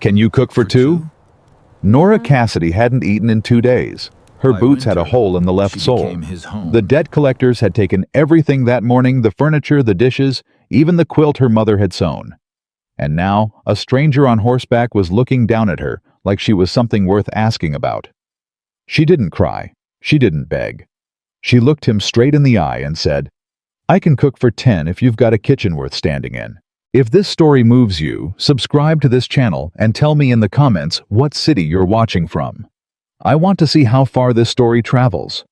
Can you cook for two? Nora Cassidy hadn't eaten in 2 days. Her boots had a hole in the left sole. The debt collectors had taken everything that morning, the furniture, the dishes, even the quilt her mother had sewn. And now, a stranger on horseback was looking down at her like she was something worth asking about. She didn't cry. She didn't beg. She looked him straight in the eye and said, "I can cook for 10 if you've got a kitchen worth standing in." If this story moves you, subscribe to this channel and tell me in the comments what city you're watching from. I want to see how far this story travels.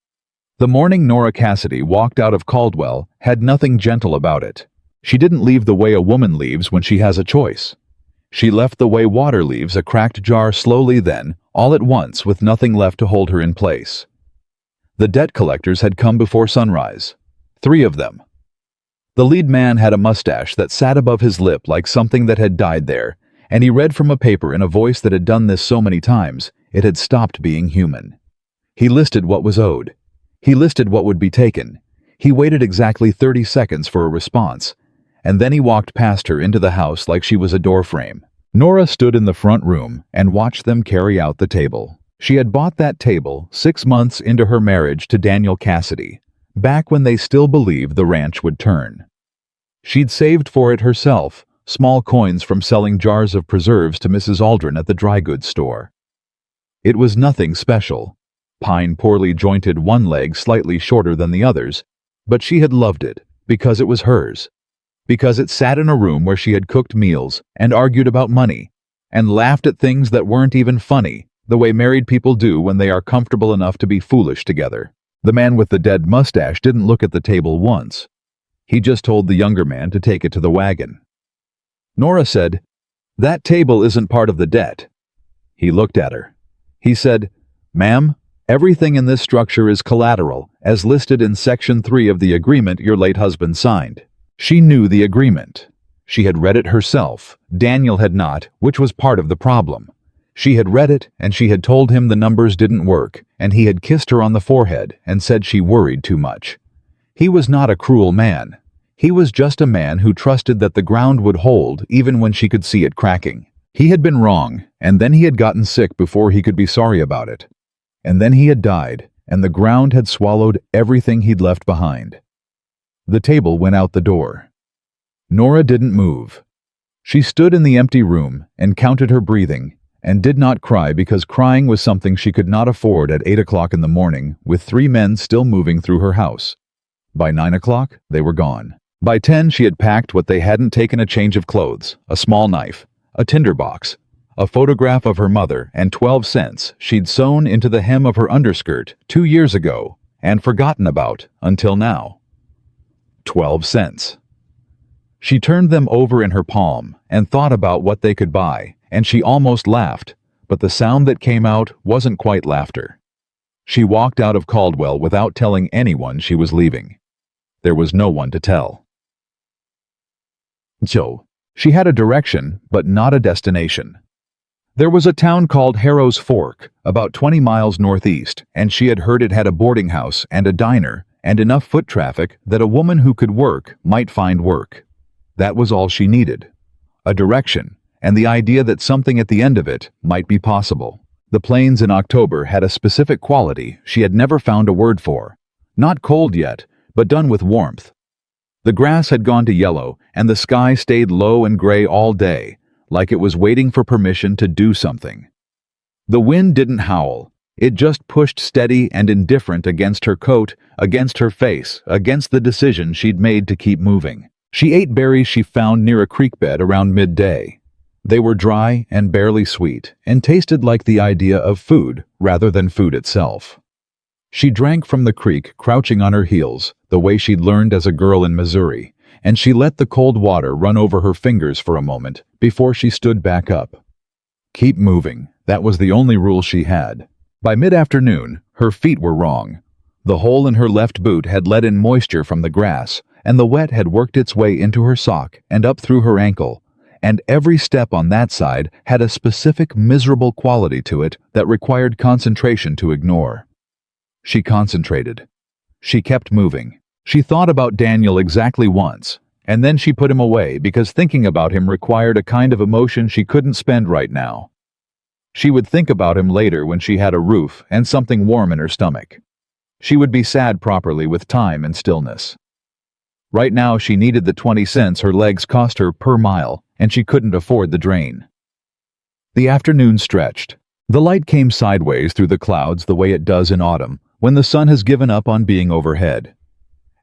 The morning Nora Cassidy walked out of Caldwell had nothing gentle about it. She didn't leave the way a woman leaves when she has a choice. She left the way water leaves a cracked jar slowly then, all at once with nothing left to hold her in place. The debt collectors had come before sunrise. 3 of them. The lead man had a mustache that sat above his lip like something that had died there, and he read from a paper in a voice that had done this so many times, it had stopped being human. He listed what was owed. He listed what would be taken. He waited exactly 30 seconds for a response, and then he walked past her into the house like she was a doorframe. Nora stood in the front room and watched them carry out the table. She had bought that table 6 months into her marriage to Daniel Cassidy, back when they still believed the ranch would turn. She'd saved for it herself, small coins from selling jars of preserves to Mrs. Aldrin at the dry goods store. It was nothing special. Pine poorly jointed one leg slightly shorter than the others, but she had loved it because it was hers. Because it sat in a room where she had cooked meals and argued about money and laughed at things that weren't even funny, the way married people do when they are comfortable enough to be foolish together. The man with the dead mustache didn't look at the table once. He just told the younger man to take it to the wagon. Nora said, "That table isn't part of the debt." He looked at her. He said, "Ma'am, everything in this structure is collateral, as listed in Section 3 of the agreement your late husband signed." She knew the agreement. She had read it herself. Daniel had not, which was part of the problem. She had read it, and she had told him the numbers didn't work, and he had kissed her on the forehead and said she worried too much. He was not a cruel man. He was just a man who trusted that the ground would hold even when she could see it cracking. He had been wrong, and then he had gotten sick before he could be sorry about it. And then he had died, and the ground had swallowed everything he'd left behind. The table went out the door. Nora didn't move. She stood in the empty room and counted her breathing, and did not cry because crying was something she could not afford at 8 o'clock in the morning with 3 men still moving through her house. By 9 o'clock, they were gone. By 10, she had packed what they hadn't taken: a change of clothes, a small knife, a tinderbox, a photograph of her mother, and 12 cents she'd sewn into the hem of her underskirt 2 years ago and forgotten about until now. 12 cents. She turned them over in her palm and thought about what they could buy, and she almost laughed, but the sound that came out wasn't quite laughter. She walked out of Caldwell without telling anyone she was leaving. There was no one to tell. So, she had a direction, but not a destination. There was a town called Harrow's Fork, about 20 miles northeast, and she had heard it had a boarding house and a diner and enough foot traffic that a woman who could work might find work. That was all she needed. A direction, and the idea that something at the end of it might be possible. The plains in October had a specific quality she had never found a word for. Not cold yet, but done with warmth. The grass had gone to yellow, and the sky stayed low and gray all day, like it was waiting for permission to do something. The wind didn't howl. It just pushed steady and indifferent against her coat, against her face, against the decision she'd made to keep moving. She ate berries she found near a creek bed around midday. They were dry and barely sweet, and tasted like the idea of food rather than food itself. She drank from the creek, crouching on her heels, the way she'd learned as a girl in Missouri, and she let the cold water run over her fingers for a moment before she stood back up. Keep moving. That was the only rule she had. By mid-afternoon, her feet were wrong. The hole in her left boot had let in moisture from the grass, and the wet had worked its way into her sock and up through her ankle, and every step on that side had a specific miserable quality to it that required concentration to ignore. She concentrated. She kept moving. She thought about Daniel exactly once, And then she put him away because thinking about him required a kind of emotion she couldn't spend right now. She would think about him later when she had a roof and something warm in her stomach. She would be sad properly with time and stillness. Right now she needed the 20 cents her legs cost her per mile, and she couldn't afford the drain. The afternoon stretched. The light came sideways through the clouds the way it does in autumn when the sun has given up on being overhead.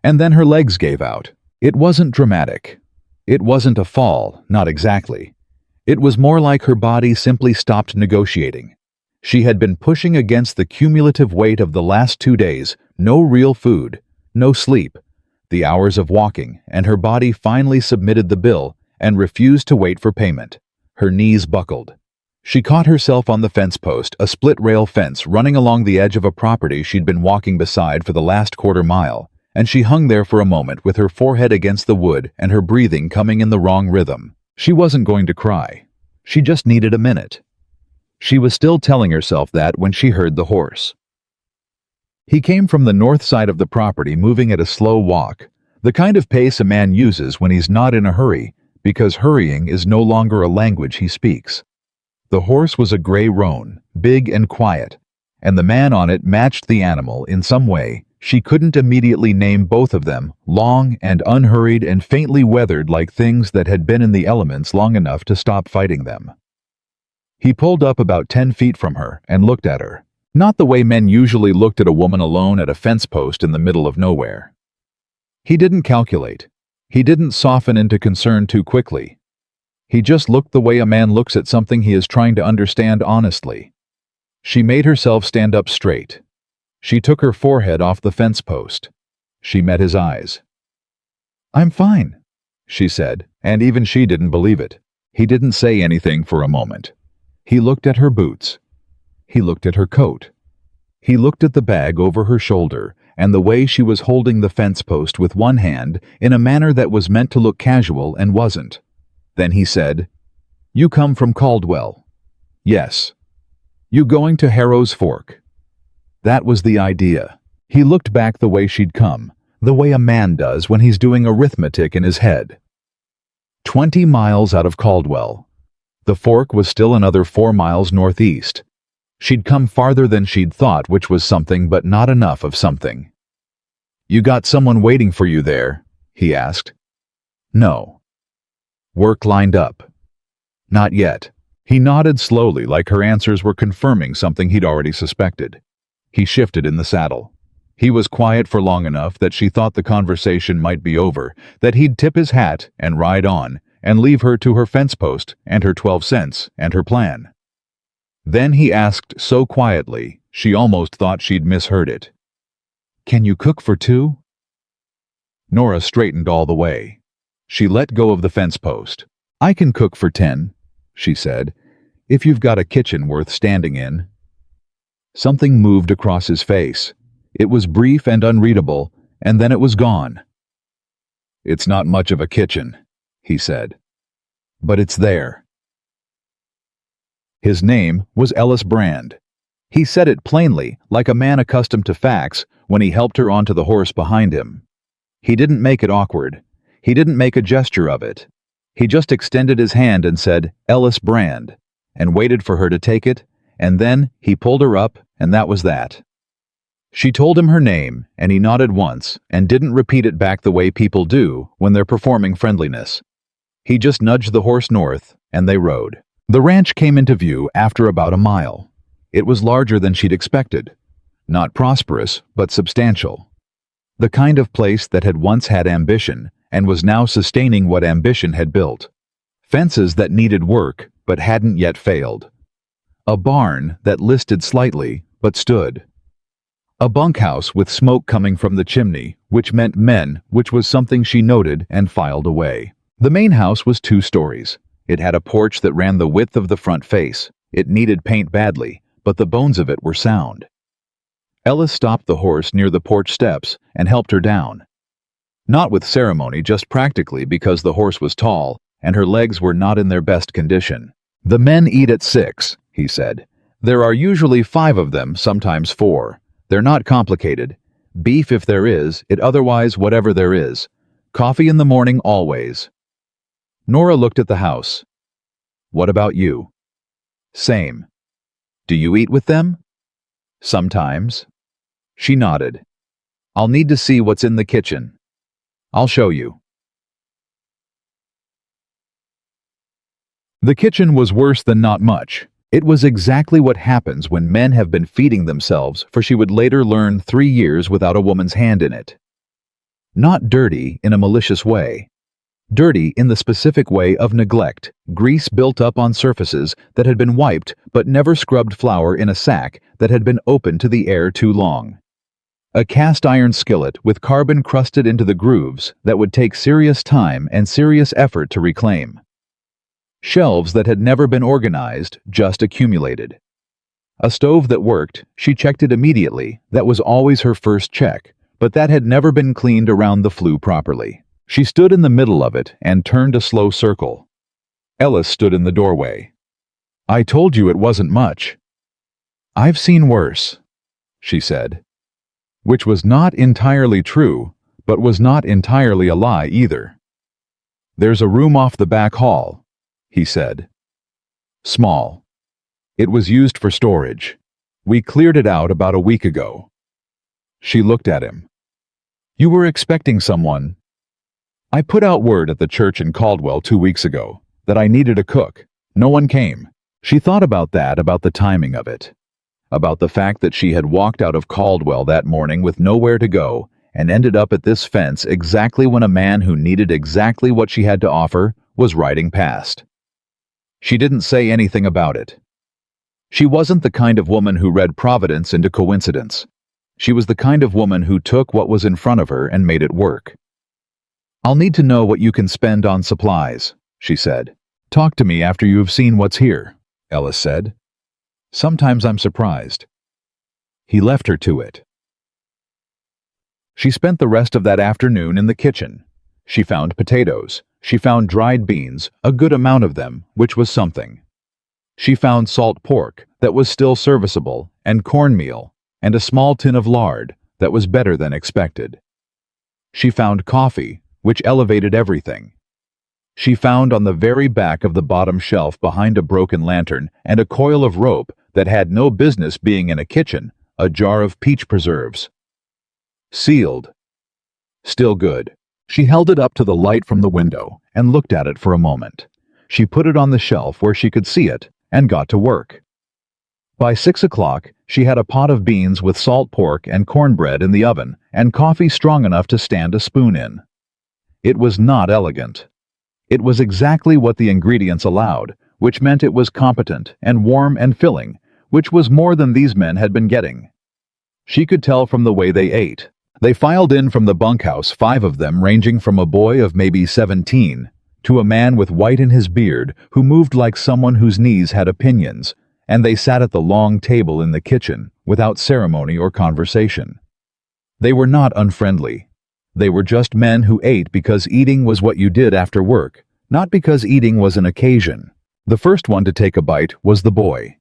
And then her legs gave out. It wasn't dramatic. It wasn't a fall, not exactly. It was more like her body simply stopped negotiating. She had been pushing against the cumulative weight of the last 2 days, no real food, no sleep, the hours of walking, and her body finally submitted the bill and refused to wait for payment. Her knees buckled. She caught herself on the fence post, a split-rail fence running along the edge of a property she'd been walking beside for the last quarter mile, and she hung there for a moment with her forehead against the wood and her breathing coming in the wrong rhythm. She wasn't going to cry. She just needed a minute. She was still telling herself that when she heard the horse. He came from the north side of the property, moving at a slow walk, the kind of pace a man uses when he's not in a hurry, because hurrying is no longer a language he speaks. The horse was a gray roan, big and quiet, and the man on it matched the animal in some way. She couldn't immediately name both of them, long and unhurried and faintly weathered like things that had been in the elements long enough to stop fighting them. He pulled up about 10 feet from her and looked at her, not the way men usually looked at a woman alone at a fence post in the middle of nowhere. He didn't calculate. He didn't soften into concern too quickly. He just looked the way a man looks at something he is trying to understand honestly. She made herself stand up straight. She took her forehead off the fence post. She met his eyes. "I'm fine," she said, and even she didn't believe it. He didn't say anything for a moment. He looked at her boots. He looked at her coat. He looked at the bag over her shoulder and the way she was holding the fence post with one hand in a manner that was meant to look casual and wasn't. Then he said, "You come from Caldwell?" "Yes." "You going to Harrow's Fork?" That was the idea. He looked back the way she'd come, the way a man does when he's doing arithmetic in his head. 20 miles out of Caldwell. The fork was still another 4 miles northeast. She'd come farther than she'd thought, which was something, but not enough of something. "You got someone waiting for you there?" he asked. "No." "Work lined up?" "Not yet." He nodded slowly, like her answers were confirming something he'd already suspected. He shifted in the saddle. He was quiet for long enough that she thought the conversation might be over, that he'd tip his hat and ride on, and leave her to her fence post and her 12 cents and her plan. Then he asked so quietly, she almost thought she'd misheard it. "Can you cook for 2?" Nora straightened all the way. She let go of the fence post. "I can cook for 10, she said, "if you've got a kitchen worth standing in." Something moved across his face. It was brief and unreadable, and then it was gone. "It's not much of a kitchen," he said. "But it's there." His name was Ellis Brand. He said it plainly, like a man accustomed to facts, when he helped her onto the horse behind him. He didn't make it awkward. He didn't make a gesture of it. He just extended his hand and said, "Ellis Brand," and waited for her to take it, and then he pulled her up, and that was that. She told him her name, and he nodded once, and didn't repeat it back the way people do when they're performing friendliness. He just nudged the horse north, and they rode. The ranch came into view after about a mile. It was larger than she'd expected. Not prosperous, but substantial. The kind of place that had once had ambition, and was now sustaining what ambition had built. Fences that needed work, but hadn't yet failed. A barn that listed slightly, but stood. A bunkhouse with smoke coming from the chimney, which meant men, which was something she noted and filed away. The main house was 2 stories. It had a porch that ran the width of the front face. It needed paint badly, but the bones of it were sound. Ellis stopped the horse near the porch steps and helped her down. Not with ceremony, just practically because the horse was tall and her legs were not in their best condition. "The men eat at 6, he said. "There are usually 5 of them, sometimes 4. They're not complicated. Beef if there is, it otherwise whatever there is. Coffee in the morning always. Nora looked at the house. What about you? Same. Do you eat with them? Sometimes. She nodded. I'll need to see what's in the kitchen. I'll show you. The kitchen was worse than not much. It was exactly what happens when men have been feeding themselves, for she would later learn 3 years without a woman's hand in it. Not dirty in a malicious way. Dirty in the specific way of neglect, grease built up on surfaces that had been wiped but never scrubbed, flour in a sack that had been open to the air too long. A cast iron skillet with carbon crusted into the grooves that would take serious time and serious effort to reclaim. Shelves that had never been organized, just accumulated. A stove that worked, she checked it immediately, that was always her first check, but that had never been cleaned around the flue properly. She stood in the middle of it and turned a slow circle. Ellis stood in the doorway. I told you it wasn't much. I've seen worse, she said. Which was not entirely true, but was not entirely a lie either. There's a room off the back hall, he said. Small. It was used for storage. We cleared it out about a week ago. She looked at him. You were expecting someone. I put out word at the church in Caldwell 2 weeks ago that I needed a cook. No one came. She thought about that, about the timing of it. About the fact that she had walked out of Caldwell that morning with nowhere to go and ended up at this fence exactly when a man who needed exactly what she had to offer was riding past. She didn't say anything about it. She wasn't the kind of woman who read Providence into coincidence. She was the kind of woman who took what was in front of her and made it work. I'll need to know what you can spend on supplies, she said. Talk to me after you have seen what's here, Ellis said. Sometimes I'm surprised. He left her to it. She spent the rest of that afternoon in the kitchen. She found potatoes. She found dried beans, a good amount of them, which was something. She found salt pork that was still serviceable, and cornmeal, and a small tin of lard that was better than expected. She found coffee, which elevated everything. She found on the very back of the bottom shelf behind a broken lantern and a coil of rope that had no business being in a kitchen, a jar of peach preserves. Sealed. Still good. She held it up to the light from the window and looked at it for a moment. She put it on the shelf where she could see it and got to work. By 6 o'clock, she had a pot of beans with salt pork and cornbread in the oven and coffee strong enough to stand a spoon in. It was not elegant. It was exactly what the ingredients allowed, which meant it was competent and warm and filling, which was more than these men had been getting. She could tell from the way they ate. They filed in from the bunkhouse, 5 of them, ranging from a boy of maybe 17 to a man with white in his beard who moved like someone whose knees had opinions, and they sat at the long table in the kitchen without ceremony or conversation. They were not unfriendly. They were just men who ate because eating was what you did after work, not because eating was an occasion. The first one to take a bite was the boy.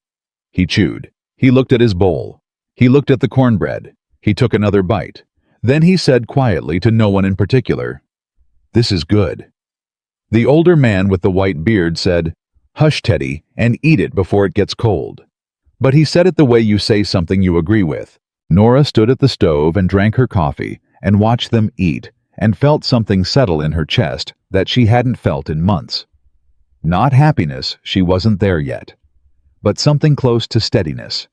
He chewed. He looked at his bowl. He looked at the cornbread. He took another bite. Then he said quietly to no one in particular, "This is good." The older man with the white beard said, "Hush, Teddy, and eat it before it gets cold." But he said it the way you say something you agree with. Nora stood at the stove and drank her coffee and watched them eat and felt something settle in her chest that she hadn't felt in months. Not happiness, she wasn't there yet, but something close to steadiness.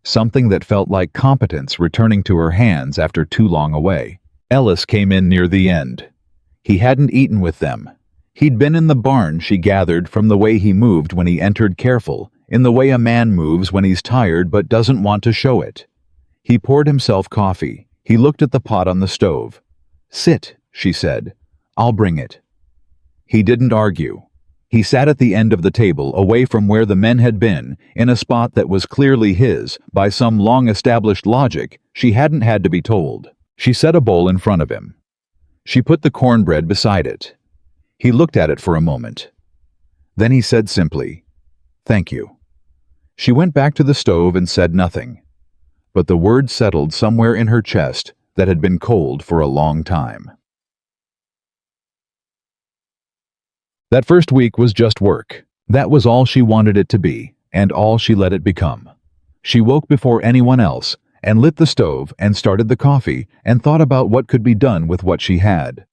Something that felt like competence returning to her hands after too long away. Ellis came in near the end. He hadn't eaten with them. He'd been in the barn, she gathered from the way he moved when he entered, careful, in the way a man moves when he's tired but doesn't want to show it. He poured himself coffee. He looked at the pot on the stove. "Sit," she said. "I'll bring it." He didn't argue. He sat at the end of the table, away from where the men had been, in a spot that was clearly his, by some long-established logic she hadn't had to be told. She set a bowl in front of him. She put the cornbread beside it. He looked at it for a moment. Then he said simply, "Thank you." She went back to the stove and said nothing. But the word settled somewhere in her chest that had been cold for a long time. That first week was just work. That was all she wanted it to be, and all she let it become. She woke before anyone else, and lit the stove, and started the coffee, and thought about what could be done with what she had.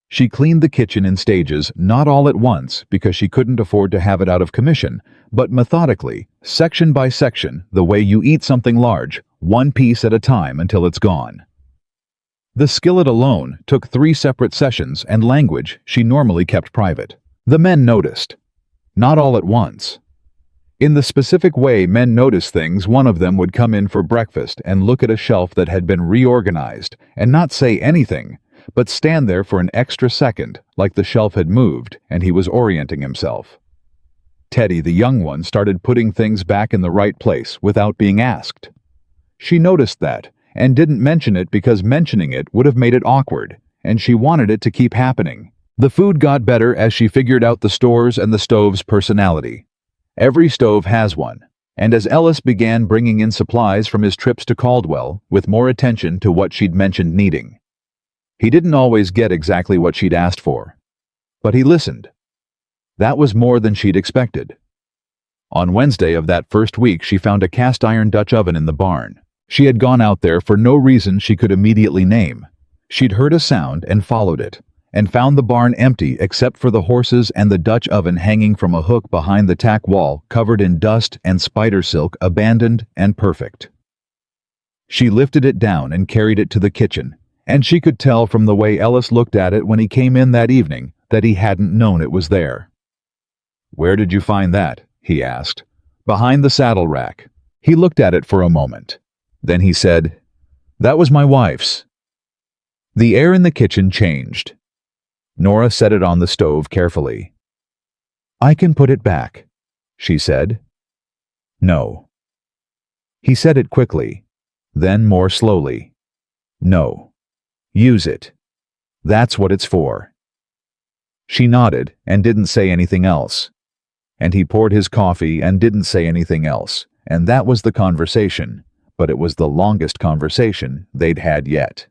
She cleaned the kitchen in stages, not all at once, because she couldn't afford to have it out of commission, but methodically, section by section, the way you eat something large, one piece at a time until it's gone. The skillet alone took 3 separate sessions, and language she normally kept private. The men noticed. Not all at once. In the specific way men notice things, one of them would come in for breakfast and look at a shelf that had been reorganized and not say anything, but stand there for an extra second, like the shelf had moved and he was orienting himself. Teddy, the young one, started putting things back in the right place without being asked. She noticed that, and didn't mention it because mentioning it would have made it awkward, and she wanted it to keep happening. The food got better as she figured out the store's and the stove's personality. Every stove has one, and as Ellis began bringing in supplies from his trips to Caldwell, with more attention to what she'd mentioned needing. He didn't always get exactly what she'd asked for, but he listened. That was more than she'd expected. On Wednesday of that first week, she found a cast-iron Dutch oven in the barn. She had gone out there for no reason she could immediately name. She'd heard a sound and followed it, and found the barn empty except for the horses and the Dutch oven hanging from a hook behind the tack wall, covered in dust and spider silk, abandoned and perfect. She lifted it down and carried it to the kitchen, and she could tell from the way Ellis looked at it when he came in that evening that he hadn't known it was there. "Where did you find that?" he asked. "Behind the saddle rack." He looked at it for a moment. Then he said, "That was my wife's." The air in the kitchen changed. Nora set it on the stove carefully. "I can put it back," she said. "No." He said it quickly, then more slowly. "No. Use it. That's what it's for." She nodded and didn't say anything else. And he poured his coffee and didn't say anything else, and that was the conversation, but it was the longest conversation they'd had yet.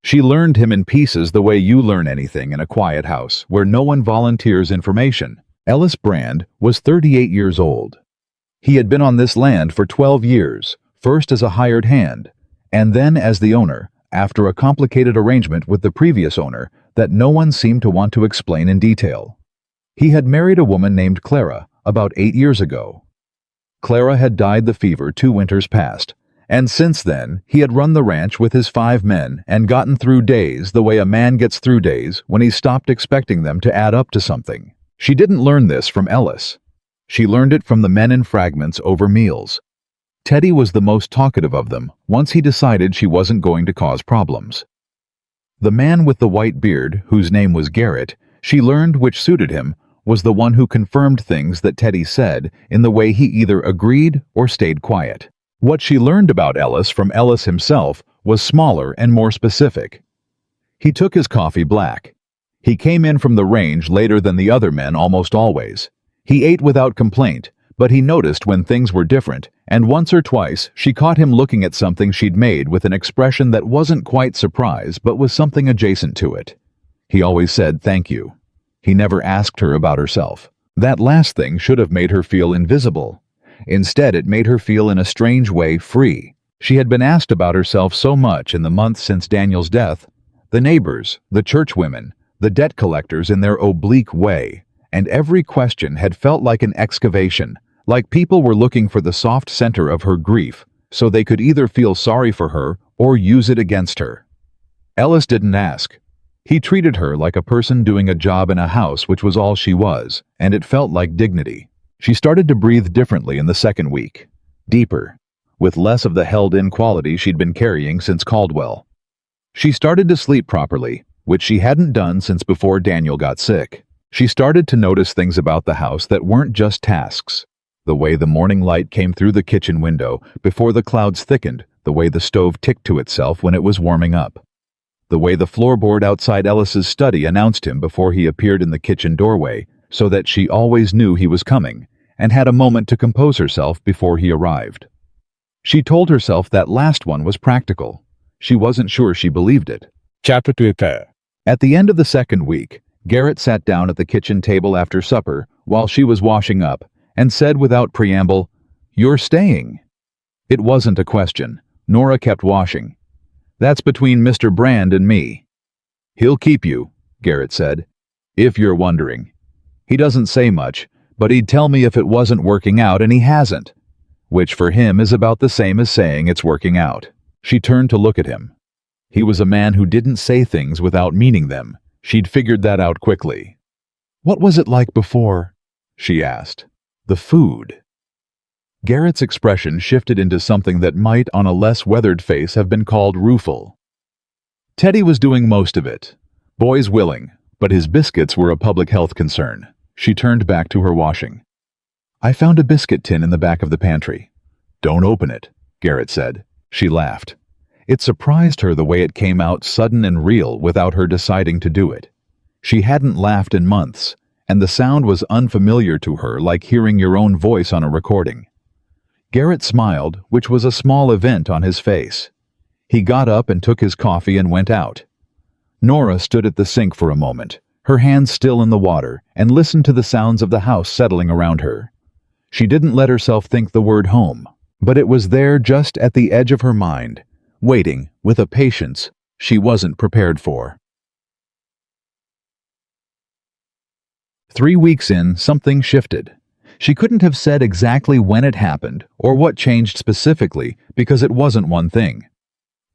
She learned him in pieces the way you learn anything in a quiet house where no one volunteers information. Ellis Brand was 38 years old. He had been on this land for 12 years, first as a hired hand, and then as the owner, after a complicated arrangement with the previous owner that no one seemed to want to explain in detail. He had married a woman named Clara about 8 years ago. Clara had died the fever 2 winters past, and since then he had run the ranch with his 5 men and gotten through days the way a man gets through days when he stopped expecting them to add up to something. She didn't learn this from Ellis. She learned it from the men in fragments over meals. Teddy was the most talkative of them once he decided she wasn't going to cause problems. The man with the white beard, whose name was Garrett, she learned which suited him, was the one who confirmed things that Teddy said in the way he either agreed or stayed quiet. What she learned about Ellis from Ellis himself was smaller and more specific. He took his coffee black. He came in from the range later than the other men almost always. He ate without complaint, but he noticed when things were different, and once or twice she caught him looking at something she'd made with an expression that wasn't quite surprise but was something adjacent to it. He always said thank you. He never asked her about herself. That last thing should have made her feel invisible. Instead, it made her feel in a strange way free. She had been asked about herself so much in the months since Daniel's death. The neighbors, the churchwomen, the debt collectors in their oblique way, and every question had felt like an excavation, like people were looking for the soft center of her grief, so they could either feel sorry for her or use it against her. Ellis didn't ask. He treated her like a person doing a job in a house, which was all she was, and it felt like dignity. She started to breathe differently in the second week, deeper, with less of the held-in quality she'd been carrying since Caldwell. She started to sleep properly, which she hadn't done since before Daniel got sick. She started to notice things about the house that weren't just tasks. The way the morning light came through the kitchen window before the clouds thickened, the way the stove ticked to itself when it was warming up. The way the floorboard outside Ellis's study announced him before he appeared in the kitchen doorway, so that she always knew he was coming, and had a moment to compose herself before he arrived. She told herself that last one was practical. She wasn't sure she believed it. Chapter 2. At the end of the second week, Garrett sat down at the kitchen table after supper while she was washing up and said without preamble, "You're staying." It wasn't a question. Nora kept washing. "That's between Mr. Brand and me." "He'll keep you," Garrett said. "If you're wondering. He doesn't say much, but he'd tell me if it wasn't working out, and he hasn't. Which for him is about the same as saying it's working out." She turned to look at him. He was a man who didn't say things without meaning them. She'd figured that out quickly. "What was it like before?" she asked. "The food." Garrett's expression shifted into something that might, on a less weathered face, have been called rueful. Teddy was doing most of it. Boys willing, but his biscuits were a public health concern. She turned back to her washing. "I found a biscuit tin in the back of the pantry." "Don't open it," Garrett said. She laughed. It surprised her the way it came out sudden and real without her deciding to do it. She hadn't laughed in months, and the sound was unfamiliar to her, like hearing your own voice on a recording. Garrett smiled, which was a small event on his face. He got up and took his coffee and went out. Nora stood at the sink for a moment, her hands still in the water, and listened to the sounds of the house settling around her. She didn't let herself think the word home, but it was there just at the edge of her mind, waiting with a patience she wasn't prepared for. 3 weeks in, something shifted. She couldn't have said exactly when it happened or what changed specifically because it wasn't one thing.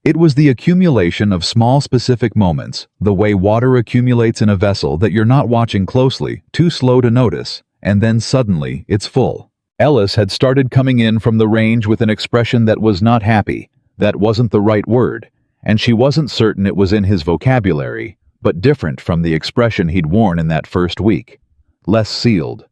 It was the accumulation of small specific moments, the way water accumulates in a vessel that you're not watching closely, too slow to notice, and then suddenly it's full. Ellis had started coming in from the range with an expression that was not happy. That wasn't the right word, and she wasn't certain it was in his vocabulary, but different from the expression he'd worn in that first week. Less sealed.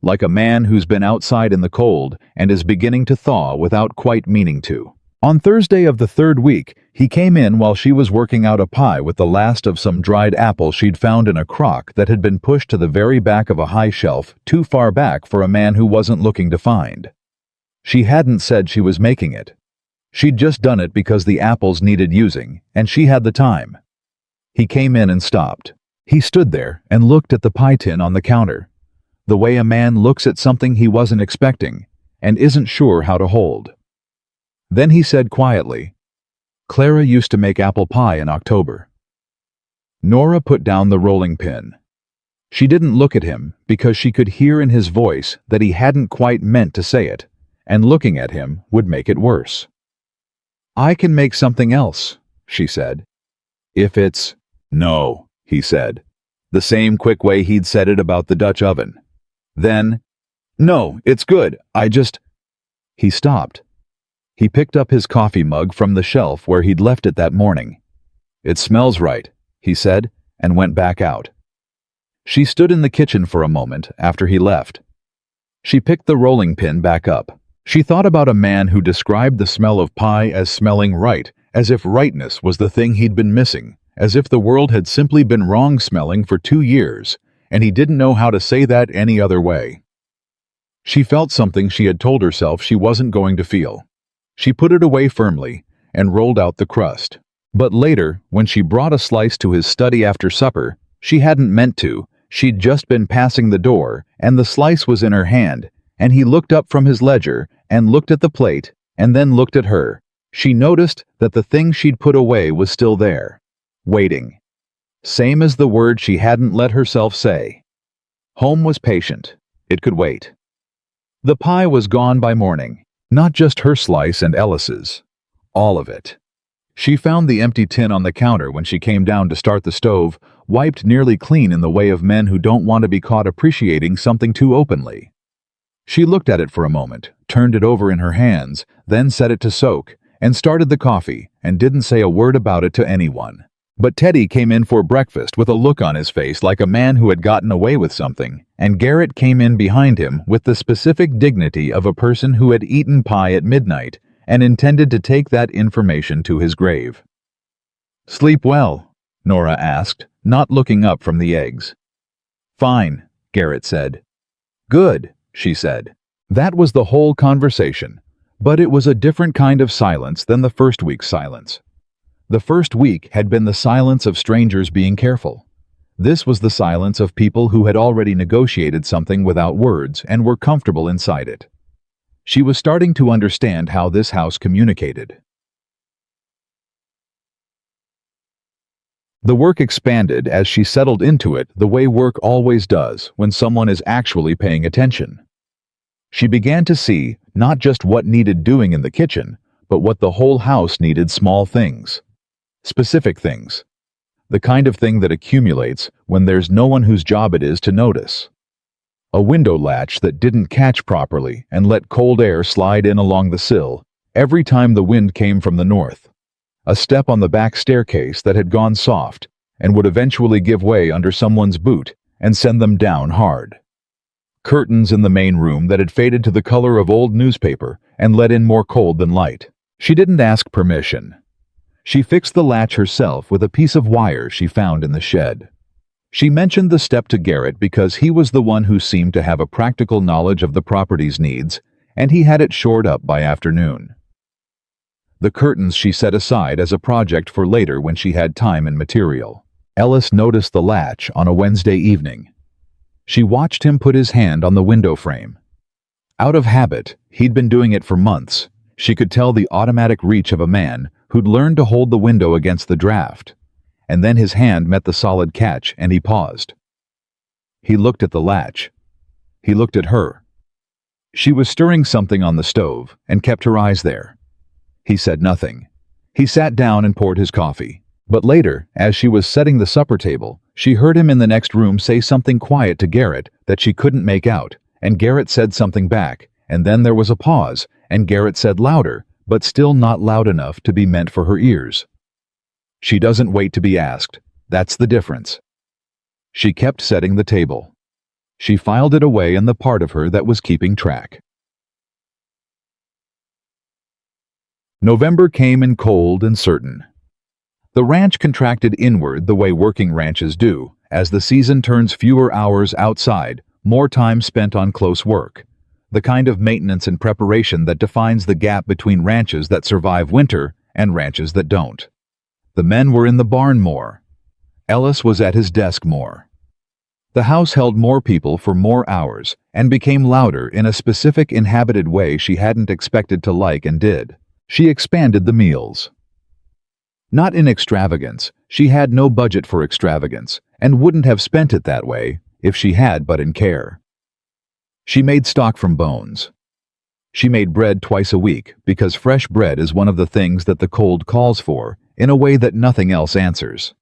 Like a man who's been outside in the cold and is beginning to thaw without quite meaning to. On Thursday of the 3rd week, he came in while she was working out a pie with the last of some dried apples she'd found in a crock that had been pushed to the very back of a high shelf, too far back for a man who wasn't looking to find. She hadn't said she was making it. She'd just done it because the apples needed using, and she had the time. He came in and stopped. He stood there and looked at the pie tin on the counter, the way a man looks at something he wasn't expecting and isn't sure how to hold. Then he said quietly, "Clara used to make apple pie in October." Nora put down the rolling pin. She didn't look at him because she could hear in his voice that he hadn't quite meant to say it, and looking at him would make it worse. "I can make something else," she said. "If it's—" "No," he said, the same quick way he'd said it about the Dutch oven. Then, "No, it's good, I just—" He stopped. He picked up his coffee mug from the shelf where he'd left it that morning. "It smells right," he said, and went back out. She stood in the kitchen for a moment after he left. She picked the rolling pin back up. She thought about a man who described the smell of pie as smelling right, as if rightness was the thing he'd been missing, as if the world had simply been wrong-smelling for 2 years, and he didn't know how to say that any other way. She felt something she had told herself she wasn't going to feel. She put it away firmly and rolled out the crust. But later, when she brought a slice to his study after supper, she hadn't meant to. She'd just been passing the door, and the slice was in her hand, and he looked up from his ledger and looked at the plate and then looked at her. She noticed that the thing she'd put away was still there, waiting. Same as the word she hadn't let herself say. Home was patient. It could wait. The pie was gone by morning. Not just her slice and Ellis's. All of it. She found the empty tin on the counter when she came down to start the stove, wiped nearly clean in the way of men who don't want to be caught appreciating something too openly. She looked at it for a moment, turned it over in her hands, then set it to soak, and started the coffee, and didn't say a word about it to anyone. But Teddy came in for breakfast with a look on his face like a man who had gotten away with something, and Garrett came in behind him with the specific dignity of a person who had eaten pie at midnight and intended to take that information to his grave. "Sleep well?" Nora asked, not looking up from the eggs. "Fine," Garrett said. "Good," she said. That was the whole conversation, but it was a different kind of silence than the first week's silence. The first week had been the silence of strangers being careful. This was the silence of people who had already negotiated something without words and were comfortable inside it. She was starting to understand how this house communicated. The work expanded as she settled into it the way work always does when someone is actually paying attention. She began to see not just what needed doing in the kitchen, but what the whole house needed: small things. Specific things. The kind of thing that accumulates when there's no one whose job it is to notice. A window latch that didn't catch properly and let cold air slide in along the sill every time the wind came from the north. A step on the back staircase that had gone soft and would eventually give way under someone's boot and send them down hard. Curtains in the main room that had faded to the color of old newspaper and let in more cold than light. She didn't ask permission. She fixed the latch herself with a piece of wire she found in the shed. She mentioned the step to Garrett because he was the one who seemed to have a practical knowledge of the property's needs, and he had it shored up by afternoon. The curtains she set aside as a project for later when she had time and material. Ellis noticed the latch on a Wednesday evening. She watched him put his hand on the window frame. Out of habit, he'd been doing it for months. She could tell the automatic reach of a man who'd learned to hold the window against the draft. And then his hand met the solid catch and he paused. He looked at the latch. He looked at her. She was stirring something on the stove and kept her eyes there. He said nothing. He sat down and poured his coffee. But later, as she was setting the supper table, she heard him in the next room say something quiet to Garrett that she couldn't make out, and Garrett said something back, and then there was a pause, and Garrett said louder, but still not loud enough to be meant for her ears. She doesn't wait to be asked. That's the difference. She kept setting the table. She filed it away in the part of her that was keeping track. November came in cold and certain. The ranch contracted inward the way working ranches do. As the season turns, fewer hours outside, more time spent on close work. The kind of maintenance and preparation that defines the gap between ranches that survive winter and ranches that don't. The men were in the barn more. Ellis was at his desk more. The house held more people for more hours and became louder in a specific inhabited way she hadn't expected to like and did. She expanded the meals. Not in extravagance. She had no budget for extravagance and wouldn't have spent it that way if she had, but in care. She made stock from bones. She made bread twice a week because fresh bread is one of the things that the cold calls for in a way that nothing else answers.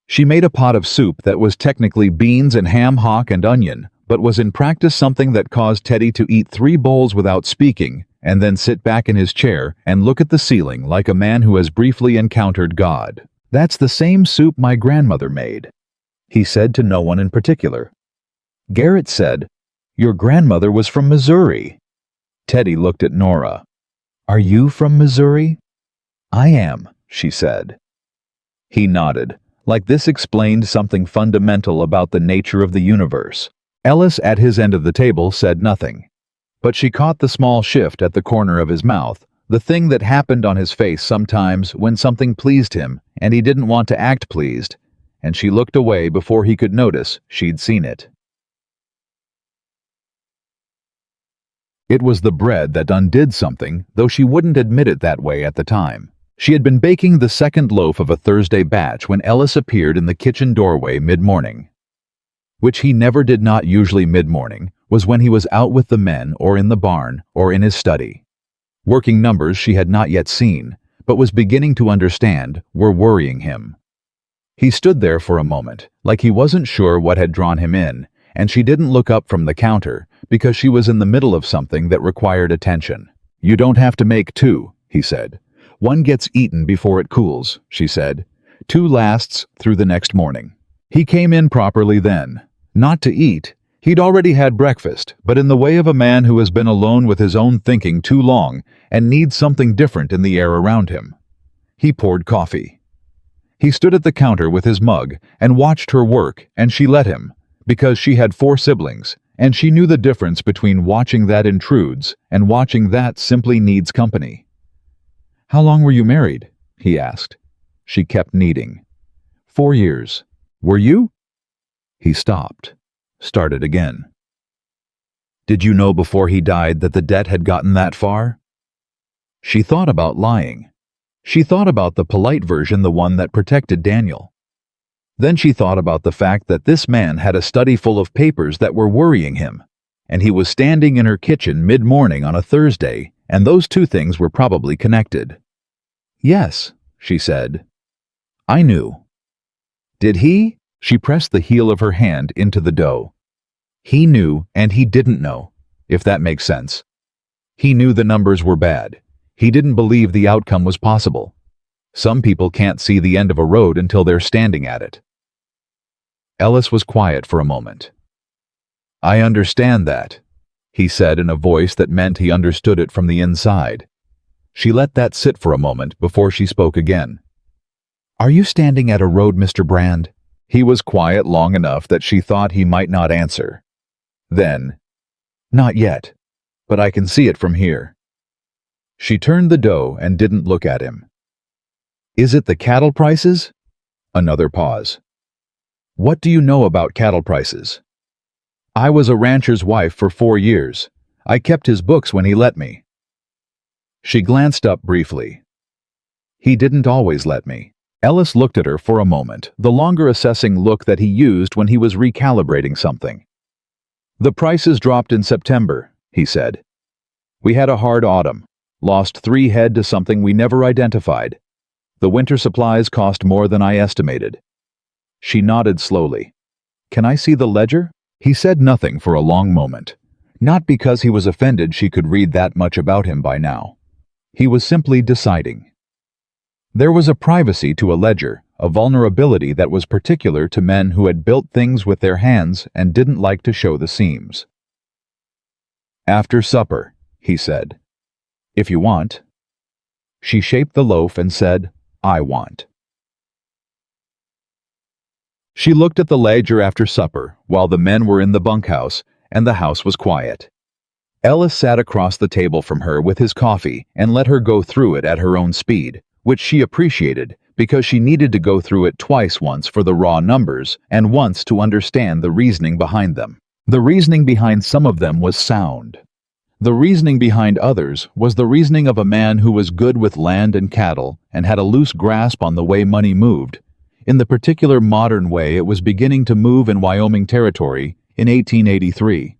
She made a pot of soup that was technically beans and ham hock and onion, but was in practice something that caused Teddy to eat 3 bowls without speaking and then sit back in his chair and look at the ceiling like a man who has briefly encountered God. "That's the same soup my grandmother made," he said to no one in particular. Garrett said, "Your grandmother was from Missouri." Teddy looked at Nora. "Are you from Missouri?" "I am," she said. He nodded, like this explained something fundamental about the nature of the universe. Ellis at his end of the table said nothing. But she caught the small shift at the corner of his mouth, the thing that happened on his face sometimes when something pleased him and he didn't want to act pleased, and she looked away before he could notice she'd seen it. It was the bread that undid something, though she wouldn't admit it that way at the time. She had been baking the second loaf of a Thursday batch when Ellis appeared in the kitchen doorway mid-morning. Which he never did. Not usually mid-morning, was when he was out with the men or in the barn or in his study. Working numbers she had not yet seen, but was beginning to understand, were worrying him. He stood there for a moment, like he wasn't sure what had drawn him in, and she didn't look up from the counter because she was in the middle of something that required attention. "You don't have to make 2, he said. "1 gets eaten before it cools," she said. 2 lasts through the next morning. He came in properly then. Not to eat. He'd already had breakfast, but in the way of a man who has been alone with his own thinking too long and needs something different in the air around him. He poured coffee. He stood at the counter with his mug and watched her work, and she let him, because she had 4 siblings, and she knew the difference between watching that intrudes and watching that simply needs company. "How long were you married?" he asked. She kept kneading. 4 years. "Were you?" He stopped, started again. Did you know before he died that the debt had gotten that far? She thought about lying. She thought about the polite version, the one that protected Daniel. Then she thought about the fact that this man had a study full of papers that were worrying him, and he was standing in her kitchen mid-morning on a Thursday, and those two things were probably connected. Yes, she said. I knew. Did he? She pressed the heel of her hand into the dough. He knew and he didn't know, if that makes sense. He knew the numbers were bad. He didn't believe the outcome was possible. Some people can't see the end of a road until they're standing at it. Ellis was quiet for a moment. I understand that, he said in a voice that meant he understood it from the inside. She let that sit for a moment before she spoke again. Are you standing at a road, Mr. Brand? He was quiet long enough that she thought he might not answer. Then, not yet, but I can see it from here. She turned the dough and didn't look at him. Is it the cattle prices? Another pause. What do you know about cattle prices? I was a rancher's wife for 4 years. I kept his books when he let me. She glanced up briefly. He didn't always let me. Ellis looked at her for a moment, the longer assessing look that he used when he was recalibrating something. The prices dropped in September, he said. We had a hard autumn, lost 3 head to something we never identified. The winter supplies cost more than I estimated. She nodded slowly. Can I see the ledger? He said nothing for a long moment, not because he was offended she could read that much about him by now. He was simply deciding. There was a privacy to a ledger, a vulnerability that was particular to men who had built things with their hands and didn't like to show the seams. After supper, he said. If you want. She shaped the loaf and said, I want. She looked at the ledger after supper while the men were in the bunkhouse and the house was quiet. Ellis sat across the table from her with his coffee and let her go through it at her own speed, which she appreciated because she needed to go through it twice, once for the raw numbers and once to understand the reasoning behind them. The reasoning behind some of them was sound. The reasoning behind others was the reasoning of a man who was good with land and cattle and had a loose grasp on the way money moved, in the particular modern way it was beginning to move in Wyoming Territory in 1883,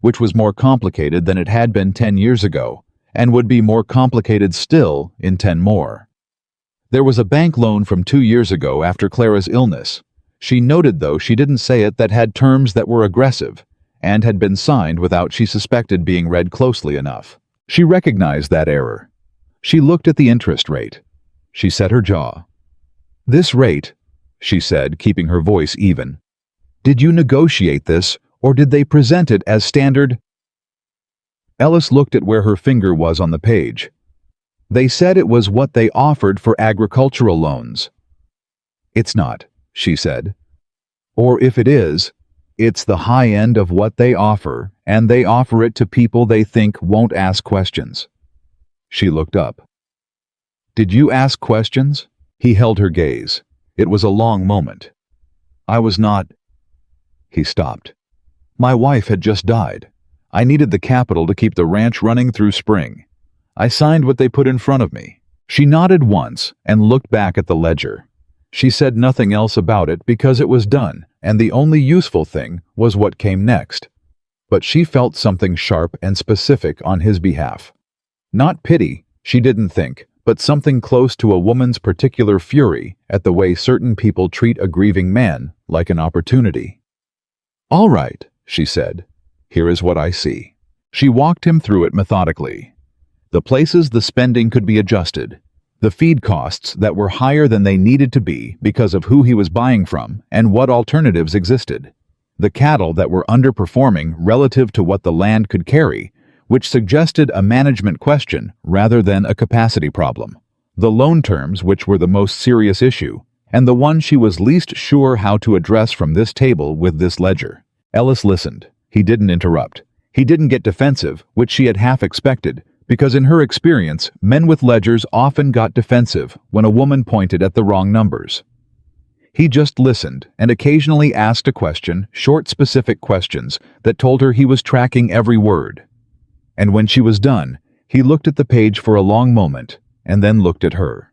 which was more complicated than it had been 10 years ago and would be more complicated still in 10 more. There was a bank loan from 2 years ago after Clara's illness. She noted, though she didn't say it, that had terms that were aggressive and had been signed without she suspected being read closely enough. She recognized that error. She looked at the interest rate. She set her jaw. This rate, she said, keeping her voice even. Did you negotiate this, or did they present it as standard? Ellis looked at where her finger was on the page. They said it was what they offered for agricultural loans. It's not, she said. Or if it is, it's the high end of what they offer, and they offer it to people they think won't ask questions. She looked up. Did you ask questions? He held her gaze. It was a long moment. I was not... He stopped. My wife had just died. I needed the capital to keep the ranch running through spring. I signed what they put in front of me. She nodded once and looked back at the ledger. She said nothing else about it because it was done, and the only useful thing was what came next. But she felt something sharp and specific on his behalf. Not pity, she didn't think, but something close to a woman's particular fury at the way certain people treat a grieving man like an opportunity. All right, she said. Here is what I see. She walked him through it methodically. The places the spending could be adjusted, the feed costs that were higher than they needed to be because of who he was buying from and what alternatives existed, the cattle that were underperforming relative to what the land could carry, which suggested a management question rather than a capacity problem, the loan terms, which were the most serious issue, and the one she was least sure how to address from this table with this ledger. Ellis listened. He didn't interrupt. He didn't get defensive, which she had half expected, because in her experience, men with ledgers often got defensive when a woman pointed at the wrong numbers. He just listened and occasionally asked a question, short specific questions that told her he was tracking every word. And when she was done, he looked at the page for a long moment and then looked at her.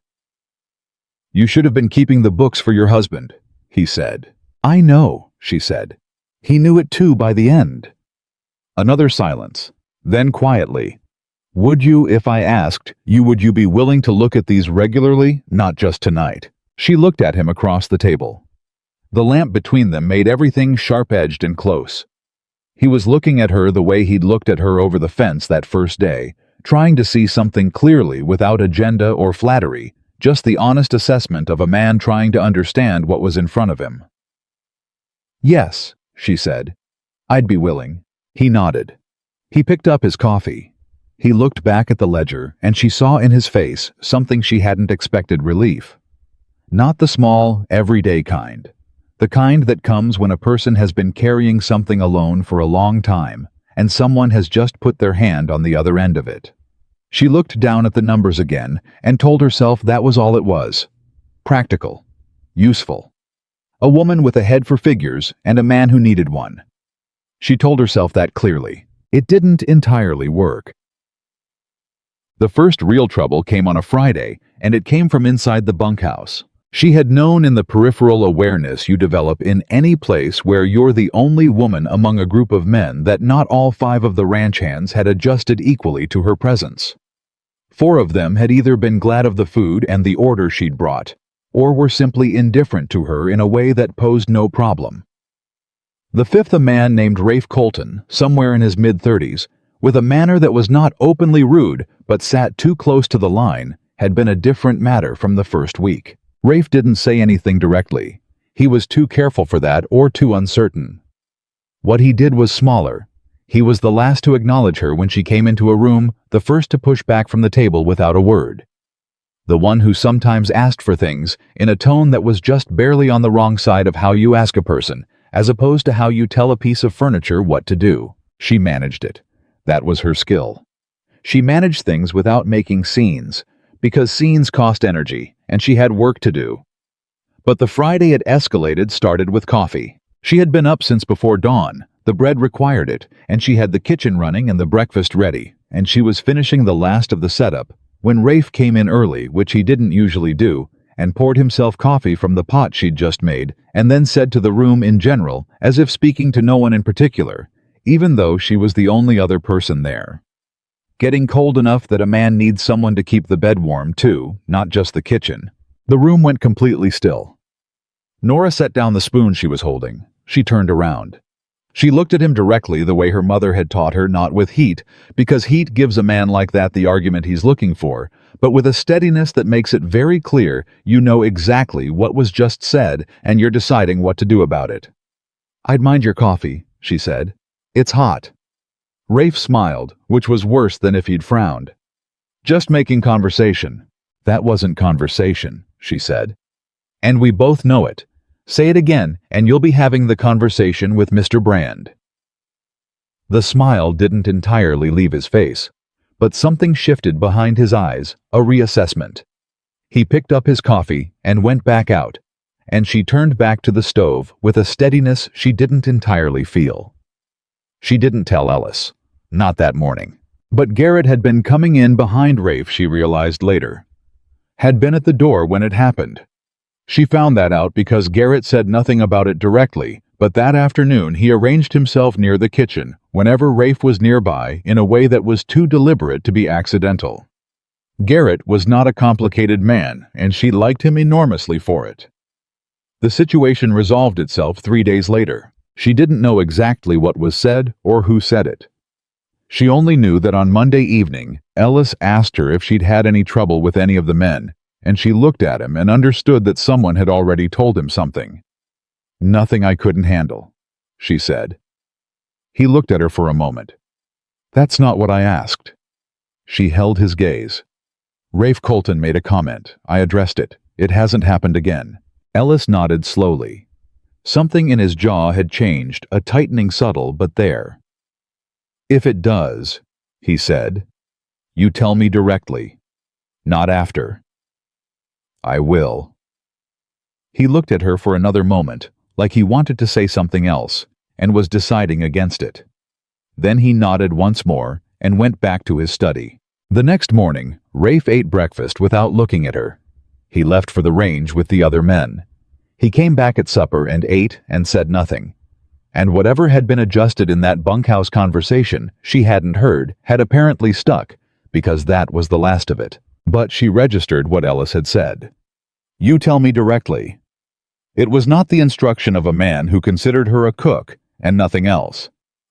"You should have been keeping the books for your husband," he said. "I know," she said. "He knew it too by the end." Another silence. Then quietly, "Would you, if I asked you, would you be willing to look at these regularly, not just tonight?" She looked at him across the table. The lamp between them made everything sharp-edged and close. He was looking at her the way he'd looked at her over the fence that first day, trying to see something clearly without agenda or flattery, just the honest assessment of a man trying to understand what was in front of him. "Yes," she said. "I'd be willing." He nodded. He picked up his coffee. He looked back at the ledger, and she saw in his face something she hadn't expected: relief. Not the small, everyday kind. The kind that comes when a person has been carrying something alone for a long time, and someone has just put their hand on the other end of it. She looked down at the numbers again and told herself that was all it was. Practical. Useful. A woman with a head for figures and a man who needed one. She told herself that clearly. It didn't entirely work. The first real trouble came on a Friday, and it came from inside the bunkhouse. She had known in the peripheral awareness you develop in any place where you're the only woman among a group of men that not all 5 of the ranch hands had adjusted equally to her presence. 4 of them had either been glad of the food and the order she'd brought, or were simply indifferent to her in a way that posed no problem. The 5th, a man named Rafe Colton, somewhere in his mid-30s, with a manner that was not openly rude but sat too close to the line, had been a different matter from the first week. Rafe didn't say anything directly. He was too careful for that or too uncertain. What he did was smaller. He was the last to acknowledge her when she came into a room, the first to push back from the table without a word. The one who sometimes asked for things in a tone that was just barely on the wrong side of how you ask a person, as opposed to how you tell a piece of furniture what to do. She managed it. That was her skill. She managed things without making scenes, because scenes cost energy, and she had work to do. But the Friday it escalated started with coffee. She had been up since before dawn. The bread required it, and she had the kitchen running and the breakfast ready, and she was finishing the last of the setup when Rafe came in early, which he didn't usually do, and poured himself coffee from the pot she'd just made, and then said to the room in general, as if speaking to no one in particular, even though she was the only other person there. Getting cold enough that a man needs someone to keep the bed warm, too, not just the kitchen. The room went completely still. Nora set down the spoon she was holding. She turned around. She looked at him directly the way her mother had taught her, not with heat, because heat gives a man like that the argument he's looking for, but with a steadiness that makes it very clear you know exactly what was just said and you're deciding what to do about it. "I'd mind your coffee," she said. "It's hot." Rafe smiled, which was worse than if he'd frowned. "Just making conversation." "That wasn't conversation," she said. "And we both know it. Say it again, and you'll be having the conversation with Mr. Brand." The smile didn't entirely leave his face, but something shifted behind his eyes, a reassessment. He picked up his coffee and went back out, and she turned back to the stove with a steadiness she didn't entirely feel. She didn't tell Ellis. Not that morning. But Garrett had been coming in behind Rafe, she realized later. Had been at the door when it happened. She found that out because Garrett said nothing about it directly, but that afternoon he arranged himself near the kitchen whenever Rafe was nearby in a way that was too deliberate to be accidental. Garrett was not a complicated man, and she liked him enormously for it. The situation resolved itself 3 days later. She didn't know exactly what was said or who said it. She only knew that on Monday evening, Ellis asked her if she'd had any trouble with any of the men, and she looked at him and understood that someone had already told him something. "Nothing I couldn't handle," she said. He looked at her for a moment. "That's not what I asked." She held his gaze. "Rafe Colton made a comment. I addressed it. It hasn't happened again." Ellis nodded slowly. Something in his jaw had changed, a tightening subtle but there. "If it does," he said, "you tell me directly. Not after." "I will." He looked at her for another moment, like he wanted to say something else, and was deciding against it. Then he nodded once more and went back to his study. The next morning, Rafe ate breakfast without looking at her. He left for the range with the other men. He came back at supper and ate and said nothing. And whatever had been adjusted in that bunkhouse conversation she hadn't heard had apparently stuck, because that was the last of it. But she registered what Ellis had said. "You tell me directly." It was not the instruction of a man who considered her a cook and nothing else.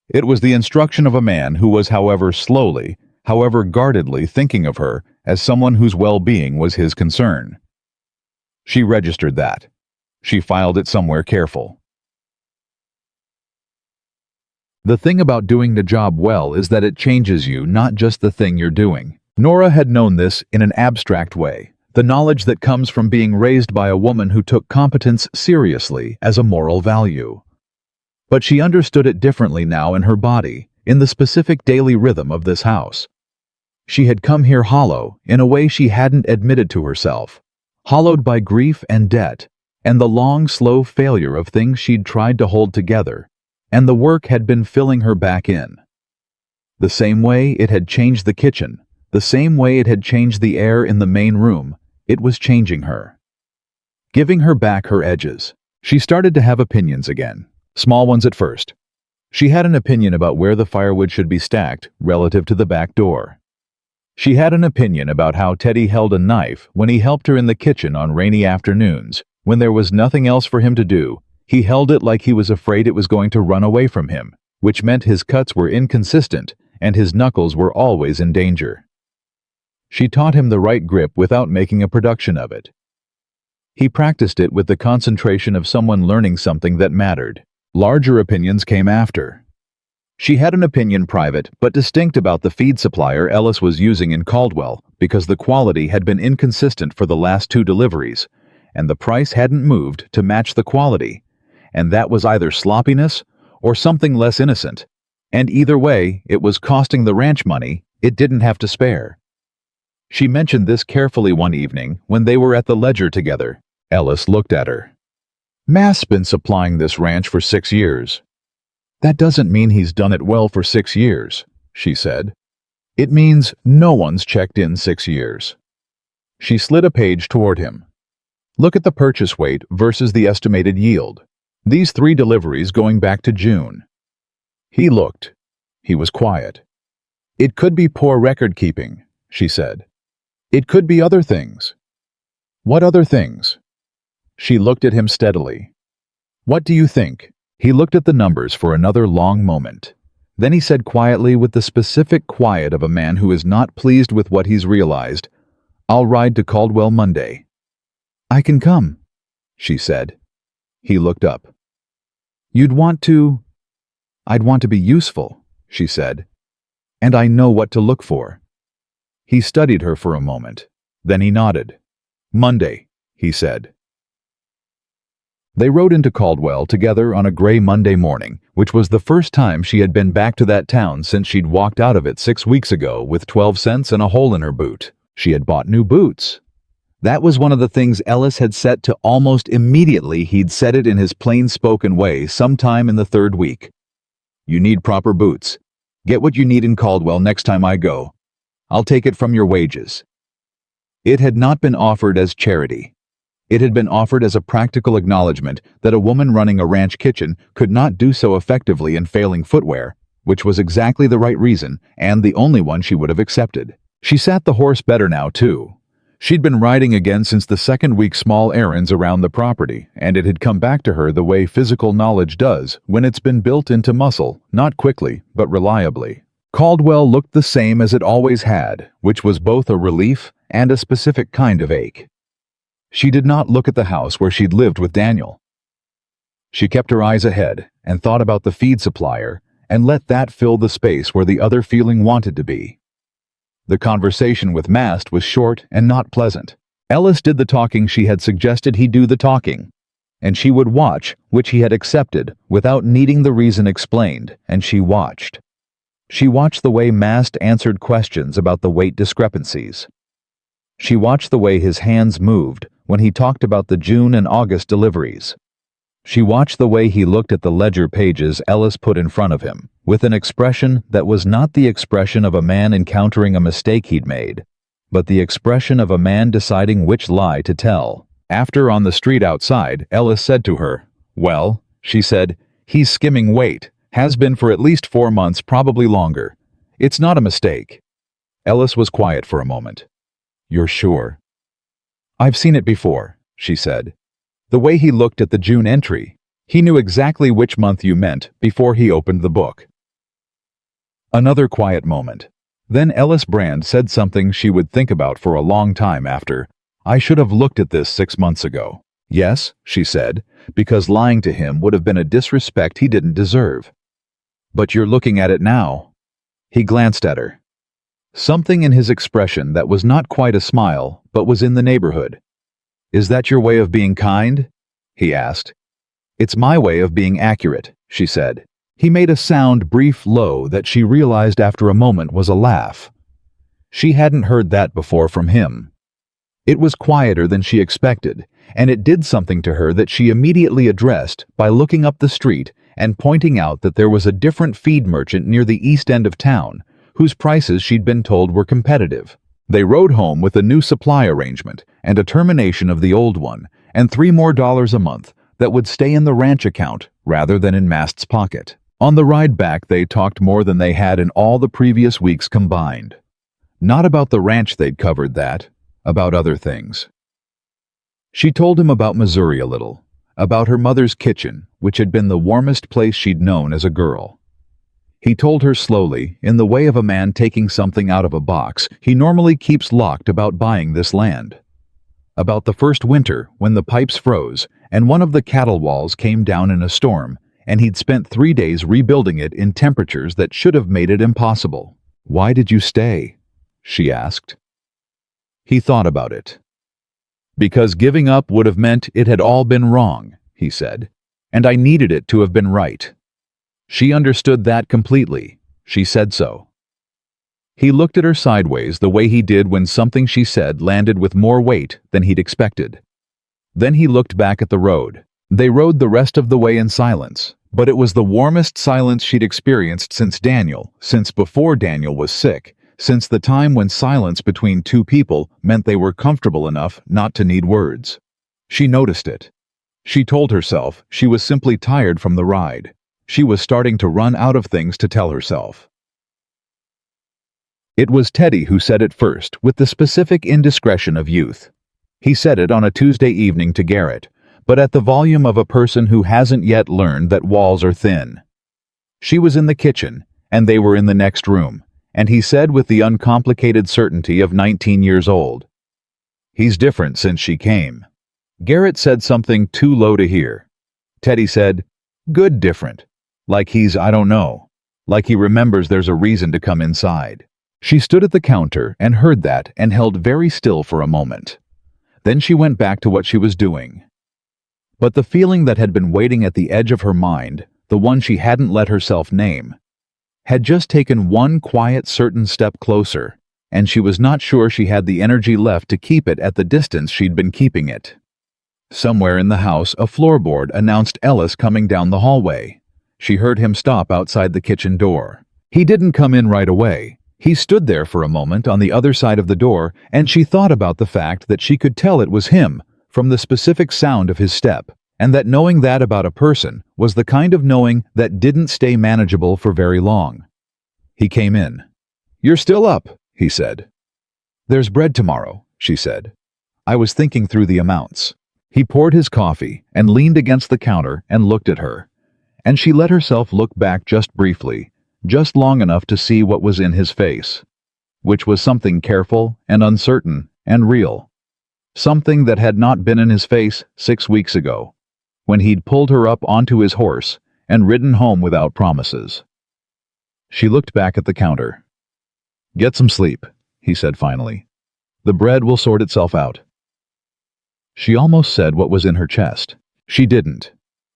It was the instruction of a man who was, however slowly, however guardedly, thinking of her as someone whose well-being was his concern. She registered that. She filed it somewhere careful. The thing about doing the job well is that it changes you, not just the thing you're doing. Nora had known this in an abstract way, the knowledge that comes from being raised by a woman who took competence seriously as a moral value. But she understood it differently now in her body, in the specific daily rhythm of this house. She had come here hollow in a way she hadn't admitted to herself, hollowed by grief and debt, and the long, slow failure of things she'd tried to hold together, and the work had been filling her back in. The same way it had changed the kitchen, the same way it had changed the air in the main room, it was changing her. Giving her back her edges. She started to have opinions again, small ones at first. She had an opinion about where the firewood should be stacked relative to the back door. She had an opinion about how Teddy held a knife when he helped her in the kitchen on rainy afternoons, when there was nothing else for him to do. He held it like he was afraid it was going to run away from him, which meant his cuts were inconsistent and his knuckles were always in danger. She taught him the right grip without making a production of it. He practiced it with the concentration of someone learning something that mattered. Larger opinions came after. She had an opinion private but distinct about the feed supplier Ellis was using in Caldwell because the quality had been inconsistent for the last 2 deliveries, and the price hadn't moved to match the quality, and that was either sloppiness or something less innocent, and either way, it was costing the ranch money it didn't have to spare. She mentioned this carefully one evening when they were at the ledger together. Ellis looked at her. "Matt's been supplying this ranch for 6 years. "That doesn't mean he's done it well for 6 years, she said. "It means no one's checked in 6 years. She slid a page toward him. "Look at the purchase weight versus the estimated yield. These 3 deliveries going back to June." He looked. He was quiet. "It could be poor record keeping," she said. "It could be other things." "What other things?" She looked at him steadily. "What do you think?" He looked at the numbers for another long moment. Then he said quietly, with the specific quiet of a man who is not pleased with what he's realized, "I'll ride to Caldwell Monday." "I can come," she said. He looked up. "You'd want to—" "I'd want to be useful," she said. "And I know what to look for." He studied her for a moment. Then he nodded. "Monday," he said. They rode into Caldwell together on a gray Monday morning, which was the first time she had been back to that town since she'd walked out of it 6 weeks ago with 12 cents and a hole in her boot. She had bought new boots. That was one of the things Ellis had set to almost immediately. He'd said it in his plain-spoken way sometime in the 3rd week. "You need proper boots. Get what you need in Caldwell next time I go. I'll take it from your wages." It had not been offered as charity. It had been offered as a practical acknowledgement that a woman running a ranch kitchen could not do so effectively in failing footwear, which was exactly the right reason and the only one she would have accepted. She sat the horse better now, too. She'd been riding again since the 2nd week, small errands around the property, and it had come back to her the way physical knowledge does when it's been built into muscle, not quickly, but reliably. Caldwell looked the same as it always had, which was both a relief and a specific kind of ache. She did not look at the house where she'd lived with Daniel. She kept her eyes ahead and thought about the feed supplier and let that fill the space where the other feeling wanted to be. The conversation with Mast was short and not pleasant. Ellis did the talking she had suggested he do the talking, and she would watch, which he had accepted, without needing the reason explained, and she watched. She watched the way Mast answered questions about the weight discrepancies. She watched the way his hands moved when he talked about the June and August deliveries. She watched the way he looked at the ledger pages Ellis put in front of him, with an expression that was not the expression of a man encountering a mistake he'd made, but the expression of a man deciding which lie to tell. After, on the street outside, Ellis said to her, "Well," she said, "he's skimming weight. Has been for at least 4 months, probably longer. It's not a mistake." Ellis was quiet for a moment. "You're sure?" "I've seen it before," she said. The way he looked at the June entry, he knew exactly which month you meant before he opened the book. Another quiet moment. Then Ellis Brand said something she would think about for a long time after. "I should have looked at this 6 months ago." "Yes," she said, because lying to him would have been a disrespect he didn't deserve. "But you're looking at it now." He glanced at her. Something in his expression that was not quite a smile, but was in the neighborhood. "Is that your way of being kind?" he asked. "It's my way of being accurate," she said. He made a sound, brief, low, that she realized after a moment was a laugh. She hadn't heard that before from him. It was quieter than she expected, and it did something to her that she immediately addressed by looking up the street and pointing out that there was a different feed merchant near the east end of town, whose prices she'd been told were competitive. They rode home with a new supply arrangement and a termination of the old one, and $3 more a month that would stay in the ranch account rather than in Mast's pocket. On the ride back, they talked more than they had in all the previous weeks combined. Not about the ranch they'd covered that, about other things. She told him about Missouri a little, about her mother's kitchen, which had been the warmest place she'd known as a girl. He told her slowly, in the way of a man taking something out of a box he normally keeps locked, about buying this land. About the first winter when the pipes froze and one of the cattle walls came down in a storm, and he'd spent 3 days rebuilding it in temperatures that should have made it impossible. "Why did you stay?" she asked. He thought about it. "Because giving up would have meant it had all been wrong," he said, "and I needed it to have been right." She understood that completely. She said so. He looked at her sideways the way he did when something she said landed with more weight than he'd expected. Then he looked back at the road. They rode the rest of the way in silence, but it was the warmest silence she'd experienced since before Daniel was sick, since the time when silence between two people meant they were comfortable enough not to need words. She noticed it. She told herself she was simply tired from the ride. She was starting to run out of things to tell herself. It was Teddy who said it first, with the specific indiscretion of youth. He said it on a Tuesday evening to Garrett, but at the volume of a person who hasn't yet learned that walls are thin. She was in the kitchen, and they were in the next room, and he said with the uncomplicated certainty of 19 years old, "He's different since she came." Garrett said something too low to hear. Teddy said, "Good different. Like he's, I don't know. Like he remembers there's a reason to come inside." She stood at the counter and heard that and held very still for a moment. Then she went back to what she was doing. But the feeling that had been waiting at the edge of her mind, the one she hadn't let herself name, had just taken one quiet, certain step closer, and she was not sure she had the energy left to keep it at the distance she'd been keeping it. Somewhere in the house, a floorboard announced Ellis coming down the hallway. She heard him stop outside the kitchen door. He didn't come in right away. He stood there for a moment on the other side of the door, and she thought about the fact that she could tell it was him from the specific sound of his step, and that knowing that about a person was the kind of knowing that didn't stay manageable for very long. He came in. "You're still up," he said. "There's bread tomorrow," she said. "I was thinking through the amounts." He poured his coffee and leaned against the counter and looked at her, and she let herself look back just briefly, just long enough to see what was in his face, which was something careful and uncertain and real. Something that had not been in his face 6 weeks ago, when he'd pulled her up onto his horse and ridden home without promises. She looked back at the counter. "Get some sleep," he said finally. "The bread will sort itself out." She almost said what was in her chest. She didn't.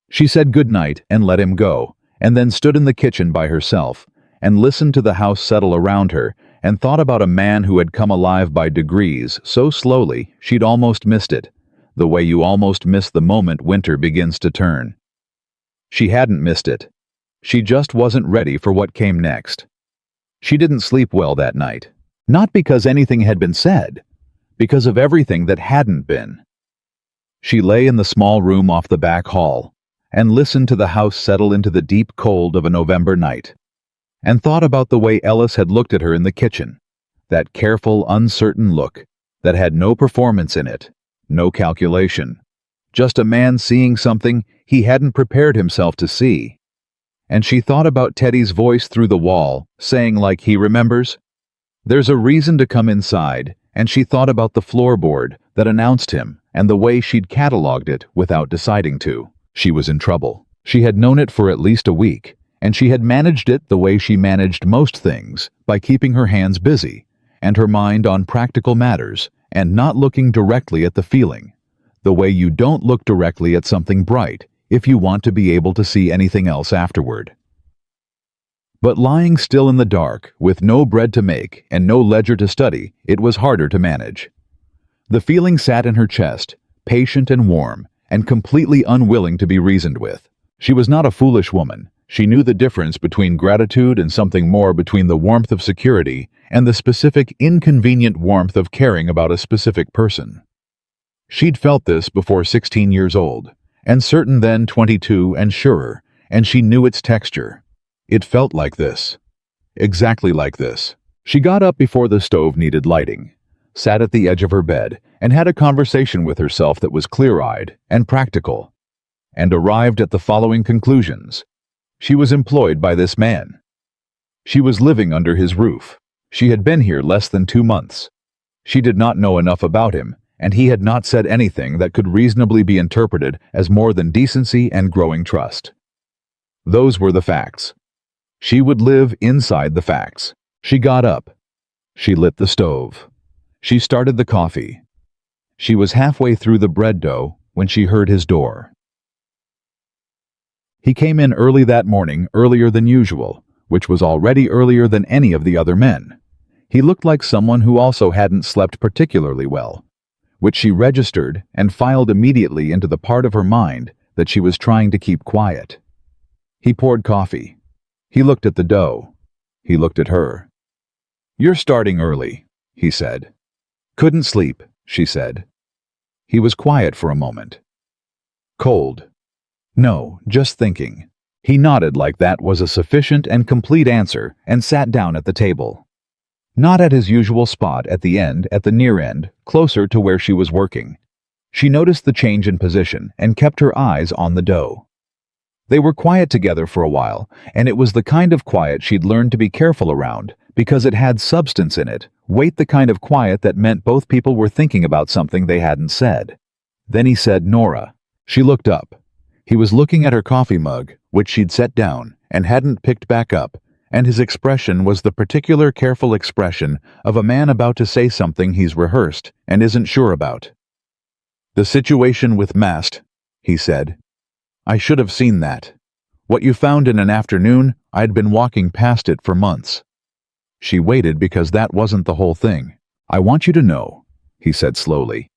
She said good night and let him go, and then stood in the kitchen by herself and listened to the house settle around her and thought about a man who had come alive by degrees so slowly she'd almost missed it, the way you almost miss the moment winter begins to turn. She hadn't missed it. She just wasn't ready for what came next. She didn't sleep well that night. Not because anything had been said, because of everything that hadn't been. She lay in the small room off the back hall and listened to the house settle into the deep cold of a November night, and thought about the way Ellis had looked at her in the kitchen, that careful, uncertain look that had no performance in it, no calculation, just a man seeing something he hadn't prepared himself to see. And she thought about Teddy's voice through the wall, saying like he remembers, "There's a reason to come inside," and she thought about the floorboard that announced him and the way she'd cataloged it without deciding to. She was in trouble. She had known it for at least a week, and she had managed it the way she managed most things, by keeping her hands busy and her mind on practical matters and not looking directly at the feeling, the way you don't look directly at something bright if you want to be able to see anything else afterward. But lying still in the dark, with no bread to make and no ledger to study, it was harder to manage. The feeling sat in her chest, patient and warm, and completely unwilling to be reasoned with. She was not a foolish woman. She knew the difference between gratitude and something more, between the warmth of security and the specific, inconvenient warmth of caring about a specific person. She'd felt this before 16 years old, and certain then 22 and surer, and she knew its texture. It felt like this. Exactly like this. She got up before the stove needed lighting, sat at the edge of her bed, and had a conversation with herself that was clear-eyed and practical, and arrived at the following conclusions. She was employed by this man. She was living under his roof. She had been here less than 2 months. She did not know enough about him, and he had not said anything that could reasonably be interpreted as more than decency and growing trust. Those were the facts. She would live inside the facts. She got up. She lit the stove. She started the coffee. She was halfway through the bread dough when she heard his door. He came in early that morning, earlier than usual, which was already earlier than any of the other men. He looked like someone who also hadn't slept particularly well, which she registered and filed immediately into the part of her mind that she was trying to keep quiet. He poured coffee. He looked at the dough. He looked at her. "You're starting early," he said. "Couldn't sleep," she said. He was quiet for a moment. "Cold." "No, just thinking." He nodded like that was a sufficient and complete answer and sat down at the table. Not at his usual spot at the end, at the near end, closer to where she was working. She noticed the change in position and kept her eyes on the dough. They were quiet together for a while, and it was the kind of quiet she'd learned to be careful around because it had substance in it, weight, the kind of quiet that meant both people were thinking about something they hadn't said. Then he said, "Nora." She looked up. He was looking at her coffee mug, which she'd set down and hadn't picked back up, and his expression was the particular careful expression of a man about to say something he's rehearsed and isn't sure about. "The situation with Mast," he said. "I should have seen that. What you found in an afternoon, I'd been walking past it for months." She waited because that wasn't the whole thing. "I want you to know," he said slowly,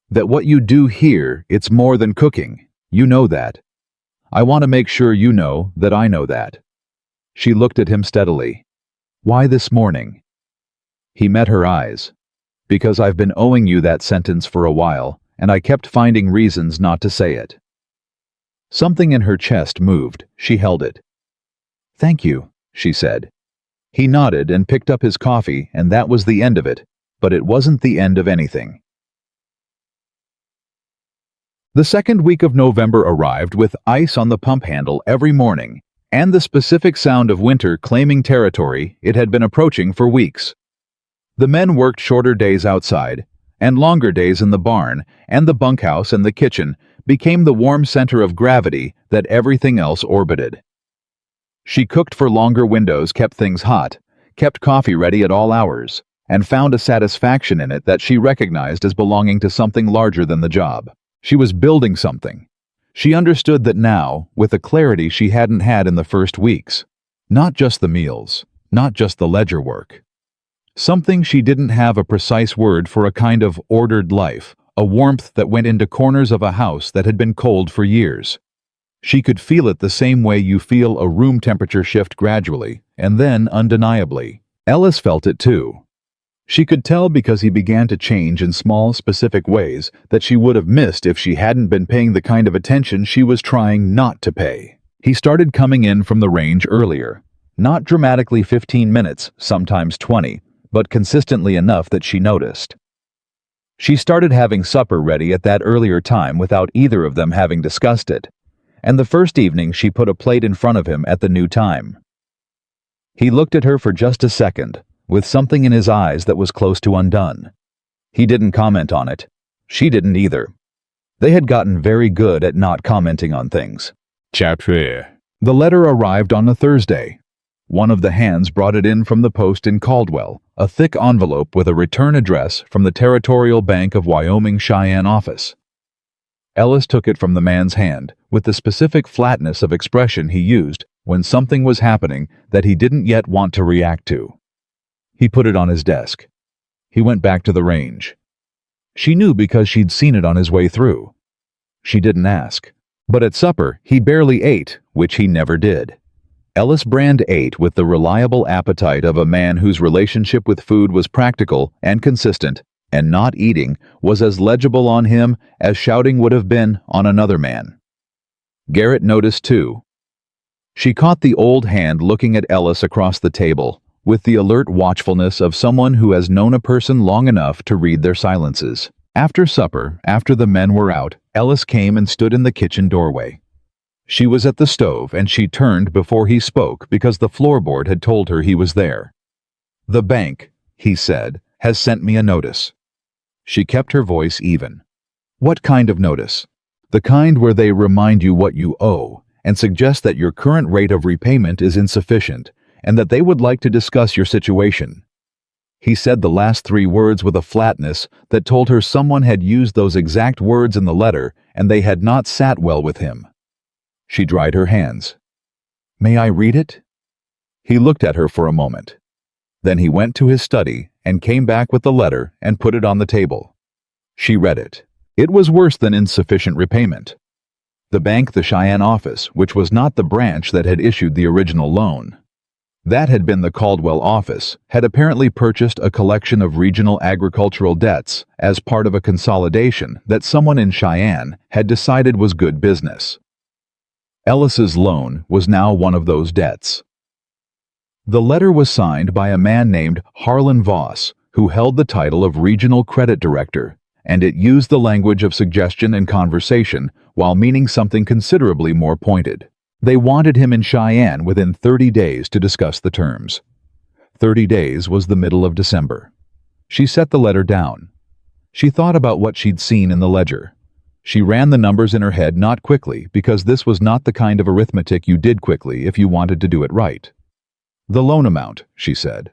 "that what you do here, it's more than cooking. You know that. I want to make sure you know that I know that." She looked at him steadily. "Why this morning?" He met her eyes. "Because I've been owing you that sentence for a while, and I kept finding reasons not to say it." Something in her chest moved. She held it. "Thank you," she said. He nodded and picked up his coffee, and that was the end of it, but it wasn't the end of anything. The second week of November arrived with ice on the pump handle every morning, and the specific sound of winter claiming territory it had been approaching for weeks. The men worked shorter days outside, and longer days in the barn, and the bunkhouse and the kitchen became the warm center of gravity that everything else orbited. She cooked for longer windows, kept things hot, kept coffee ready at all hours, and found a satisfaction in it that she recognized as belonging to something larger than the job. She was building something. She understood that now, with a clarity she hadn't had in the first weeks. Not just the meals, not just the ledger work. Something she didn't have a precise word for, a kind of ordered life, a warmth that went into corners of a house that had been cold for years. She could feel it the same way you feel a room temperature shift gradually, and then undeniably. Ellis felt it too. She could tell because he began to change in small, specific ways that she would have missed if she hadn't been paying the kind of attention she was trying not to pay. He started coming in from the range earlier. Not dramatically 15 minutes, sometimes 20, but consistently enough that she noticed. She started having supper ready at that earlier time without either of them having discussed it, and the first evening she put a plate in front of him at the new time. He looked at her for just a second, with something in his eyes that was close to undone. He didn't comment on it. She didn't either. They had gotten very good at not commenting on things. Chapter. The letter arrived on a Thursday. One of the hands brought it in from the post in Caldwell, a thick envelope with a return address from the Territorial Bank of Wyoming Cheyenne office. Ellis took it from the man's hand, with the specific flatness of expression he used when something was happening that he didn't yet want to react to. He put it on his desk. He went back to the range. She knew because she'd seen it on his way through. She didn't ask. But at supper, he barely ate, which he never did. Ellis Brand ate with the reliable appetite of a man whose relationship with food was practical and consistent, and not eating was as legible on him as shouting would have been on another man. Garrett noticed too. She caught the old hand looking at Ellis across the table, with the alert watchfulness of someone who has known a person long enough to read their silences. After supper, after the men were out, Ellis came and stood in the kitchen doorway. She was at the stove and she turned before he spoke because the floorboard had told her he was there. "The bank," he said, "has sent me a notice." She kept her voice even. "What kind of notice?" "The kind where they remind you what you owe and suggest that your current rate of repayment is insufficient and that they would like to discuss your situation." He said the last three words with a flatness that told her someone had used those exact words in the letter and they had not sat well with him. She dried her hands. "May I read it?" He looked at her for a moment. Then he went to his study and came back with the letter and put it on the table. She read it. It was worse than insufficient repayment. The bank, the Cheyenne office, which was not the branch that had issued the original loan. That had been the Caldwell office, had apparently purchased a collection of regional agricultural debts as part of a consolidation that someone in Cheyenne had decided was good business. Ellis's loan was now one of those debts. The letter was signed by a man named Harlan Voss, who held the title of Regional Credit Director, and it used the language of suggestion and conversation while meaning something considerably more pointed. They wanted him in Cheyenne within 30 days to discuss the terms. 30 days was the middle of December. She set the letter down. She thought about what she'd seen in the ledger. She ran the numbers in her head not quickly because this was not the kind of arithmetic you did quickly if you wanted to do it right. "The loan amount," she said.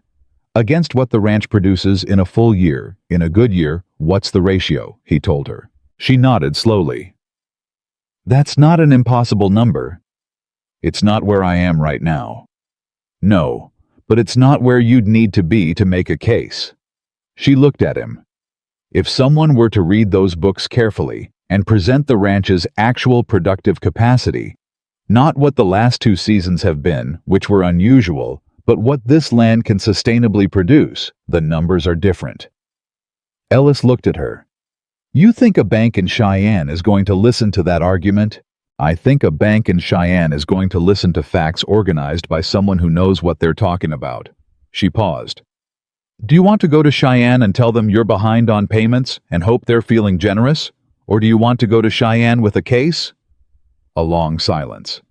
"Against what the ranch produces in a full year, in a good year, what's the ratio?" he told her. She nodded slowly. "That's not an impossible number." "It's not where I am right now." "No, but it's not where you'd need to be to make a case." She looked at him. If someone were to read those books carefully and present the ranch's actual productive capacity, not what the last 2 seasons have been, which were unusual, but what this land can sustainably produce, the numbers are different. Ellis looked at her. "You think a bank in Cheyenne is going to listen to that argument?" "I think a bank in Cheyenne is going to listen to facts organized by someone who knows what they're talking about." She paused. "Do you want to go to Cheyenne and tell them you're behind on payments and hope they're feeling generous? Or do you want to go to Cheyenne with a case?" A long silence.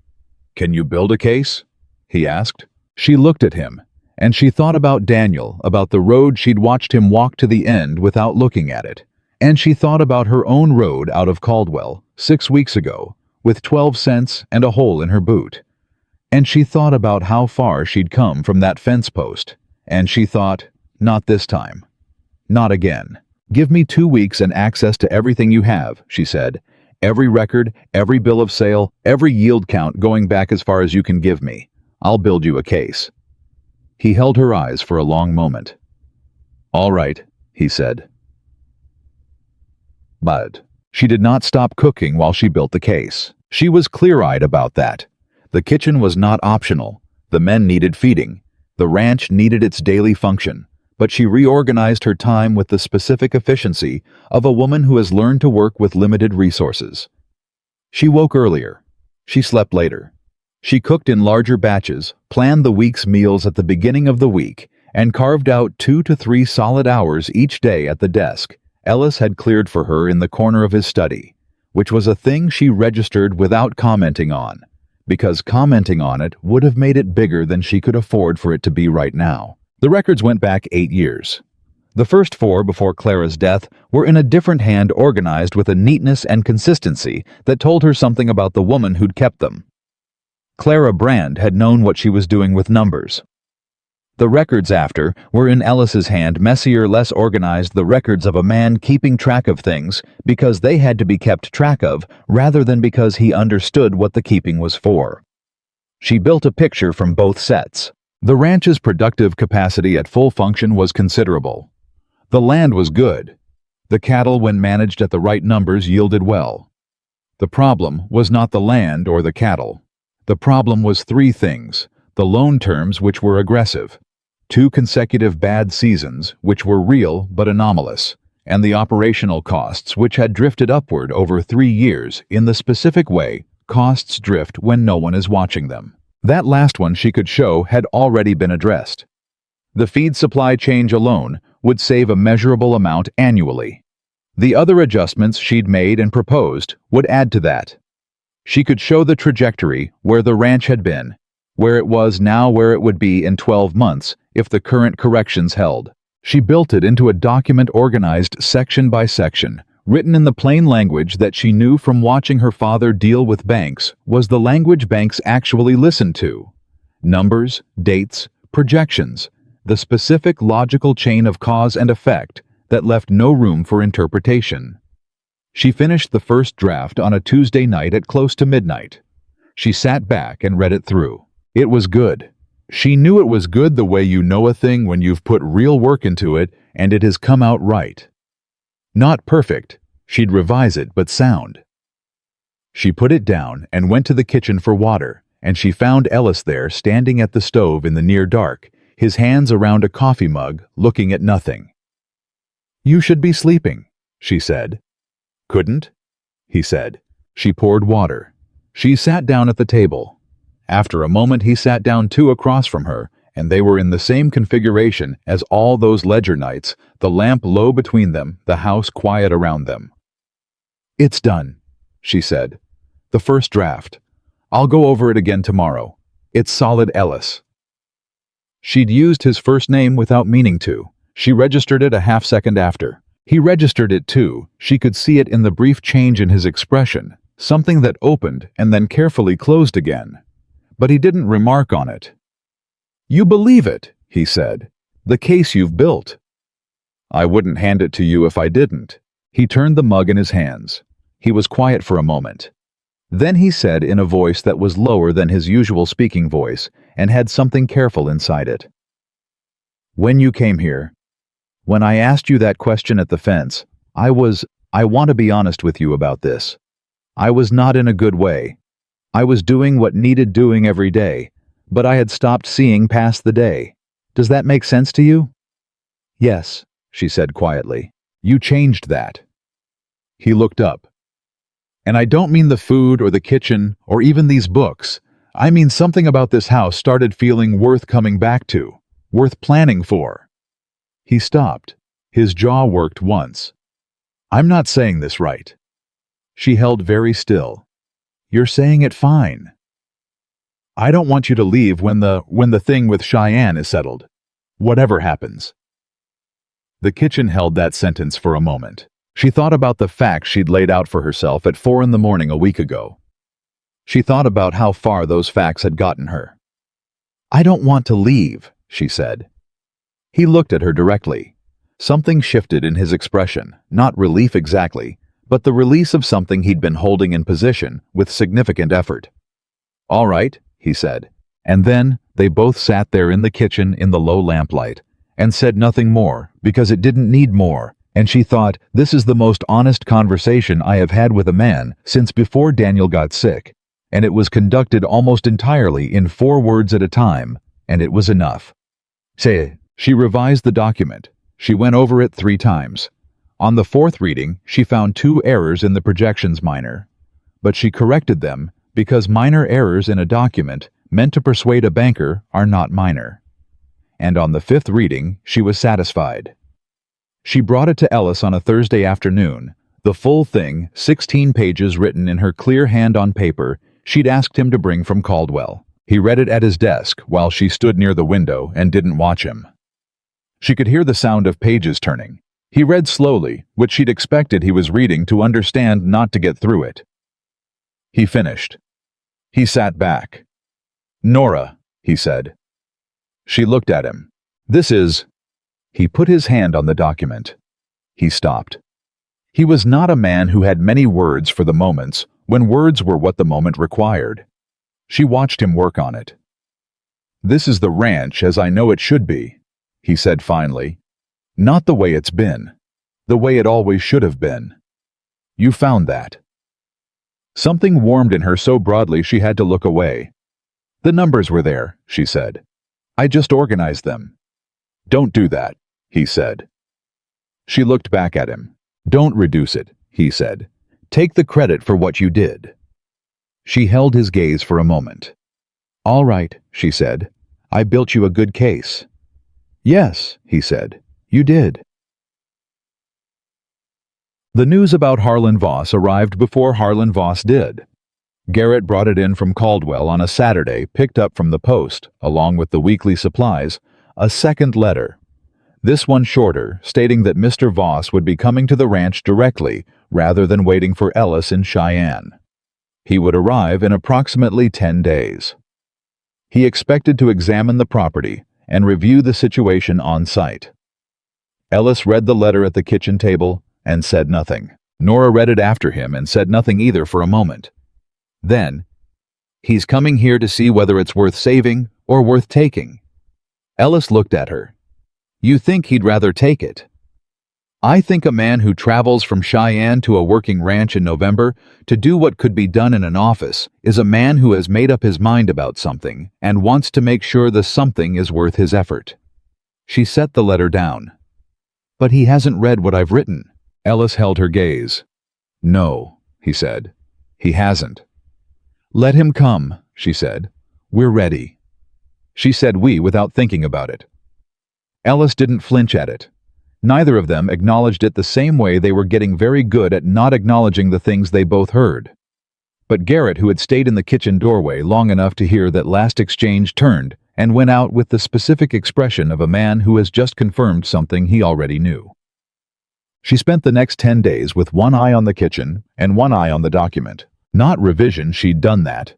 "Can you build a case?" he asked. She looked at him, and she thought about Daniel, about the road she'd watched him walk to the end without looking at it. And she thought about her own road out of Caldwell, 6 weeks ago, with 12 cents and a hole in her boot. And she thought about how far she'd come from that fence post. And she thought, not this time. Not again. "Give me 2 weeks and access to everything you have," she said. "Every record, every bill of sale, every yield count going back as far as you can give me. I'll build you a case." He held her eyes for a long moment. "All right," he said. But she did not stop cooking while she built the case. She was clear-eyed about that. The kitchen was not optional. The men needed feeding. The ranch needed its daily function. But she reorganized her time with the specific efficiency of a woman who has learned to work with limited resources. She woke earlier. She slept later. She cooked in larger batches, planned the week's meals at the beginning of the week, and carved out 2 to 3 solid hours each day at the desk Ellis had cleared for her in the corner of his study, which was a thing she registered without commenting on, because commenting on it would have made it bigger than she could afford for it to be right now. The records went back 8 years. The first 4 before Clara's death were in a different hand, organized with a neatness and consistency that told her something about the woman who'd kept them. Clara Brand had known what she was doing with numbers. The records after were in Ellis's hand, messier, less organized, the records of a man keeping track of things because they had to be kept track of rather than because he understood what the keeping was for. She built a picture from both sets. The ranch's productive capacity at full function was considerable. The land was good. The cattle, when managed at the right numbers, yielded well. The problem was not the land or the cattle. The problem was 3 things: the loan terms, which were aggressive, 2 consecutive bad seasons, which were real but anomalous, and the operational costs, which had drifted upward over 3 years in the specific way costs drift when no one is watching them. That last one she could show had already been addressed. The feed supply change alone would save a measurable amount annually. The other adjustments she'd made and proposed would add to that. She could show the trajectory where the ranch had been, where it was now, where it would be in 12 months if the current corrections held. She built it into a document organized section by section, written in the plain language that she knew from watching her father deal with banks was the language banks actually listened to. Numbers, dates, projections, the specific logical chain of cause and effect that left no room for interpretation. She finished the first draft on a Tuesday night at close to midnight. She sat back and read it through. It was good. She knew it was good, the way you know a thing when you've put real work into it and it has come out right. Not perfect. She'd revise it, but sound. She put it down and went to the kitchen for water, and she found Ellis there, standing at the stove in the near dark, his hands around a coffee mug, looking at nothing. "You should be sleeping," she said. "Couldn't?" he said. She poured water. She sat down at the table. After a moment he sat down too, across from her, and they were in the same configuration as all those ledger nights, the lamp low between them, the house quiet around them. "It's done," she said. "The first draft. I'll go over it again tomorrow. It's solid, Ellis." She'd used his first name without meaning to. She registered it a half-second after. He registered it too. She could see it in the brief change in his expression, something that opened and then carefully closed again. But he didn't remark on it. "You believe it," he said. "The case you've built." "I wouldn't hand it to you if I didn't." He turned the mug in his hands. He was quiet for a moment. Then he said in a voice that was lower than his usual speaking voice and had something careful inside it. "When you came here, when I asked you that question at the fence, I want to be honest with you about this. I was not in a good way. I was doing what needed doing every day, but I had stopped seeing past the day. Does that make sense to you?" "Yes," she said quietly. "You changed that." He looked up. "And I don't mean the food or the kitchen or even these books. I mean something about this house started feeling worth coming back to, worth planning for." He stopped. His jaw worked once. "I'm not saying this right." She held very still. "You're saying it fine. I don't want you to leave when the thing with Cheyenne is settled. Whatever happens." The kitchen held that sentence for a moment. She thought about the facts she'd laid out for herself at 4 a.m. a week ago. She thought about how far those facts had gotten her. "I don't want to leave," she said. He looked at her directly. Something shifted in his expression, not relief exactly, but the release of something he'd been holding in position with significant effort. "All right," he said. And then they both sat there in the kitchen in the low lamplight, and said nothing more because it didn't need more, and she thought, this is the most honest conversation I have had with a man since before Daniel got sick, and it was conducted almost entirely in 4 words at a time, and it was enough. Say, she revised the document. She went over it 3 times. On the 4th reading, she found 2 errors in the projections minor, but she corrected them because minor errors in a document meant to persuade a banker are not minor. And on the 5th reading, she was satisfied. She brought it to Ellis on a Thursday afternoon, the full thing, 16 pages written in her clear hand on paper she'd asked him to bring from Caldwell. He read it at his desk while she stood near the window and didn't watch him. She could hear the sound of pages turning. He read slowly, which she'd expected he was reading to understand not to get through it. He finished. He sat back. "Nora," he said. She looked at him. "This is—" He put his hand on the document. He stopped. He was not a man who had many words for the moments when words were what the moment required. She watched him work on it. "This is the ranch as I know it should be," he said finally. "Not the way it's been. The way it always should have been. You found that." Something warmed in her so broadly she had to look away. "The numbers were there," she said. "I just organized them." "Don't do that," he said. She looked back at him. "Don't reduce it," he said. "Take the credit for what you did." She held his gaze for a moment. "All right," she said. "I built you a good case." "Yes," he said. "You did." The news about Harlan Voss arrived before Harlan Voss did. Garrett brought it in from Caldwell on a Saturday, picked up from the post, along with the weekly supplies, a second letter. This one shorter, stating that Mr. Voss would be coming to the ranch directly rather than waiting for Ellis in Cheyenne. He would arrive in approximately 10 days. He expected to examine the property and review the situation on site. Ellis read the letter at the kitchen table and said nothing. Nora read it after him and said nothing either for a moment. Then, "He's coming here to see whether it's worth saving or worth taking." Ellis looked at her. "You think he'd rather take it?" "I think a man who travels from Cheyenne to a working ranch in November to do what could be done in an office is a man who has made up his mind about something and wants to make sure the something is worth his effort." She set the letter down. "But he hasn't read what I've written." Ellis held her gaze. "No," he said. "He hasn't." "Let him come," she said. "We're ready." She said "we" without thinking about it. Ellis didn't flinch at it. Neither of them acknowledged it the same way they were getting very good at not acknowledging the things they both heard. But Garrett, who had stayed in the kitchen doorway long enough to hear that last exchange, turned and went out with the specific expression of a man who has just confirmed something he already knew. She spent the next 10 days with one eye on the kitchen and one eye on the document. Not revision, she'd done that.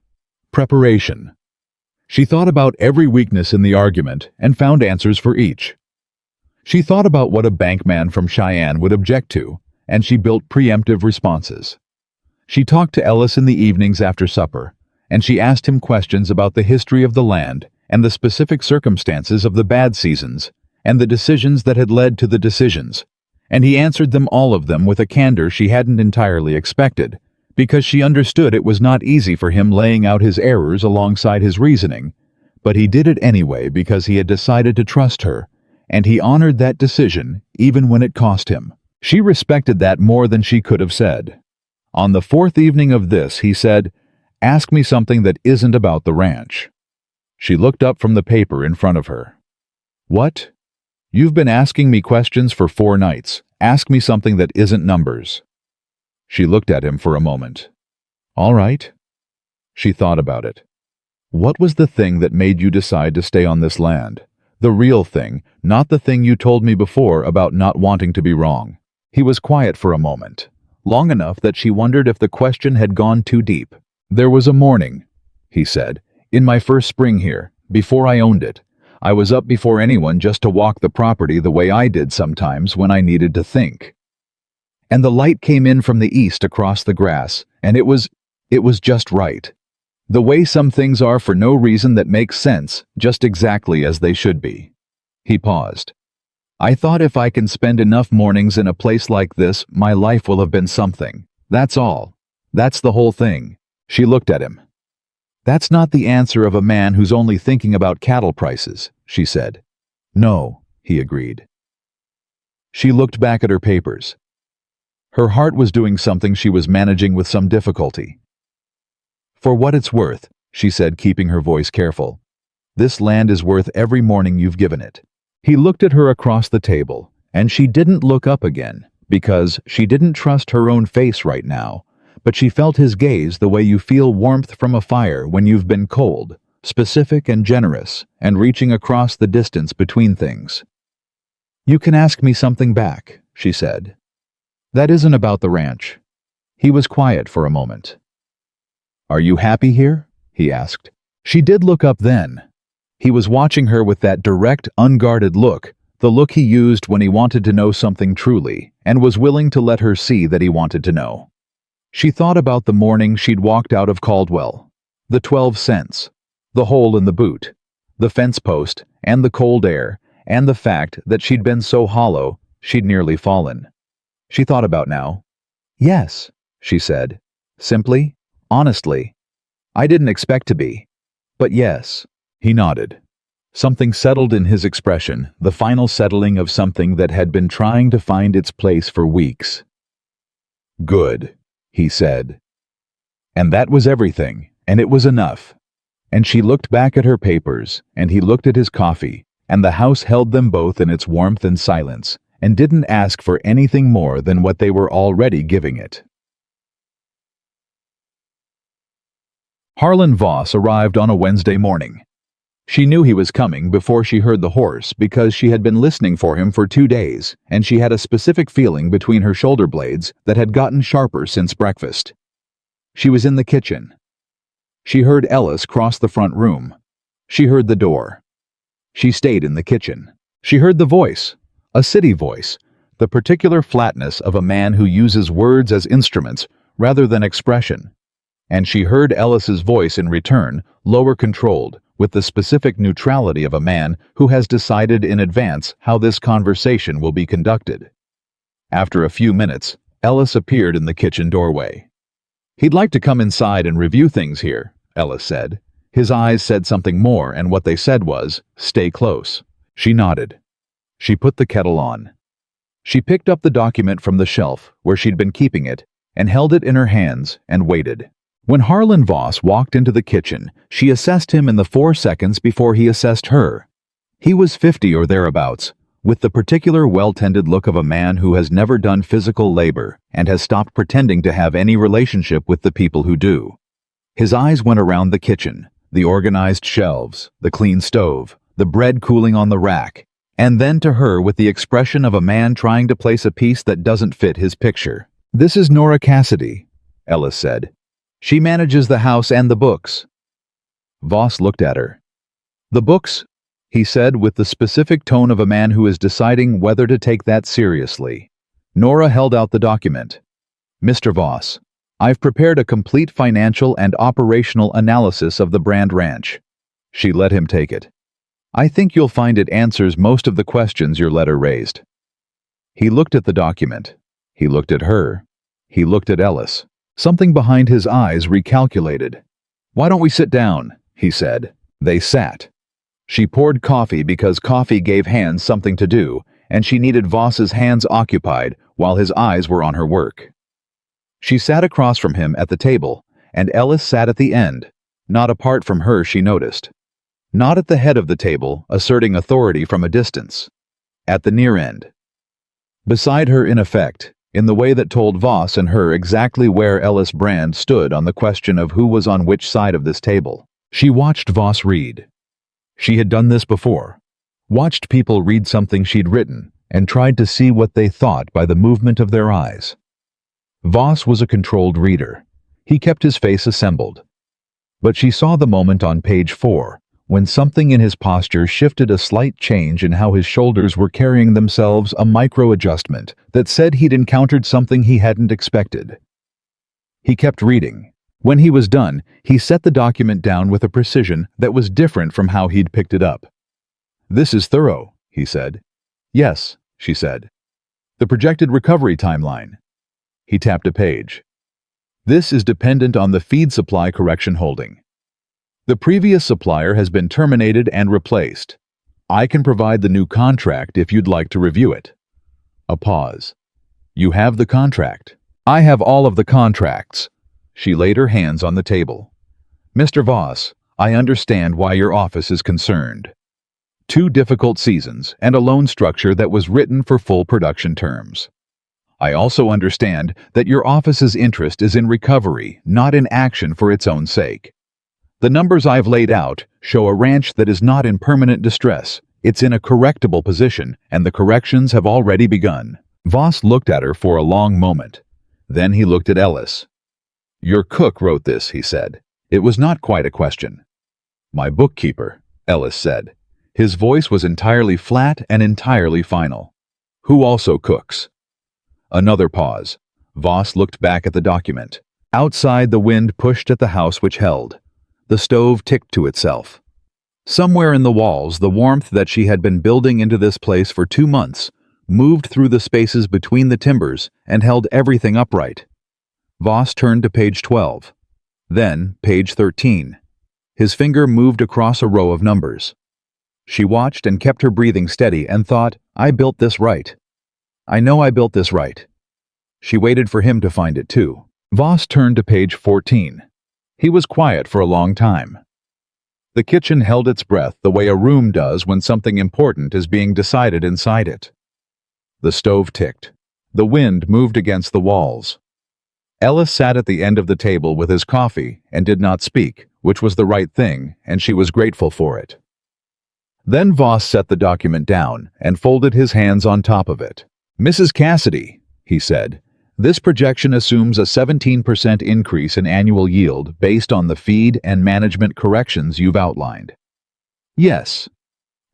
Preparation. She thought about every weakness in the argument and found answers for each. She thought about what a bankman from Cheyenne would object to, and she built preemptive responses. She talked to Ellis in the evenings after supper, and she asked him questions about the history of the land and the specific circumstances of the bad seasons and the decisions that had led to the decisions, and he answered them, all of them, with a candor she hadn't entirely expected, because she understood it was not easy for him laying out his errors alongside his reasoning, but he did it anyway because he had decided to trust her, and he honored that decision even when it cost him. She respected that more than she could have said. On the 4th evening of this, he said, "Ask me something that isn't about the ranch." She looked up from the paper in front of her. "What? You've been asking me questions for 4 nights. Ask me something that isn't numbers." She looked at him for a moment. "All right." She thought about it. "What was the thing that made you decide to stay on this land? The real thing, not the thing you told me before about not wanting to be wrong." He was quiet for a moment, long enough that she wondered if the question had gone too deep. "There was a morning," he said, "in my first spring here, before I owned it. I was up before anyone just to walk the property the way I did sometimes when I needed to think. And the light came in from the east across the grass, and it was just right. The way some things are for no reason that makes sense, just exactly as they should be." He paused. I thought if I can spend enough mornings in a place like this, my life will have been something. That's all. That's the whole thing. She looked at him. That's not the answer of a man who's only thinking about cattle prices, she said. No, he agreed. She looked back at her papers. Her heart was doing something she was managing with some difficulty. For what it's worth, she said, keeping her voice careful, this land is worth every morning you've given it. He looked at her across the table, and she didn't look up again, because she didn't trust her own face right now, but she felt his gaze the way you feel warmth from a fire when you've been cold, specific and generous, and reaching across the distance between things. You can ask me something back, she said. That isn't about the ranch. He was quiet for a moment. Are you happy here? He asked. She did look up then. He was watching her with that direct, unguarded look, the look he used when he wanted to know something truly, and was willing to let her see that he wanted to know. She thought about the morning she'd walked out of Caldwell, the 12 cents, the hole in the boot, the fence post, and the cold air, and the fact that she'd been so hollow, she'd nearly fallen. She thought about now. Yes, she said, simply, honestly. I didn't expect to be. But yes. He nodded. Something settled in his expression, the final settling of something that had been trying to find its place for weeks. Good, he said. And that was everything, and it was enough. And she looked back at her papers, and he looked at his coffee, and the house held them both in its warmth and silence, and didn't ask for anything more than what they were already giving it. Harlan Voss arrived on a Wednesday morning. She knew he was coming before she heard the horse because she had been listening for him for 2 days, and she had a specific feeling between her shoulder blades that had gotten sharper since breakfast. She was in the kitchen. She heard Ellis cross the front room. She heard the door. She stayed in the kitchen. She heard the voice, a city voice, the particular flatness of a man who uses words as instruments rather than expression. And she heard Ellis's voice in return, lower controlled, with the specific neutrality of a man who has decided in advance how this conversation will be conducted. After a few minutes, Ellis appeared in the kitchen doorway. He'd like to come inside and review things here, Ellis said. His eyes said something more, and what they said was, stay close. She nodded. She put the kettle on. She picked up the document from the shelf where she'd been keeping it and held it in her hands and waited. When Harlan Voss walked into the kitchen, she assessed him in the 4 seconds before he assessed her. He was 50 or thereabouts, with the particular well-tended look of a man who has never done physical labor and has stopped pretending to have any relationship with the people who do. His eyes went around the kitchen, the organized shelves, the clean stove, the bread cooling on the rack, and then to her with the expression of a man trying to place a piece that doesn't fit his picture. This is Nora Cassidy, Ellis said. She manages the house and the books. Voss looked at her. The books, he said with the specific tone of a man who is deciding whether to take that seriously. Nora held out the document. Mr. Voss, I've prepared a complete financial and operational analysis of the Brand Ranch. She let him take it. I think you'll find it answers most of the questions your letter raised. He looked at the document. He looked at her. He looked at Ellis. Something behind his eyes recalculated. Why don't we sit down? He said. They sat. She poured coffee because coffee gave hands something to do, and she needed Voss's hands occupied while his eyes were on her work. She sat across from him at the table, and Ellis sat at the end, not apart from her, she noticed. Not at the head of the table, asserting authority from a distance. At the near end. Beside her, in effect, in the way that told Voss and her exactly where Ellis Brand stood on the question of who was on which side of this table. She watched Voss read. She had done this before. Watched people read something she'd written and tried to see what they thought by the movement of their eyes. Voss was a controlled reader. He kept his face assembled. But she saw the moment on page 4, when something in his posture shifted, a slight change in how his shoulders were carrying themselves, a micro-adjustment that said he'd encountered something he hadn't expected. He kept reading. When he was done, he set the document down with a precision that was different from how he'd picked it up. This is thorough, he said. Yes, she said. The projected recovery timeline. He tapped a page. This is dependent on the feed supply correction holding. The previous supplier has been terminated and replaced. I can provide the new contract if you'd like to review it. A pause. You have the contract. I have all of the contracts. She laid her hands on the table. Mr. Voss, I understand why your office is concerned. 2 difficult seasons and a loan structure that was written for full production terms. I also understand that your office's interest is in recovery, not in action for its own sake. The numbers I've laid out show a ranch that is not in permanent distress. It's in a correctable position, and the corrections have already begun. Voss looked at her for a long moment. Then he looked at Ellis. Your cook wrote this, he said. It was not quite a question. My bookkeeper, Ellis said. His voice was entirely flat and entirely final. Who also cooks? Another pause. Voss looked back at the document. Outside, the wind pushed at the house which held. The stove ticked to itself. Somewhere in the walls, the warmth that she had been building into this place for 2 months moved through the spaces between the timbers and held everything upright. Voss turned to page 12. Then, page 13. His finger moved across a row of numbers. She watched and kept her breathing steady and thought, I built this right. I know I built this right. She waited for him to find it too. Voss turned to page 14. He was quiet for a long time. The kitchen held its breath the way a room does when something important is being decided inside it. The stove ticked. The wind moved against the walls. Ellis sat at the end of the table with his coffee and did not speak, which was the right thing, and she was grateful for it. Then Voss set the document down and folded his hands on top of it. Mrs. Cassidy, he said, this projection assumes a 17% increase in annual yield based on the feed and management corrections you've outlined. Yes,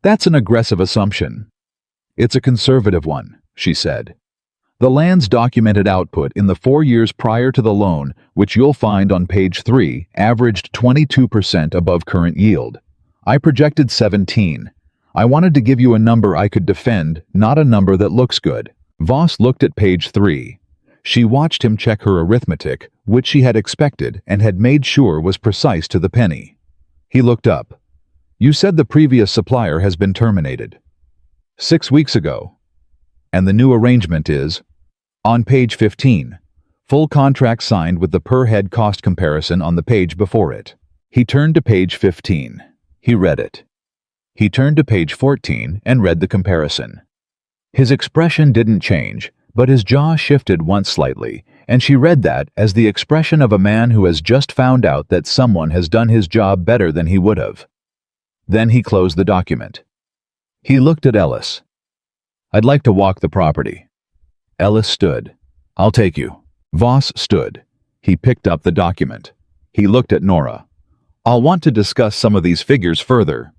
that's an aggressive assumption. It's a conservative one, she said. The land's documented output in the 4 years prior to the loan, which you'll find on page 3, averaged 22% above current yield. I projected 17. I wanted to give you a number I could defend, not a number that looks good. Voss looked at page 3. She watched him check her arithmetic, which she had expected and had made sure was precise to the penny. He looked up. You said the previous supplier has been terminated. 6 weeks ago. And the new arrangement is, on page 15, full contract signed with the per-head cost comparison on the page before it. He turned to page 15. He read it. He turned to page 14 and read the comparison. His expression didn't change, but his jaw shifted once slightly, and she read that as the expression of a man who has just found out that someone has done his job better than he would have. Then he closed the document. He looked at Ellis. I'd like to walk the property. Ellis stood. I'll take you. Voss stood. He picked up the document. He looked at Nora. I'll want to discuss some of these figures further.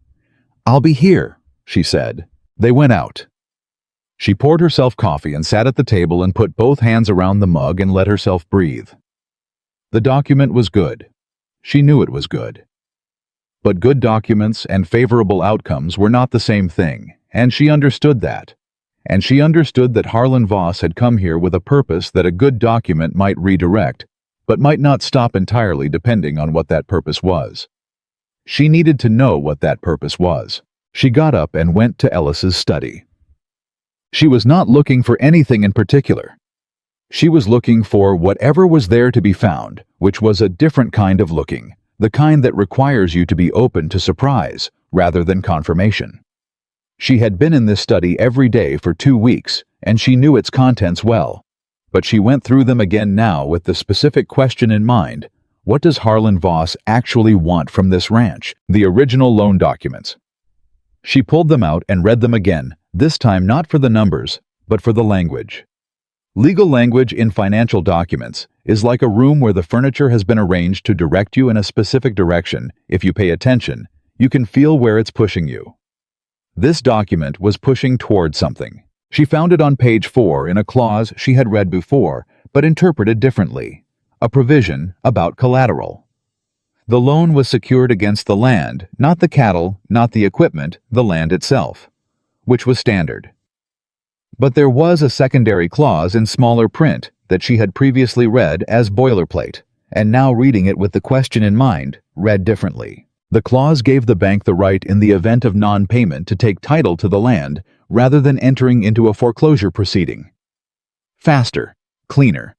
I'll be here, she said. They went out. She poured herself coffee and sat at the table and put both hands around the mug and let herself breathe. The document was good. She knew it was good. But good documents and favorable outcomes were not the same thing, and she understood that. And she understood that Harlan Voss had come here with a purpose that a good document might redirect, but might not stop entirely depending on what that purpose was. She needed to know what that purpose was. She got up and went to Ellis's study. She was not looking for anything in particular. She was looking for whatever was there to be found, which was a different kind of looking, the kind that requires you to be open to surprise rather than confirmation. She had been in this study every day for 2 weeks, and she knew its contents well. But she went through them again now with the specific question in mind. What does Harlan Voss actually want from this ranch? The original loan documents. She pulled them out and read them again, this time not for the numbers, but for the language. Legal language in financial documents is like a room where the furniture has been arranged to direct you in a specific direction. If you pay attention, you can feel where it's pushing you. This document was pushing toward something. She found it on page 4 in a clause she had read before, but interpreted differently. A provision about collateral. The loan was secured against the land, not the cattle, not the equipment, the land itself, which was standard. But there was a secondary clause in smaller print that she had previously read as boilerplate, and now reading it with the question in mind, read differently. The clause gave the bank the right in the event of non-payment to take title to the land rather than entering into a foreclosure proceeding. Faster, cleaner,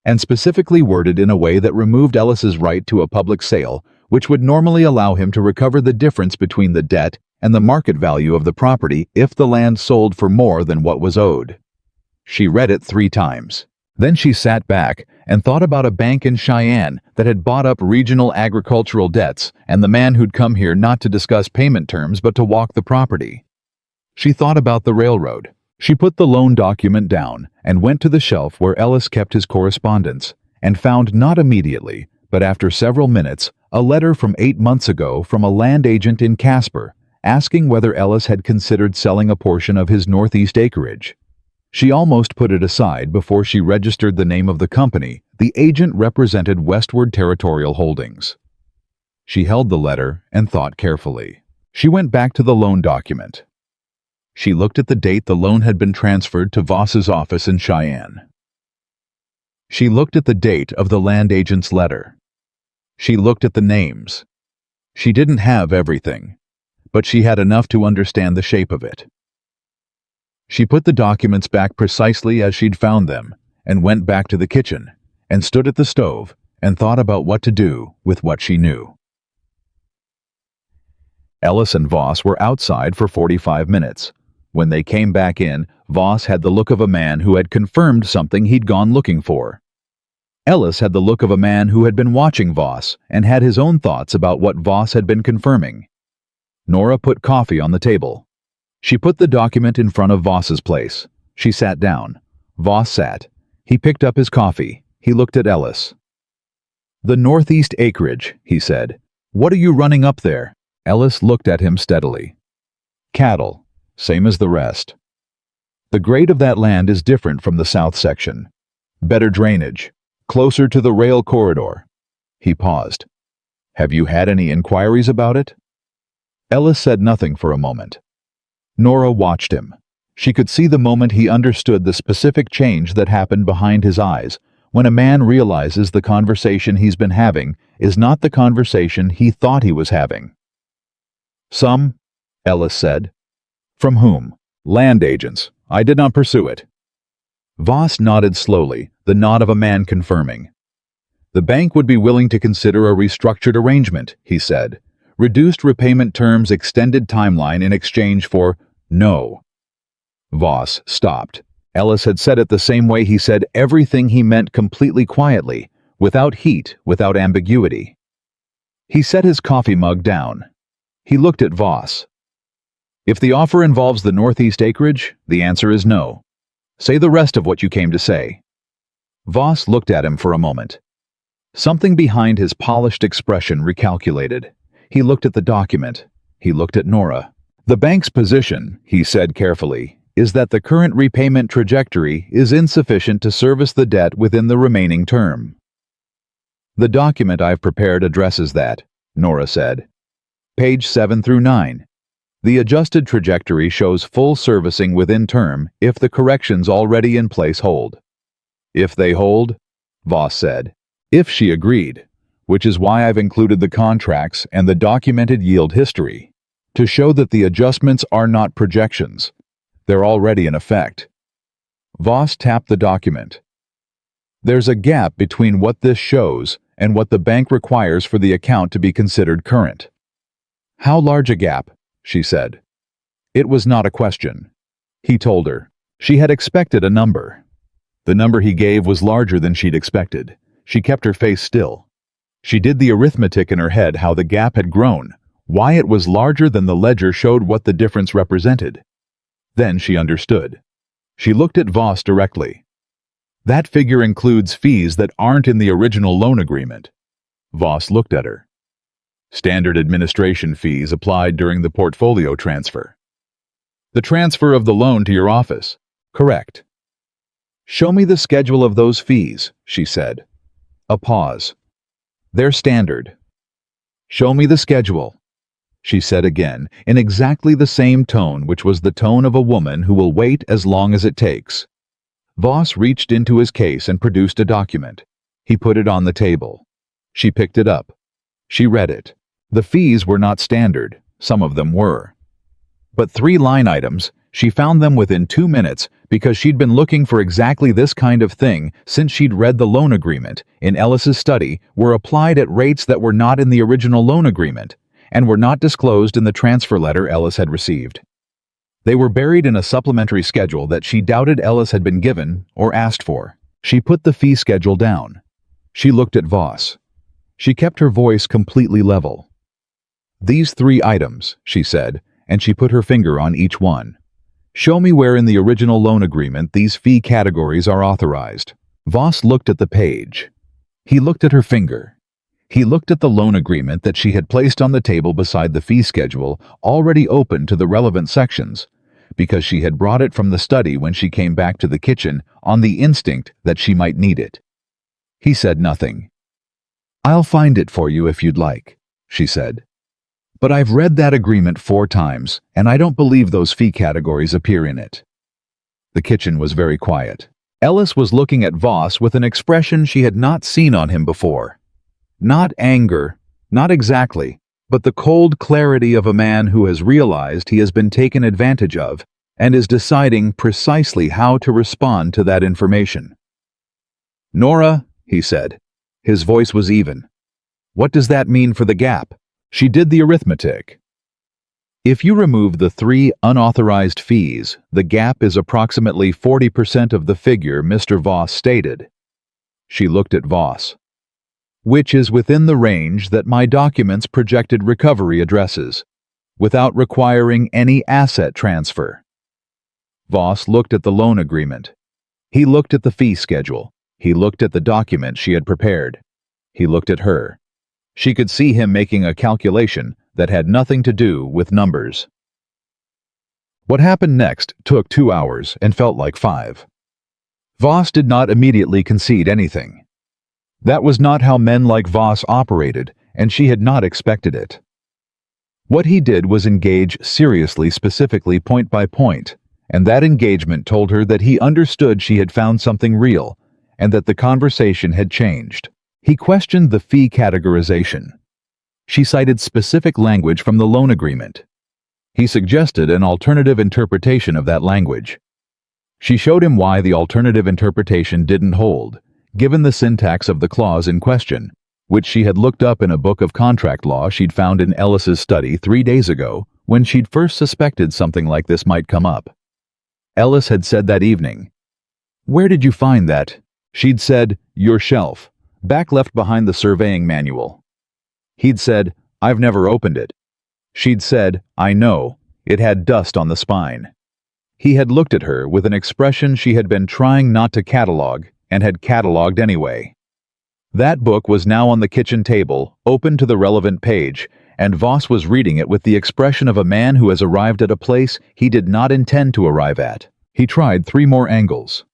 and specifically worded in a way that removed Ellis's right to a public sale, which would normally allow him to recover the difference between the debt and the market value of the property if the land sold for more than what was owed. She read it 3 times. Then she sat back and thought about a bank in Cheyenne that had bought up regional agricultural debts and the man who'd come here not to discuss payment terms but to walk the property. She thought about the railroad. She put the loan document down and went to the shelf where Ellis kept his correspondence and found not immediately, but after several minutes, a letter from 8 months ago from a land agent in Casper asking whether Ellis had considered selling a portion of his northeast acreage. She almost put it aside before she registered the name of the company. The agent represented Westward Territorial Holdings. She held the letter and thought carefully. She went back to the loan document. She looked at the date the loan had been transferred to Voss's office in Cheyenne. She looked at the date of the land agent's letter. She looked at the names. She didn't have everything, but she had enough to understand the shape of it. She put the documents back precisely as she'd found them and went back to the kitchen and stood at the stove and thought about what to do with what she knew. Ellis and Voss were outside for 45 minutes. When they came back in, Voss had the look of a man who had confirmed something he'd gone looking for. Ellis had the look of a man who had been watching Voss and had his own thoughts about what Voss had been confirming. Nora put coffee on the table. She put the document in front of Voss's place. She sat down. Voss sat. He picked up his coffee. He looked at Ellis. "The northeast acreage," he said. "What are you running up there?" Ellis looked at him steadily. "Cattle, same as the rest. The grade of that land is different from the south section. Better drainage, closer to the rail corridor." He paused. "Have you had any inquiries about it?" Ellis said nothing for a moment. Nora watched him. She could see the moment he understood the specific change that happened behind his eyes when a man realizes the conversation he's been having is not the conversation he thought he was having. "Some," Ellis said. "From whom?" "Land agents. I did not pursue it." Voss nodded slowly, the nod of a man confirming. "The bank would be willing to consider a restructured arrangement," he said. "Reduced repayment terms, extended timeline in exchange for no." Voss stopped. Ellis had said it the same way he said everything he meant, completely quietly, without heat, without ambiguity. He set his coffee mug down. He looked at Voss. "If the offer involves the northeast acreage, the answer is no. Say the rest of what you came to say." Voss looked at him for a moment. Something behind his polished expression recalculated. He looked at the document. He looked at Nora. "The bank's position," he said carefully, "is that the current repayment trajectory is insufficient to service the debt within the remaining term." "The document I've prepared addresses that," Nora said. "Page 7 through 9. The adjusted trajectory shows full servicing within term if the corrections already in place hold." "If they hold?" Voss said. "If," she agreed, "which is why I've included the contracts and the documented yield history, to show that the adjustments are not projections. They're already in effect." Voss tapped the document. "There's a gap between what this shows and what the bank requires for the account to be considered current." "How large a gap?" she said. It was not a question. He told her. She had expected a number. The number he gave was larger than she'd expected. She kept her face still. She did the arithmetic in her head how the gap had grown, why it was larger than the ledger showed what the difference represented. Then she understood. She looked at Voss directly. "That figure includes fees that aren't in the original loan agreement." Voss looked at her. "Standard administration fees applied during the portfolio transfer." "The transfer of the loan to your office." "Correct." "Show me the schedule of those fees," she said. A pause. "They're standard." "Show me the schedule." she said again, in exactly the same tone, which was the tone of a woman who will wait as long as it takes. Voss reached into his case and produced a document. He put it on the table. She picked it up. She read it. The fees were not standard. Some of them were. But 3 line items, she found them within 2 minutes because she'd been looking for exactly this kind of thing since she'd read the loan agreement in Ellis's study, were applied at rates that were not in the original loan agreement and were not disclosed in the transfer letter Ellis had received. They were buried in a supplementary schedule that she doubted Ellis had been given or asked for. She put the fee schedule down. She looked at Voss. She kept her voice completely level. "These 3 items," she said, and she put her finger on each one. "Show me where in the original loan agreement these fee categories are authorized." Voss looked at the page. He looked at her finger. He looked at the loan agreement that she had placed on the table beside the fee schedule, already open to the relevant sections, because she had brought it from the study when she came back to the kitchen on the instinct that she might need it. He said nothing. "I'll find it for you if you'd like," she said. "But I've read that agreement 4 times, and I don't believe those fee categories appear in it." The kitchen was very quiet. Ellis was looking at Voss with an expression she had not seen on him before. Not anger, not exactly, but the cold clarity of a man who has realized he has been taken advantage of and is deciding precisely how to respond to that information. "Nora," he said. His voice was even. "What does that mean for the gap?" She did the arithmetic. If you remove the 3 unauthorized fees, the gap is approximately 40% of the figure Mr. Voss stated. She looked at Voss. "Which is within the range that my documents projected recovery addresses, without requiring any asset transfer." Voss looked at the loan agreement. He looked at the fee schedule. He looked at the document she had prepared. He looked at her. She could see him making a calculation that had nothing to do with numbers. What happened next took 2 hours and felt like 5. Voss did not immediately concede anything. That was not how men like Voss operated, and she had not expected it. What he did was engage seriously, specifically, point by point, and that engagement told her that he understood she had found something real, and that the conversation had changed. He questioned the fee categorization. She cited specific language from the loan agreement. He suggested an alternative interpretation of that language. She showed him why the alternative interpretation didn't hold, given the syntax of the clause in question, which she had looked up in a book of contract law she'd found in Ellis's study 3 days ago when she'd first suspected something like this might come up. Ellis had said that evening, "Where did you find that?" She'd said, "Your shelf, back left behind the surveying manual." He'd said, "I've never opened it." She'd said, "I know, it had dust on the spine." He had looked at her with an expression she had been trying not to catalog, and had catalogued anyway. That book was now on the kitchen table, open to the relevant page, and Voss was reading it with the expression of a man who has arrived at a place he did not intend to arrive at. He tried 3 more angles.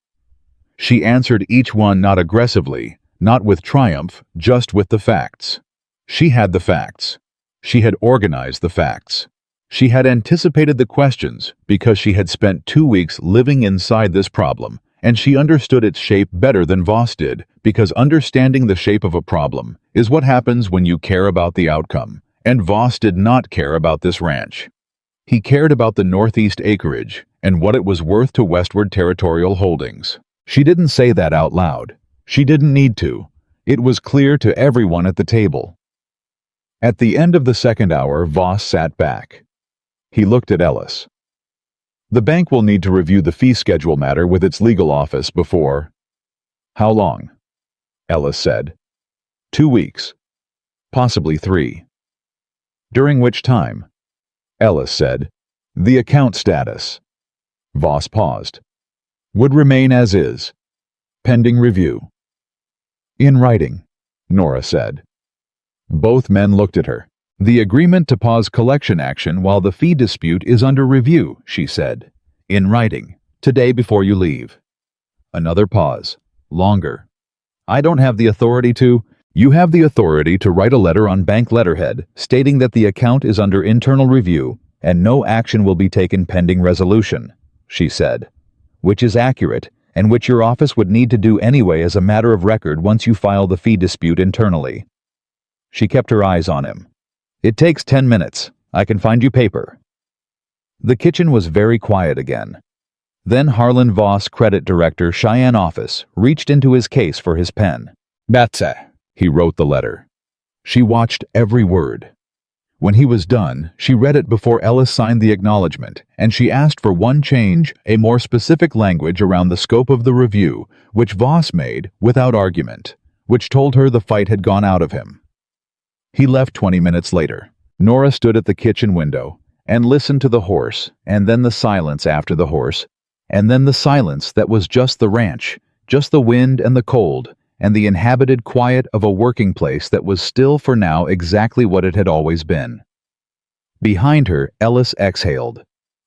She answered each one not aggressively, not with triumph, just with the facts. She had the facts. She had organized the facts. She had anticipated the questions because she had spent 2 weeks living inside this problem, and she understood its shape better than Voss did, because understanding the shape of a problem is what happens when you care about the outcome, and Voss did not care about this ranch. He cared about the northeast acreage and what it was worth to Westward Territorial Holdings. She didn't say that out loud. She didn't need to. It was clear to everyone at the table. At the end of the 2nd hour, Voss sat back. He looked at Ellis. "The bank will need to review the fee schedule matter with its legal office before—" "How long?" Ellis said. 2 weeks. Possibly 3. "During which time?" Ellis said. "The account status." Voss paused. "Would remain as is. Pending review." "In writing," Nora said. Both men looked at her. "The agreement to pause collection action while the fee dispute is under review," she said. "In writing, today before you leave." Another pause. Longer. "I don't have the authority to—" You have the authority to write a letter on bank letterhead stating that the account is under internal review and no action will be taken pending resolution, she said, which is accurate and which your office would need to do anyway as a matter of record once you file the fee dispute internally. She kept her eyes on him. It takes 10 minutes. I can find you paper. The kitchen was very quiet again. Then Harlan Voss, credit director, Cheyenne office, reached into his case for his pen. That's it. He wrote the letter. She watched every word. When he was done, she read it before Ellis signed the acknowledgement, and she asked for one change, a more specific language around the scope of the review, which Voss made without argument, which told her the fight had gone out of him. He left 20 minutes later. Nora stood at the kitchen window and listened to the horse, and then the silence after the horse, and then the silence that was just the ranch, just the wind and the cold, and the inhabited quiet of a working place that was still for now exactly what it had always been. Behind her, Ellis exhaled.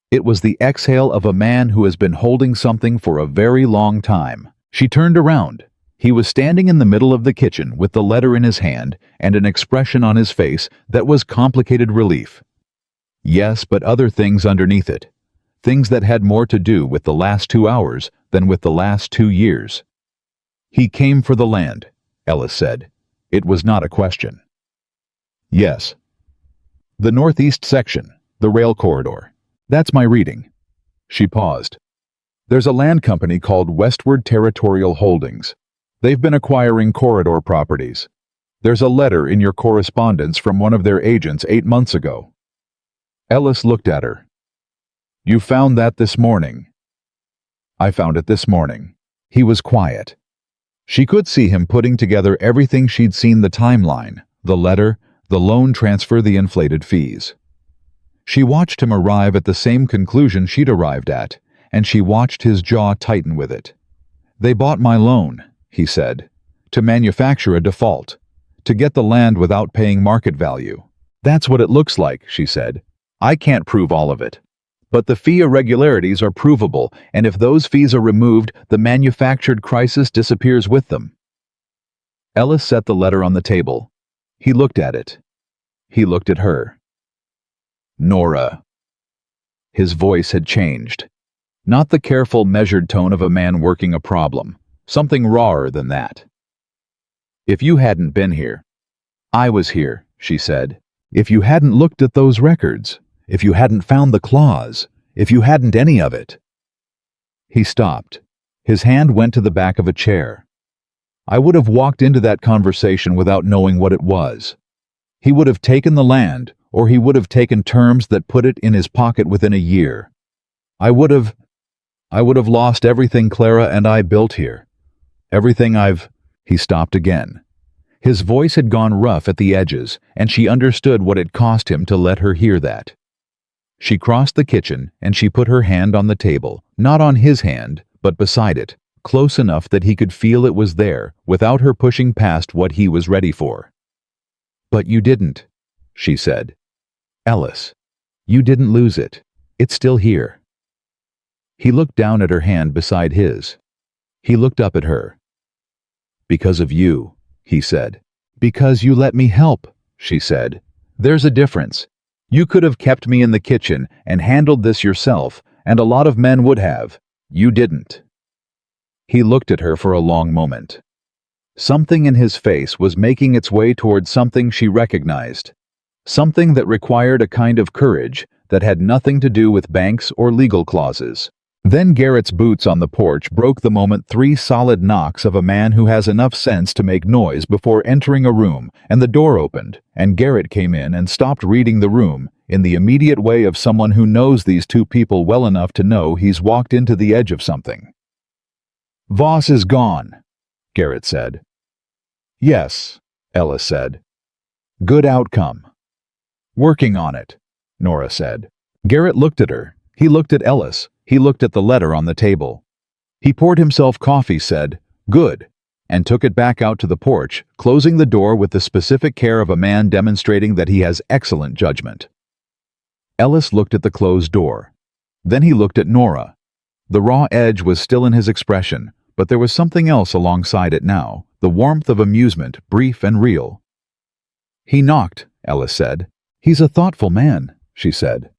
It was the exhale of a man who has been holding something for a very long time. She turned around. He was standing in the middle of the kitchen with the letter in his hand and an expression on his face that was complicated relief. Yes, but other things underneath it. Things that had more to do with the last 2 hours than with the last 2 years. He came for the land, Ellis said. It was not a question. Yes. The northeast section, the rail corridor. That's my reading. She paused. There's a land company called Westward Territorial Holdings. They've been acquiring corridor properties. There's a letter in your correspondence from one of their agents 8 months ago. Ellis looked at her. You found that this morning. I found it this morning. He was quiet. She could see him putting together everything she'd seen: the timeline, the letter, the loan transfer, the inflated fees. She watched him arrive at the same conclusion she'd arrived at, and she watched his jaw tighten with it. They bought my loan, he said, to manufacture a default, to get the land without paying market value. That's what it looks like, she said. I can't prove all of it. But the fee irregularities are provable, and if those fees are removed, the manufactured crisis disappears with them. Ellis set the letter on the table. He looked at it. He looked at her. Nora. His voice had changed. Not the careful, measured tone of a man working a problem. Something rawer than that. If you hadn't been here. I was here, she said. If you hadn't looked at those records. If you hadn't found the clause, if you hadn't any of it. He stopped. His hand went to the back of a chair. I would have walked into that conversation without knowing what it was. He would have taken the land, or he would have taken terms that put it in his pocket within a year. I would have lost everything Clara and I built here. Everything I've... He stopped again. His voice had gone rough at the edges, and she understood what it cost him to let her hear that. She crossed the kitchen and she put her hand on the table, not on his hand, but beside it, close enough that he could feel it was there, without her pushing past what he was ready for. But you didn't, she said. Ellis, you didn't lose it. It's still here. He looked down at her hand beside his. He looked up at her. Because of you, he said. Because you let me help, she said. There's a difference. You could have kept me in the kitchen and handled this yourself, and a lot of men would have. You didn't. He looked at her for a long moment. Something in his face was making its way towards something she recognized. Something that required a kind of courage that had nothing to do with banks or legal clauses. Then Garrett's boots on the porch broke the moment 3 solid knocks of a man who has enough sense to make noise before entering a room, and the door opened, and Garrett came in and stopped reading the room, in the immediate way of someone who knows these two people well enough to know he's walked into the edge of something. Voss is gone, Garrett said. Yes, Ellis said. Good outcome. Working on it, Nora said. Garrett looked at her. He looked at Ellis. He looked at the letter on the table. He poured himself coffee, said, Good, and took it back out to the porch, closing the door with the specific care of a man demonstrating that he has excellent judgment. Ellis looked at the closed door. Then he looked at Nora. The raw edge was still in his expression, but there was something else alongside it now, the warmth of amusement, brief and real. "He knocked," Ellis said. "He's a thoughtful man," she said.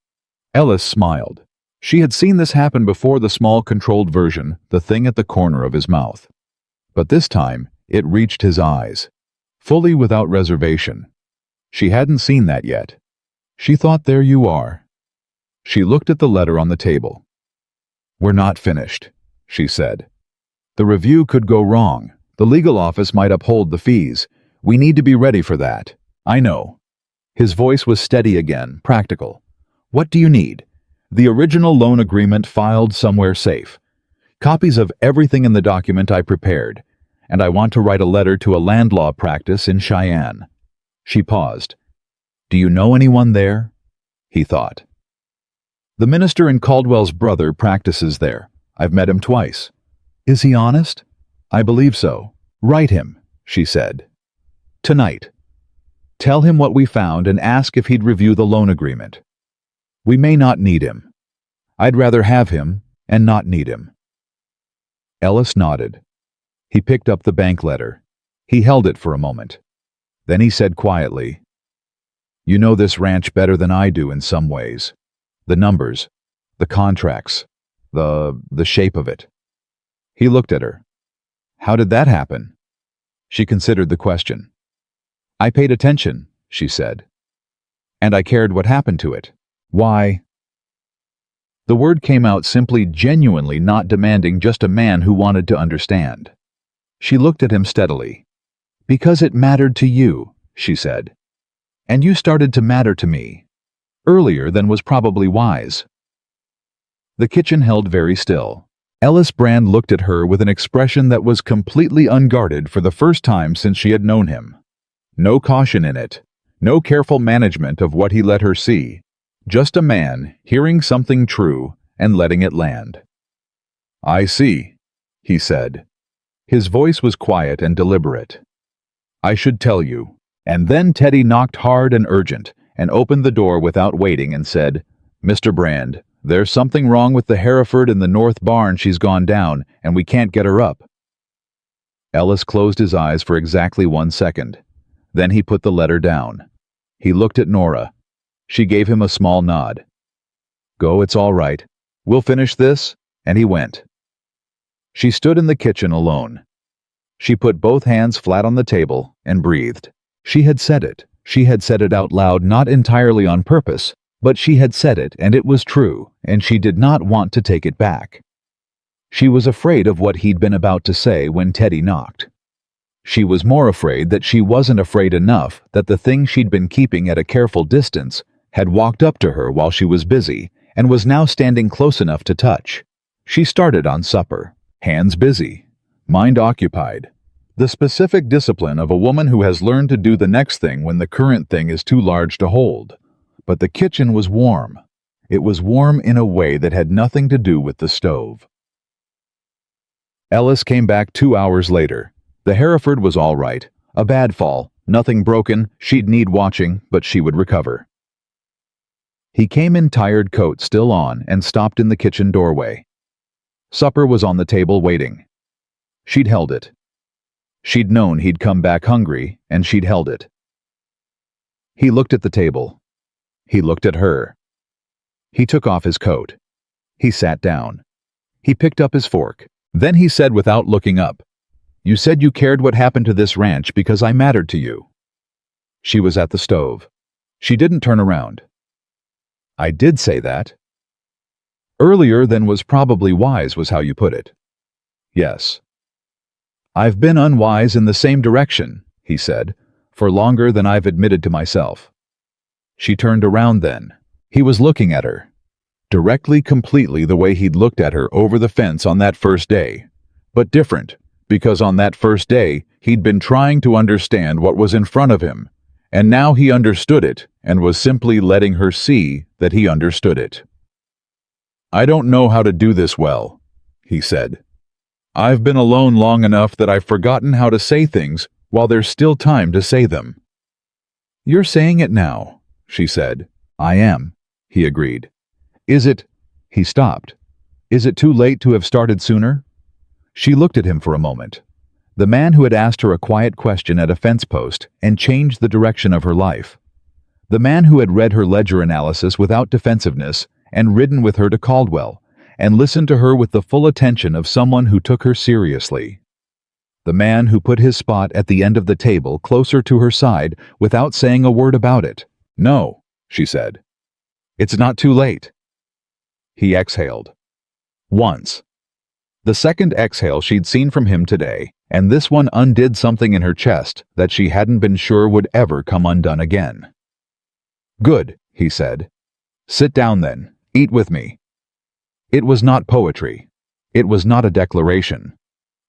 Ellis smiled. She had seen this happen before, the small controlled version, the thing at the corner of his mouth. But this time, it reached his eyes, fully without reservation. She hadn't seen that yet. She thought, "There you are." She looked at the letter on the table. "We're not finished," she said. "The review could go wrong. The legal office might uphold the fees. We need to be ready for that." "I know." His voice was steady again, practical. "What do you need?" "The original loan agreement filed somewhere safe. Copies of everything in the document I prepared. And I want to write a letter to a land law practice in Cheyenne." She paused. "Do you know anyone there?" He thought. "The minister and Caldwell's brother practices there. I've met him twice." "Is he honest?" "I believe so." "Write him," she said. "Tonight. Tell him what we found and ask if he'd review the loan agreement. We may not need him. I'd rather have him and not need him." Ellis nodded. He picked up the bank letter. He held it for a moment. Then he said quietly, "You know this ranch better than I do in some ways. The numbers, the contracts, the shape of it." He looked at her. "How did that happen?" She considered the question. "I paid attention," she said. "And I cared what happened to it. Why?" The word came out simply, genuinely, not demanding, just a man who wanted to understand. She looked at him steadily. "Because it mattered to you," she said. "And you started to matter to me. Earlier than was probably wise." The kitchen held very still. Ellis Brand looked at her with an expression that was completely unguarded for the first time since she had known him. No caution in it, no careful management of what he let her see. Just a man hearing something true and letting it land. "I see," he said. His voice was quiet and deliberate. "I should tell you." And then Teddy knocked hard and urgent, and opened the door without waiting and said, "Mr. Brand, there's something wrong with the Hereford in the north barn. She's gone down, and we can't get her up." Ellis closed his eyes for exactly 1 second. Then he put the letter down. He looked at Nora. She gave him a small nod. "Go, it's all right. We'll finish this," and he went. She stood in the kitchen alone. She put both hands flat on the table and breathed. She had said it. She had said it out loud, not entirely on purpose, but she had said it, and it was true, and she did not want to take it back. She was afraid of what he'd been about to say when Teddy knocked. She was more afraid that she wasn't afraid enough that the thing she'd been keeping at a careful distance had walked up to her while she was busy and was now standing close enough to touch. She started on supper, hands busy, mind occupied. The specific discipline of a woman who has learned to do the next thing when the current thing is too large to hold. But the kitchen was warm. It was warm in a way that had nothing to do with the stove. Ellis came back 2 hours later. The Hereford was all right. A bad fall, nothing broken. She'd need watching, but she would recover. He came in, tired coat still on, and stopped in the kitchen doorway. Supper was on the table waiting. She'd held it. She'd known he'd come back hungry, and she'd held it. He looked at the table. He looked at her. He took off his coat. He sat down. He picked up his fork. Then he said without looking up, "You said you cared what happened to this ranch because I mattered to you." She was at the stove. She didn't turn around. "I did say that." "Earlier than was probably wise was how you put it." "Yes." "I've been unwise in the same direction," he said, "for longer than I've admitted to myself." She turned around then. He was looking at her. Directly, completely the way he'd looked at her over the fence on that first day. But different, because on that first day, he'd been trying to understand what was in front of him, and now he understood it and was simply letting her see that he understood it. "I don't know how to do this well," he said. "I've been alone long enough that I've forgotten how to say things while there's still time to say them." "You're saying it now," she said. "I am," he agreed. "Is it—" He stopped. "Is it too late to have started sooner?" She looked at him for a moment. The man who had asked her a quiet question at a fence post and changed the direction of her life. The man who had read her ledger analysis without defensiveness and ridden with her to Caldwell and listened to her with the full attention of someone who took her seriously. The man who put his spot at the end of the table closer to her side without saying a word about it. "No," she said. "It's not too late." He exhaled. Once. The second exhale she'd seen from him today, and this one undid something in her chest that she hadn't been sure would ever come undone again. "Good," he said. "Sit down then. Eat with me." It was not poetry. It was not a declaration.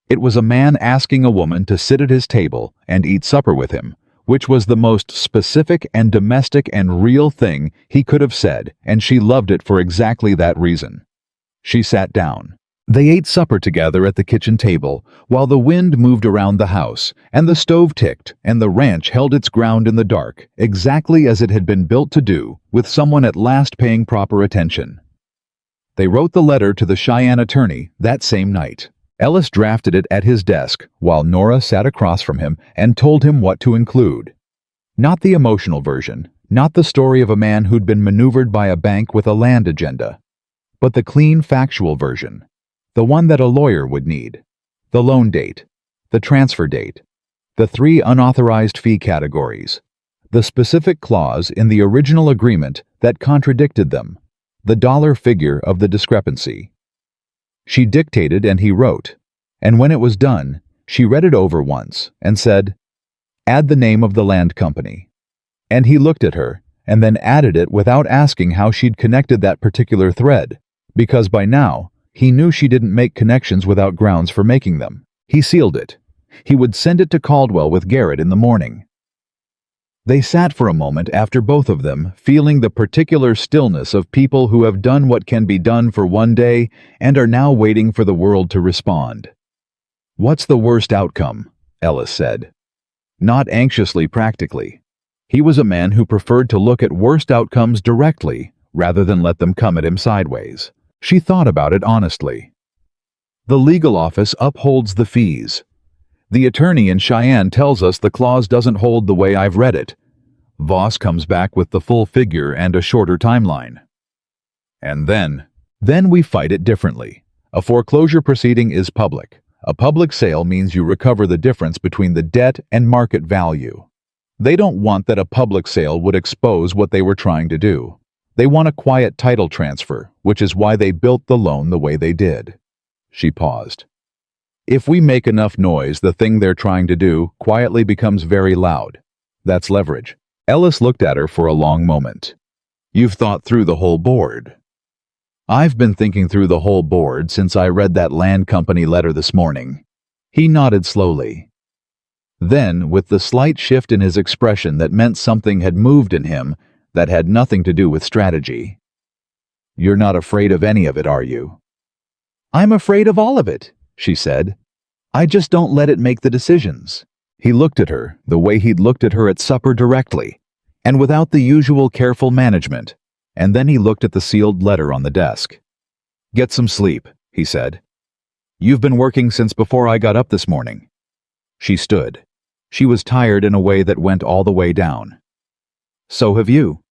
It was a man asking a woman to sit at his table and eat supper with him, which was the most specific and domestic and real thing he could have said, and she loved it for exactly that reason. She sat down. They ate supper together at the kitchen table, while the wind moved around the house, and the stove ticked, and the ranch held its ground in the dark, exactly as it had been built to do, with someone at last paying proper attention. They wrote the letter to the Cheyenne attorney that same night. Ellis drafted it at his desk, while Nora sat across from him and told him what to include. Not the emotional version, not the story of a man who'd been maneuvered by a bank with a land agenda, but the clean, factual version. The one that a lawyer would need. The loan date, the transfer date, the 3 unauthorized fee categories, the specific clause in the original agreement that contradicted them, the dollar figure of the discrepancy. She dictated and he wrote, and when it was done, she read it over once and said, "Add the name of the land company." And he looked at her and then added it without asking how she'd connected that particular thread, because by now, he knew she didn't make connections without grounds for making them. He sealed it. He would send it to Caldwell with Garrett in the morning. They sat for a moment after both of them, feeling the particular stillness of people who have done what can be done for one day and are now waiting for the world to respond. "What's the worst outcome?" Ellis said. Not anxiously practically. He was a man who preferred to look at worst outcomes directly rather than let them come at him sideways. She thought about it honestly. "The legal office upholds the fees. The attorney in Cheyenne tells us the clause doesn't hold the way I've read it. Voss comes back with the full figure and a shorter timeline. And then we fight it differently. A foreclosure proceeding is public. A public sale means you recover the difference between the debt and market value. They don't want that a public sale would expose what they were trying to do. They want a quiet title transfer, which is why they built the loan the way they did." She paused. "If we make enough noise, the thing they're trying to do quietly becomes very loud. That's leverage." Ellis looked at her for a long moment. "You've thought through the whole board." "I've been thinking through the whole board since I read that land company letter this morning." He nodded slowly. Then, with the slight shift in his expression that meant something had moved in him that had nothing to do with strategy. "You're not afraid of any of it, are you?" "I'm afraid of all of it," she said. "I just don't let it make the decisions." He looked at her the way he'd looked at her at supper, directly, and without the usual careful management, and then he looked at the sealed letter on the desk. "Get some sleep," he said. "You've been working since before I got up this morning." She stood. She was tired in a way that went all the way down. "So have you."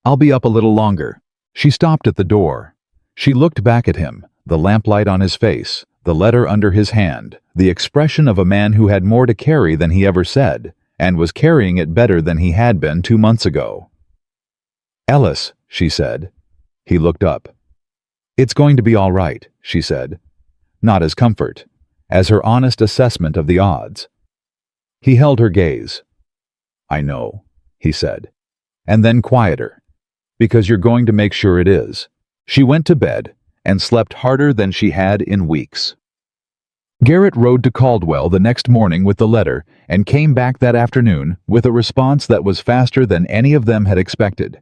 "I'll be up a little longer." She stopped at the door. She looked back at him, the lamplight on his face, the letter under his hand, the expression of a man who had more to carry than he ever said, and was carrying it better than he had been 2 months ago. "Ellis," she said. He looked up. "It's going to be all right," she said. Not as comfort, as her honest assessment of the odds. He held her gaze. "I know," he said, and then quieter, "because you're going to make sure it is." She went to bed and slept harder than she had in weeks. Garrett rode to Caldwell the next morning with the letter and came back that afternoon with a response that was faster than any of them had expected.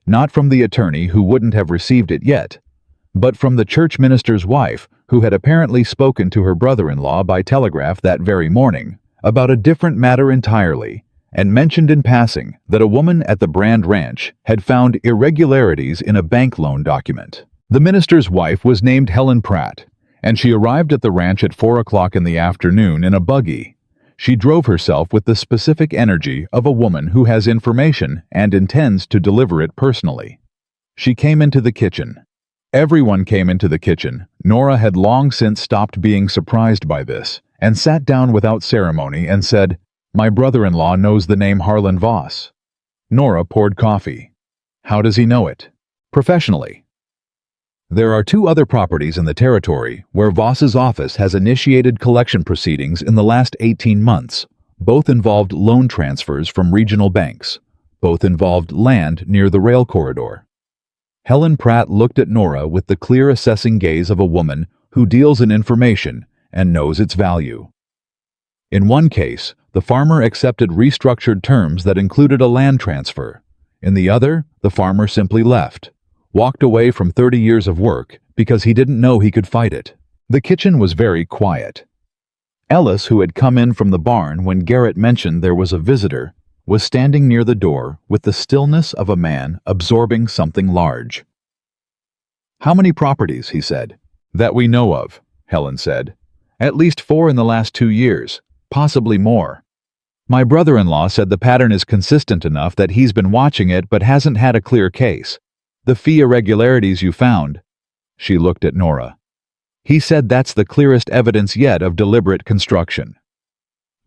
Not from the attorney who wouldn't have received it yet, but from the church minister's wife who had apparently spoken to her brother-in-law by telegraph that very morning about a different matter entirely, and mentioned in passing that a woman at the Brand Ranch had found irregularities in a bank loan document. The minister's wife was named Helen Pratt, and she arrived at the ranch at 4 o'clock in the afternoon in a buggy. She drove herself with the specific energy of a woman who has information and intends to deliver it personally. She came into the kitchen. Everyone came into the kitchen. Nora had long since stopped being surprised by this, and sat down without ceremony and said, "My brother-in-law knows the name Harlan Voss." Nora poured coffee. "How does he know it?" "Professionally." There are 2 other properties in the territory where Voss's office has initiated collection proceedings in the last 18 months. Both involved loan transfers from regional banks. Both involved land near the rail corridor. Helen Pratt looked at Nora with the clear assessing gaze of a woman who deals in information and knows its value. In one case, the farmer accepted restructured terms that included a land transfer. In the other, the farmer simply left. Walked away from 30 years of work because he didn't know he could fight it. The kitchen was very quiet. Ellis, who had come in from the barn when Garrett mentioned there was a visitor, was standing near the door with the stillness of a man absorbing something large. "How many properties?" he said. "That we know of," Helen said. "At least 4 in the last 2 years, possibly more. My brother-in-law said the pattern is consistent enough that he's been watching it but hasn't had a clear case. The fee irregularities you found," she looked at Nora. "He said that's the clearest evidence yet of deliberate construction."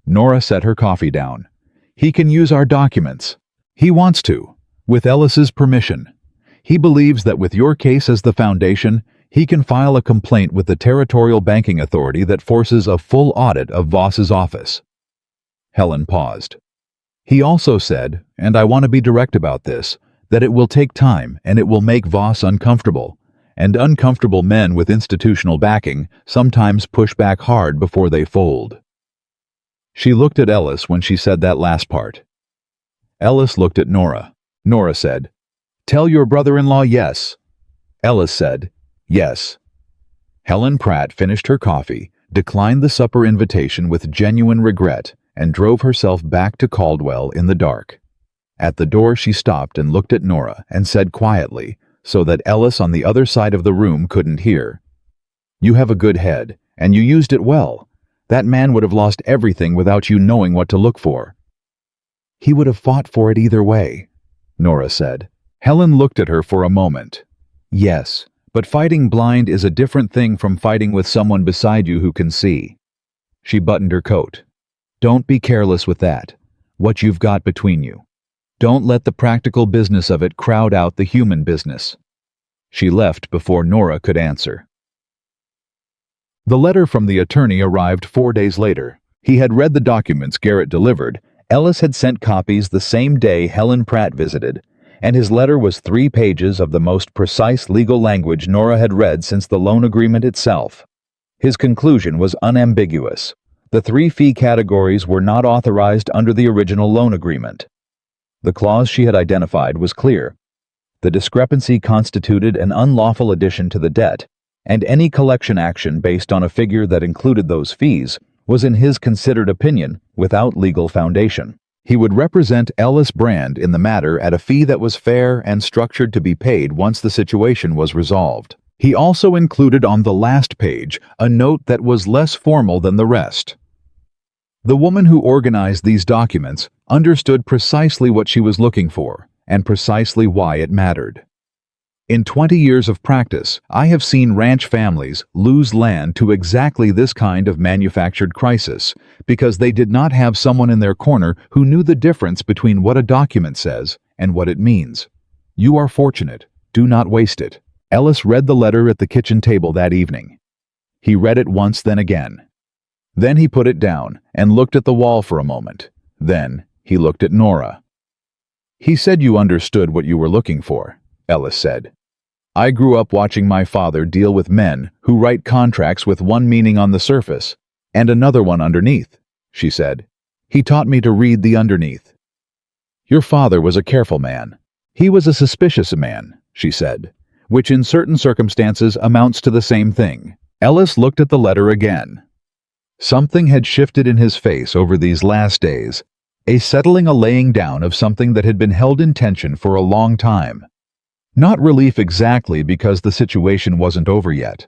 Nora set her coffee down. "He can use our documents. He wants to, with Ellis's permission. He believes that with your case as the foundation, he can file a complaint with the Territorial Banking Authority that forces a full audit of Voss's office." Helen paused. "He also said, and I want to be direct about this, that it will take time and it will make Voss uncomfortable, and uncomfortable men with institutional backing sometimes push back hard before they fold." She looked at Ellis when she said that last part. Ellis looked at Nora. Nora said, "Tell your brother-in-law yes." Ellis said, "Yes." Helen Pratt finished her coffee, declined the supper invitation with genuine regret, and drove herself back to Caldwell in the dark. At the door she stopped and looked at Nora and said quietly, so that Ellis on the other side of the room couldn't hear, "You have a good head, and you used it well. That man would have lost everything without you knowing what to look for." "He would have fought for it either way," Nora said. Helen looked at her for a moment. "Yes, but fighting blind is a different thing from fighting with someone beside you who can see." She buttoned her coat. "Don't be careless with that, what you've got between you. Don't let the practical business of it crowd out the human business." She left before Nora could answer. The letter from the attorney arrived 4 days later. He had read the documents Garrett delivered. Ellis had sent copies the same day Helen Pratt visited, and his letter was 3 pages of the most precise legal language Nora had read since the loan agreement itself. His conclusion was unambiguous. The 3 fee categories were not authorized under the original loan agreement. The clause she had identified was clear. The discrepancy constituted an unlawful addition to the debt, and any collection action based on a figure that included those fees was in his considered opinion without legal foundation. He would represent Ellis Brand in the matter at a fee that was fair and structured to be paid once the situation was resolved. He also included on the last page a note that was less formal than the rest. The woman who organized these documents understood precisely what she was looking for and precisely why it mattered. In 20 years of practice, I have seen ranch families lose land to exactly this kind of manufactured crisis because they did not have someone in their corner who knew the difference between what a document says and what it means. You are fortunate. Do not waste it. Ellis read the letter at the kitchen table that evening. He read it once, then again. Then he put it down and looked at the wall for a moment. Then he looked at Nora. "He said you understood what you were looking for," Ellis said. "I grew up watching my father deal with men who write contracts with one meaning on the surface and another one underneath," she said. "He taught me to read the underneath." "Your father was a careful man. He was a suspicious man," she said, "which in certain circumstances amounts to the same thing." Ellis looked at the letter again. Something had shifted in his face over these last days, a settling, a laying down of something that had been held in tension for a long time. Not relief exactly, because the situation wasn't over yet,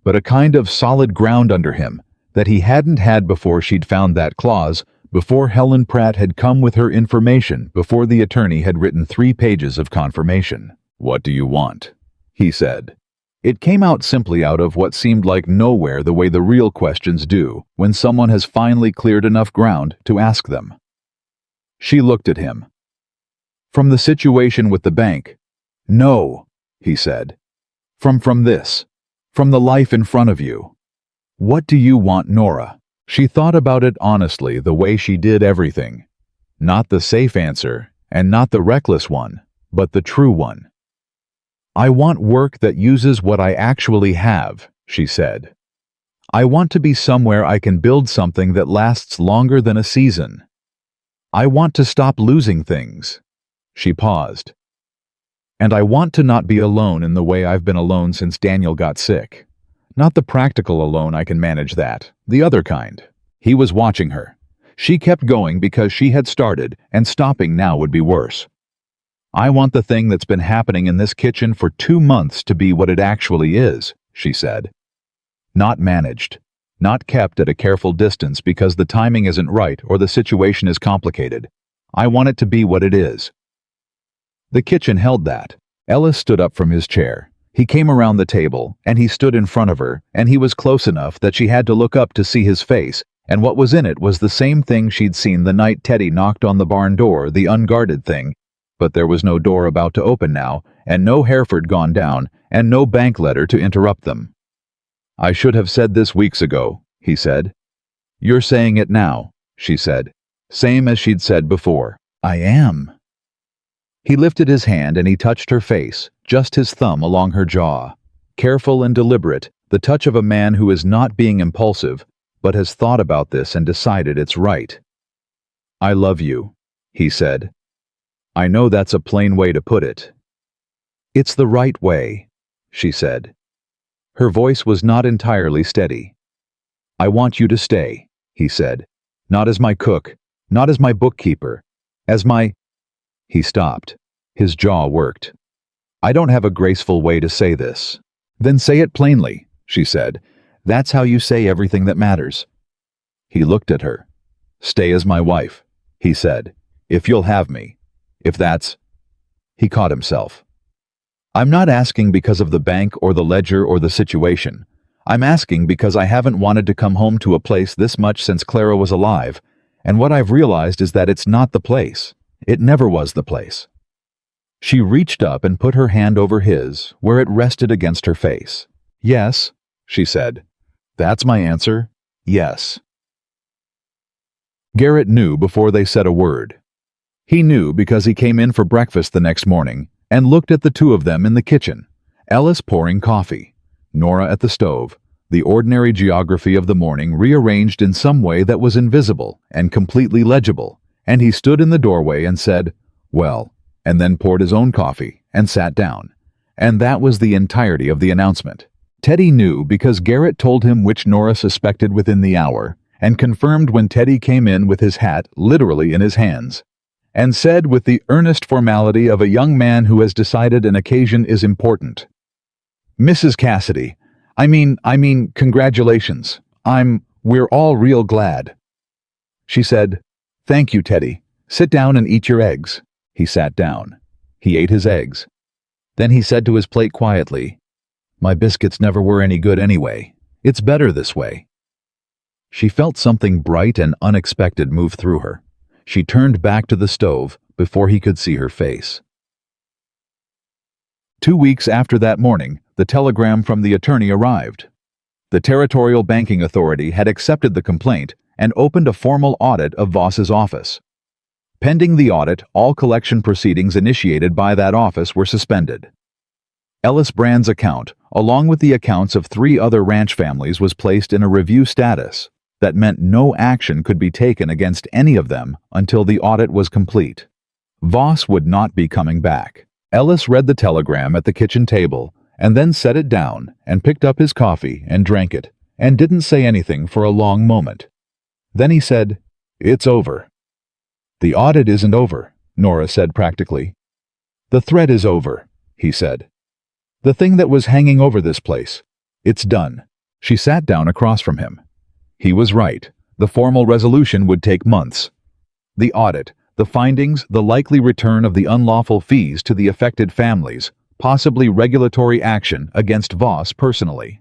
but a kind of solid ground under him that he hadn't had before she'd found that clause, before Helen Pratt had come with her information, before the attorney had written 3 pages of confirmation. "What do you want?" he said. It came out simply out of what seemed like nowhere, the way the real questions do when someone has finally cleared enough ground to ask them. She looked at him. "From the situation with the bank?" "No," he said. From this. From the life in front of you." "What do you want, Nora?" She thought about it honestly, the way she did everything. Not the safe answer, and not the reckless one, but the true one. "I want work that uses what I actually have," she said. "I want to be somewhere I can build something that lasts longer than a season. I want to stop losing things." She paused. "And I want to not be alone in the way I've been alone since Daniel got sick. Not the practical alone, I can manage that, the other kind." He was watching her. She kept going because she had started, and stopping now would be worse. "I want the thing that's been happening in this kitchen for 2 months to be what it actually is," she said. "Not managed. Not kept at a careful distance because the timing isn't right or the situation is complicated. I want it to be what it is." The kitchen held that. Ellis stood up from his chair. He came around the table, and he stood in front of her, and he was close enough that she had to look up to see his face, and what was in it was the same thing she'd seen the night Teddy knocked on the barn door, the unguarded thing. But there was no door about to open now, and no Hereford gone down, and no bank letter to interrupt them. "I should have said this weeks ago," he said. "You're saying it now," she said. Same as she'd said before. "I am." He lifted his hand and he touched her face, just his thumb along her jaw. Careful and deliberate, the touch of a man who is not being impulsive, but has thought about this and decided it's right. "I love you," he said. "I know that's a plain way to put it." "It's the right way," she said. Her voice was not entirely steady. "I want you to stay," he said. "Not as my cook, not as my bookkeeper, as my—" He stopped. His jaw worked. "I don't have a graceful way to say this." "Then say it plainly," she said. "That's how you say everything that matters." He looked at her. "Stay as my wife," he said. "If you'll have me. If that's—" He caught himself. "I'm not asking because of the bank or the ledger or the situation. I'm asking because I haven't wanted to come home to a place this much since Clara was alive, and what I've realized is that it's not the place. It never was the place." She reached up and put her hand over his, where it rested against her face. "Yes," she said. "That's my answer. Yes." Garrett knew before they said a word. He knew because he came in for breakfast the next morning and looked at the two of them in the kitchen, Ellis pouring coffee, Nora at the stove, the ordinary geography of the morning rearranged in some way that was invisible and completely legible, and he stood in the doorway and said, "Well," and then poured his own coffee and sat down. And that was the entirety of the announcement. Teddy knew because Garrett told him which Nora suspected within the hour, and confirmed when Teddy came in with his hat literally in his hands, and said with the earnest formality of a young man who has decided an occasion is important, "Mrs. Cassidy, I mean, congratulations. We're all real glad." She said, "Thank you, Teddy. Sit down and eat your eggs." He sat down. He ate his eggs. Then he said to his plate quietly, "My biscuits never were any good anyway. It's better this way." She felt something bright and unexpected move through her. She turned back to the stove before he could see her face. 2 weeks after that morning, the telegram from the attorney arrived. The Territorial Banking Authority had accepted the complaint and opened a formal audit of Voss's office. Pending the audit, all collection proceedings initiated by that office were suspended. Ellis Brand's account, along with the accounts of 3 other ranch families, was placed in a review status. That meant no action could be taken against any of them until the audit was complete. Voss would not be coming back. Ellis read the telegram at the kitchen table and then set it down and picked up his coffee and drank it and didn't say anything for a long moment. Then he said, "It's over." "The audit isn't over," Nora said practically. "The threat is over," he said. "The thing that was hanging over this place. It's done. She sat down across from him. He was right. The formal resolution would take months. The audit, the findings, the likely return of the unlawful fees to the affected families, possibly regulatory action against Voss personally.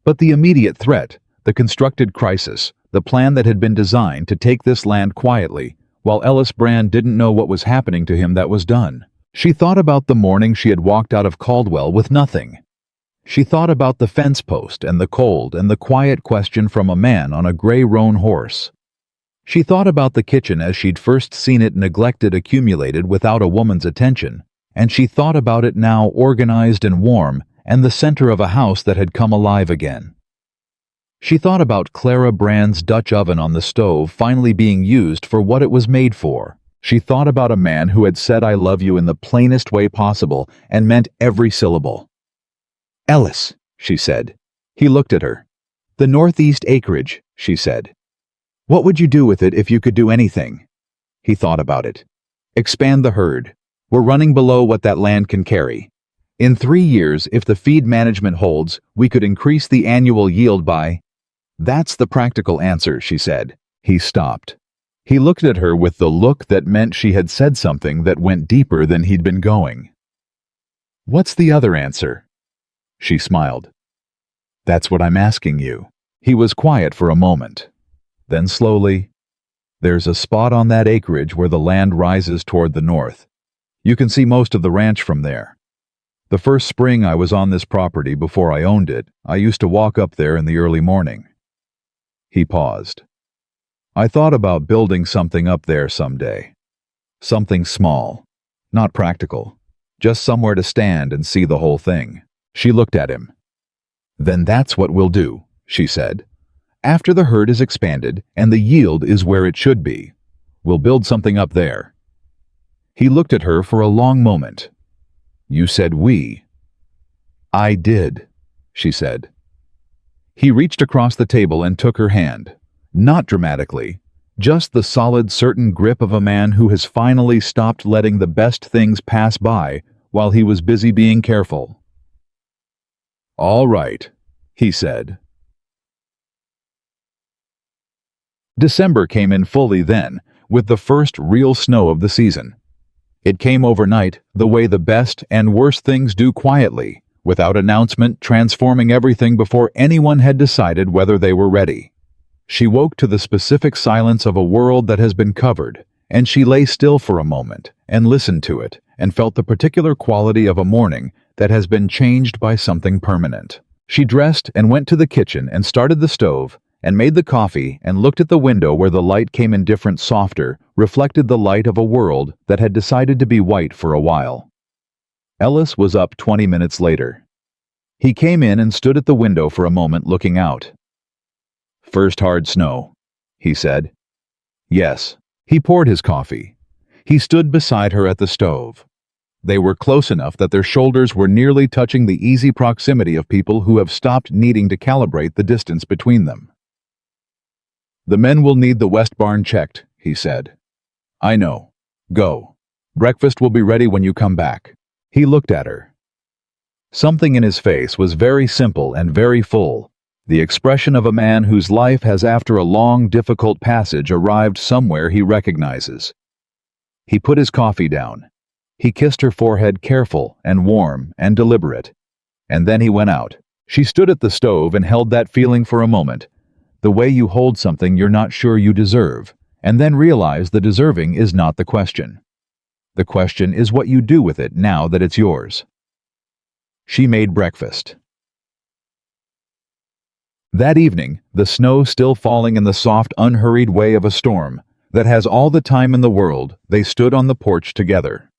But the immediate threat, the constructed crisis, the plan that had been designed to take this land quietly, while Ellis Brand didn't know what was happening to him, that was done. She thought about the morning she had walked out of Caldwell with nothing. She thought about the fence post and the cold and the quiet question from a man on a gray roan horse. She thought about the kitchen as she'd first seen it, neglected, accumulated without a woman's attention, and she thought about it now organized and warm and the center of a house that had come alive again. She thought about Clara Brand's Dutch oven on the stove finally being used for what it was made for. She thought about a man who had said "I love you" in the plainest way possible and meant every syllable. "Ellis," she said. He looked at her. "The northeast acreage," she said. "What would you do with it if you could do anything?" He thought about it. "Expand the herd. We're running below what that land can carry. In 3 years, if the feed management holds, we could increase the annual yield by—" "That's the practical answer," she said. He stopped. He looked at her with the look that meant she had said something that went deeper than he'd been going. "What's the other answer?" She smiled. "That's what I'm asking you." He was quiet for a moment. Then slowly, "There's a spot on that acreage where the land rises toward the north. You can see most of the ranch from there. The first spring I was on this property before I owned it, I used to walk up there in the early morning." He paused. "I thought about building something up there someday. Something small, not practical, just somewhere to stand and see the whole thing." She looked at him. "Then that's what we'll do," she said. "After the herd is expanded and the yield is where it should be, we'll build something up there." He looked at her for a long moment. "You said we." "I did," she said. He reached across the table and took her hand. Not dramatically, just the solid, certain grip of a man who has finally stopped letting the best things pass by while he was busy being careful. "All right," he said. December came in fully then, with the first real snow of the season. It came overnight, the way the best and worst things do, quietly, without announcement, transforming everything before anyone had decided whether they were ready. She woke to the specific silence of a world that has been covered, and she lay still for a moment and listened to it and felt the particular quality of a morning that has been changed by something permanent. She dressed and went to the kitchen and started the stove and made the coffee and looked at the window where the light came in different, softer, reflected the light of a world that had decided to be white for a while. Ellis was up 20 minutes later. He came in and stood at the window for a moment looking out. "First hard snow," he said. "Yes." He poured his coffee. He stood beside her at the stove. They were close enough that their shoulders were nearly touching the easy proximity of people who have stopped needing to calibrate the distance between them. "The men will need the west barn checked," he said. "I know. Go. Breakfast will be ready when you come back." He looked at her. Something in his face was very simple and very full, the expression of a man whose life has, after a long, difficult passage, arrived somewhere he recognizes. He put his coffee down. He kissed her forehead, careful and warm and deliberate. And then he went out. She stood at the stove and held that feeling for a moment, the way you hold something you're not sure you deserve, and then realize the deserving is not the question. The question is what you do with it now that it's yours. She made breakfast. That evening, the snow still falling in the soft, unhurried way of a storm that has all the time in the world, they stood on the porch together.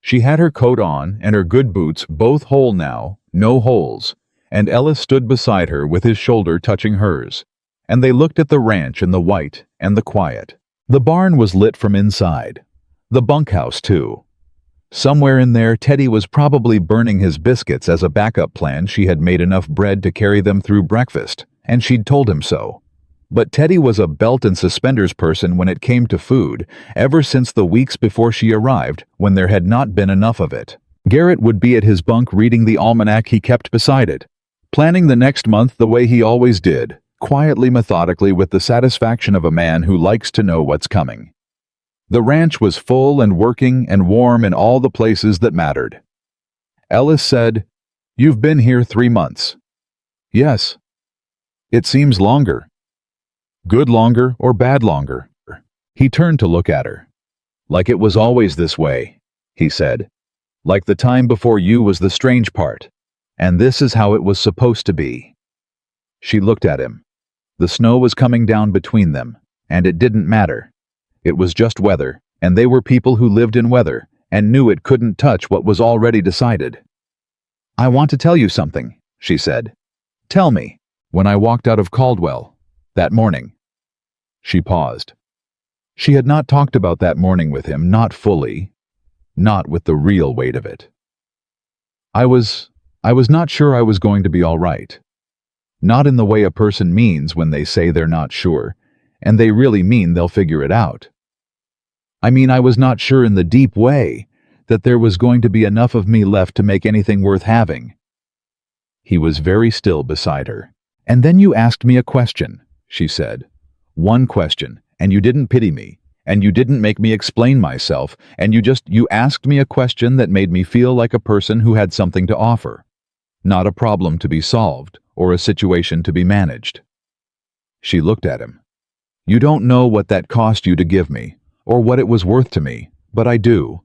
She had her coat on and her good boots, both whole now, no holes, and Ellis stood beside her with his shoulder touching hers, and they looked at the ranch in the white and the quiet. The barn was lit from inside. The bunkhouse, too. Somewhere in there, Teddy was probably burning his biscuits as a backup plan. She had made enough bread to carry them through breakfast, and she'd told him so. But Teddy was a belt and suspenders person when it came to food, ever since the weeks before she arrived, when there had not been enough of it. Garrett would be at his bunk reading the almanac he kept beside it, planning the next month the way he always did, quietly, methodically, with the satisfaction of a man who likes to know what's coming. The ranch was full and working and warm in all the places that mattered. Ellis said, "You've been here 3 months." "Yes." "It seems longer." "Good longer or bad longer?" He turned to look at her. "Like it was always this way," he said. "Like the time before you was the strange part. And this is how it was supposed to be." She looked at him. The snow was coming down between them, and it didn't matter. It was just weather, and they were people who lived in weather and knew it couldn't touch what was already decided. "I want to tell you something," she said. "Tell me." "When I walked out of Caldwell, that morning." She paused. She had not talked about that morning with him, not fully, not with the real weight of it. I was not sure I was going to be all right. Not in the way a person means when they say they're not sure, and they really mean they'll figure it out. I mean, I was not sure in the deep way that there was going to be enough of me left to make anything worth having. He was very still beside her. "And then you asked me a question," she said. "One question, and you didn't pity me, and you didn't make me explain myself, and you asked me a question that made me feel like a person who had something to offer, not a problem to be solved or a situation to be managed." She looked at him. "You don't know what that cost you to give me, or what it was worth to me, but I do.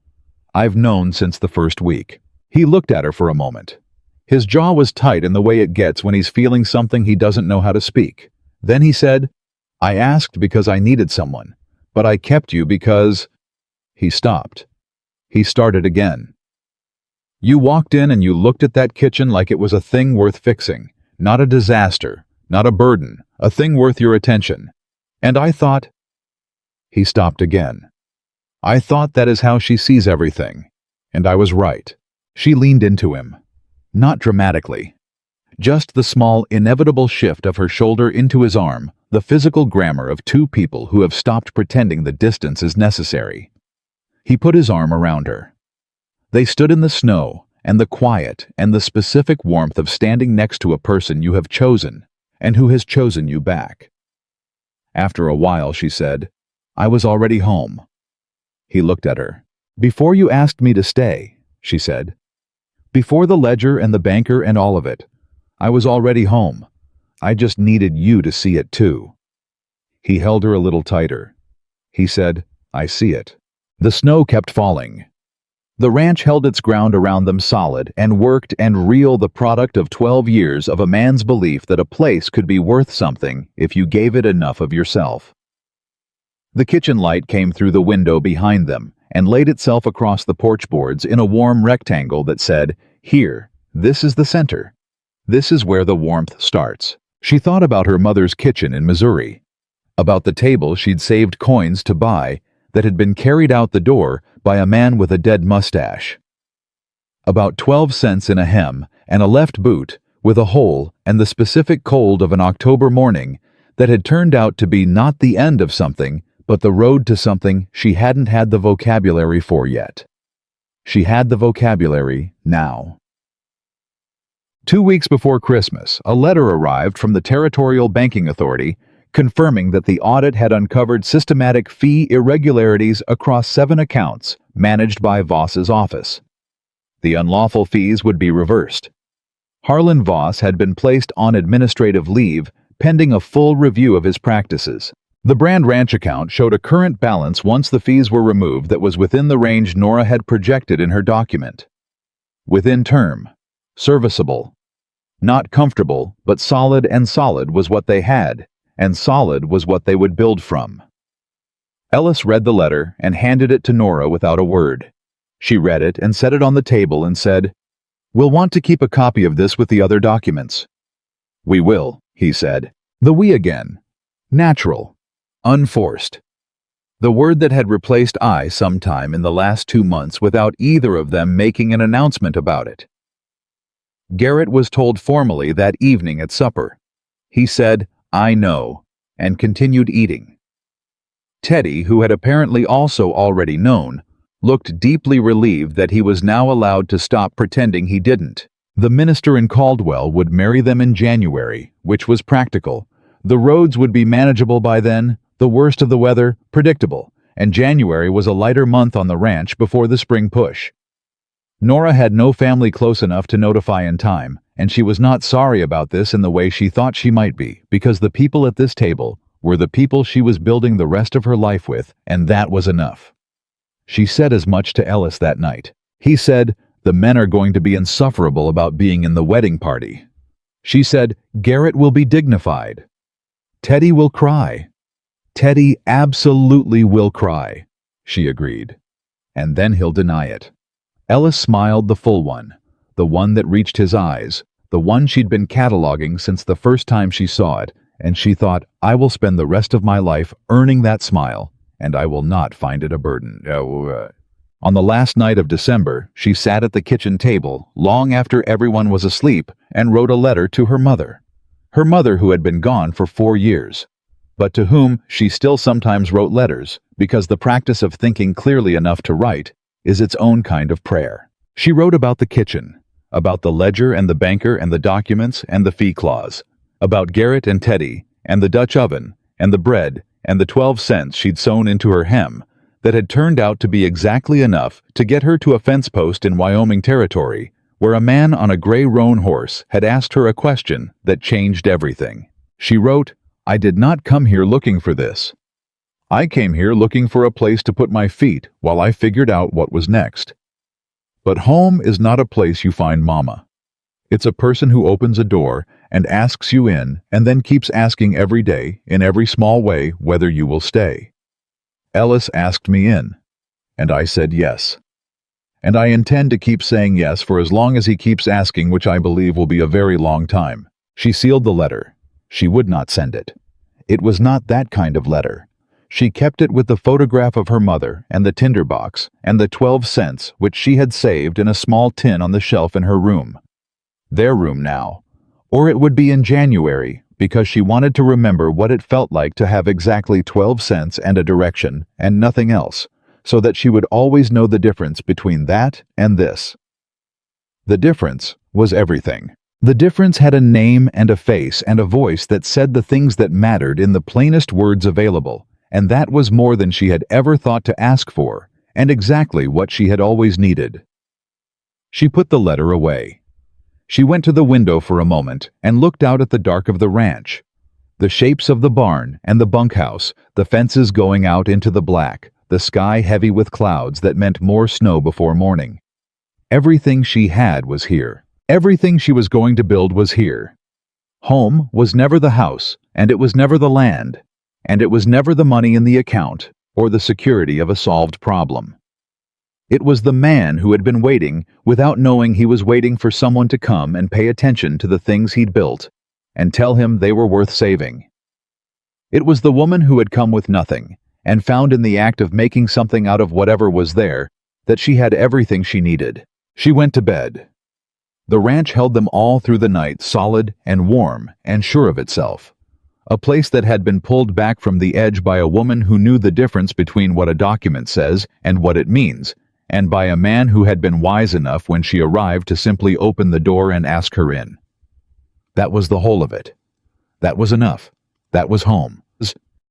I've known since the first week." He looked at her for a moment. His jaw was tight in the way it gets when he's feeling something he doesn't know how to speak. Then he said, "I asked because I needed someone, but I kept you because—" He stopped. He started again. "You walked in and you looked at that kitchen like it was a thing worth fixing, not a disaster, not a burden, a thing worth your attention. And I thought—" He stopped again. "I thought that is how she sees everything. And I was right." She leaned into him. Not dramatically. Just the small, inevitable shift of her shoulder into his arm, the physical grammar of two people who have stopped pretending the distance is necessary. He put his arm around her. They stood in the snow, and the quiet and the specific warmth of standing next to a person you have chosen, and who has chosen you back. After a while, she said, "I was already home." He looked at her. "Before you asked me to stay," she said. "Before the ledger and the banker and all of it, I was already home. I just needed you to see it too." He held her a little tighter. He said, "I see it." The snow kept falling. The ranch held its ground around them solid and worked and real, the product of 12 years of a man's belief that a place could be worth something if you gave it enough of yourself. The kitchen light came through the window behind them and laid itself across the porch boards in a warm rectangle that said, "Here, this is the center. This is where the warmth starts." She thought about her mother's kitchen in Missouri, about the table she'd saved coins to buy that had been carried out the door by a man with a dead mustache. About 12 cents in a hem and a left boot with a hole and the specific cold of an October morning that had turned out to be not the end of something, but the road to something she hadn't had the vocabulary for yet. She had the vocabulary now. 2 weeks before Christmas, a letter arrived from the Territorial Banking Authority confirming that the audit had uncovered systematic fee irregularities across 7 accounts managed by Voss's office. The unlawful fees would be reversed. Harlan Voss had been placed on administrative leave pending a full review of his practices. The Brand Ranch account showed a current balance once the fees were removed that was within the range Nora had projected in her document. Within term. Serviceable. Not comfortable, but solid, and solid was what they had, and solid was what they would build from. Ellis read the letter and handed it to Nora without a word. She read it and set it on the table and said, "We'll want to keep a copy of this with the other documents." "We will," he said. The we again. Natural. Unforced. The word that had replaced I sometime in the last 2 months without either of them making an announcement about it. Garrett was told formally that evening at supper. He said, "I know," and continued eating. Teddy, who had apparently also already known, looked deeply relieved that he was now allowed to stop pretending he didn't. The minister in Caldwell would marry them in January, which was practical. The roads would be manageable by then, the worst of the weather predictable, and January was a lighter month on the ranch before the spring push. Nora had no family close enough to notify in time, and she was not sorry about this in the way she thought she might be, because the people at this table were the people she was building the rest of her life with, and that was enough. She said as much to Ellis that night. He said, "The men are going to be insufferable about being in the wedding party." She said, "Garrett will be dignified. Teddy will cry." "Teddy absolutely will cry," she agreed. "And then he'll deny it." Ellis smiled, the full one, the one that reached his eyes, the one she'd been cataloging since the first time she saw it, and she thought, "I will spend the rest of my life earning that smile, and I will not find it a burden." On the last night of December, she sat at the kitchen table, long after everyone was asleep, and wrote a letter to her mother. Her mother who had been gone for 4 years, but to whom she still sometimes wrote letters, because the practice of thinking clearly enough to write is its own kind of prayer. She wrote about the kitchen, about the ledger and the banker and the documents and the fee clause, about Garrett and Teddy, and the Dutch oven, and the bread, and the 12 cents she'd sewn into her hem, that had turned out to be exactly enough to get her to a fence post in Wyoming territory, where a man on a gray roan horse had asked her a question that changed everything. She wrote, "I did not come here looking for this. I came here looking for a place to put my feet while I figured out what was next. But home is not a place you find mama. It's a person who opens a door and asks you in and then keeps asking every day, in every small way, whether you will stay. Ellis asked me in, and I said yes. And I intend to keep saying yes for as long as he keeps asking, which I believe will be a very long time." She sealed the letter. She would not send it. It was not that kind of letter. She kept it with the photograph of her mother and the tinderbox and the 12 cents which she had saved in a small tin on the shelf in her room. Their room now. Or it would be in January, because she wanted to remember what it felt like to have exactly 12 cents and a direction and nothing else, so that she would always know the difference between that and this. The difference was everything. The difference had a name and a face and a voice that said the things that mattered in the plainest words available, and that was more than she had ever thought to ask for, and exactly what she had always needed. She put the letter away. She went to the window for a moment and looked out at the dark of the ranch, the shapes of the barn and the bunkhouse, the fences going out into the black, the sky heavy with clouds that meant more snow before morning. Everything she had was here. Everything she was going to build was here. Home was never the house, and it was never the land, and it was never the money in the account or the security of a solved problem. It was the man who had been waiting without knowing he was waiting for someone to come and pay attention to the things he'd built and tell him they were worth saving. It was the woman who had come with nothing and found in the act of making something out of whatever was there that she had everything she needed. She went to bed. The ranch held them all through the night, solid and warm and sure of itself. A place that had been pulled back from the edge by a woman who knew the difference between what a document says and what it means, and by a man who had been wise enough when she arrived to simply open the door and ask her in. That was the whole of it. That was enough. That was home.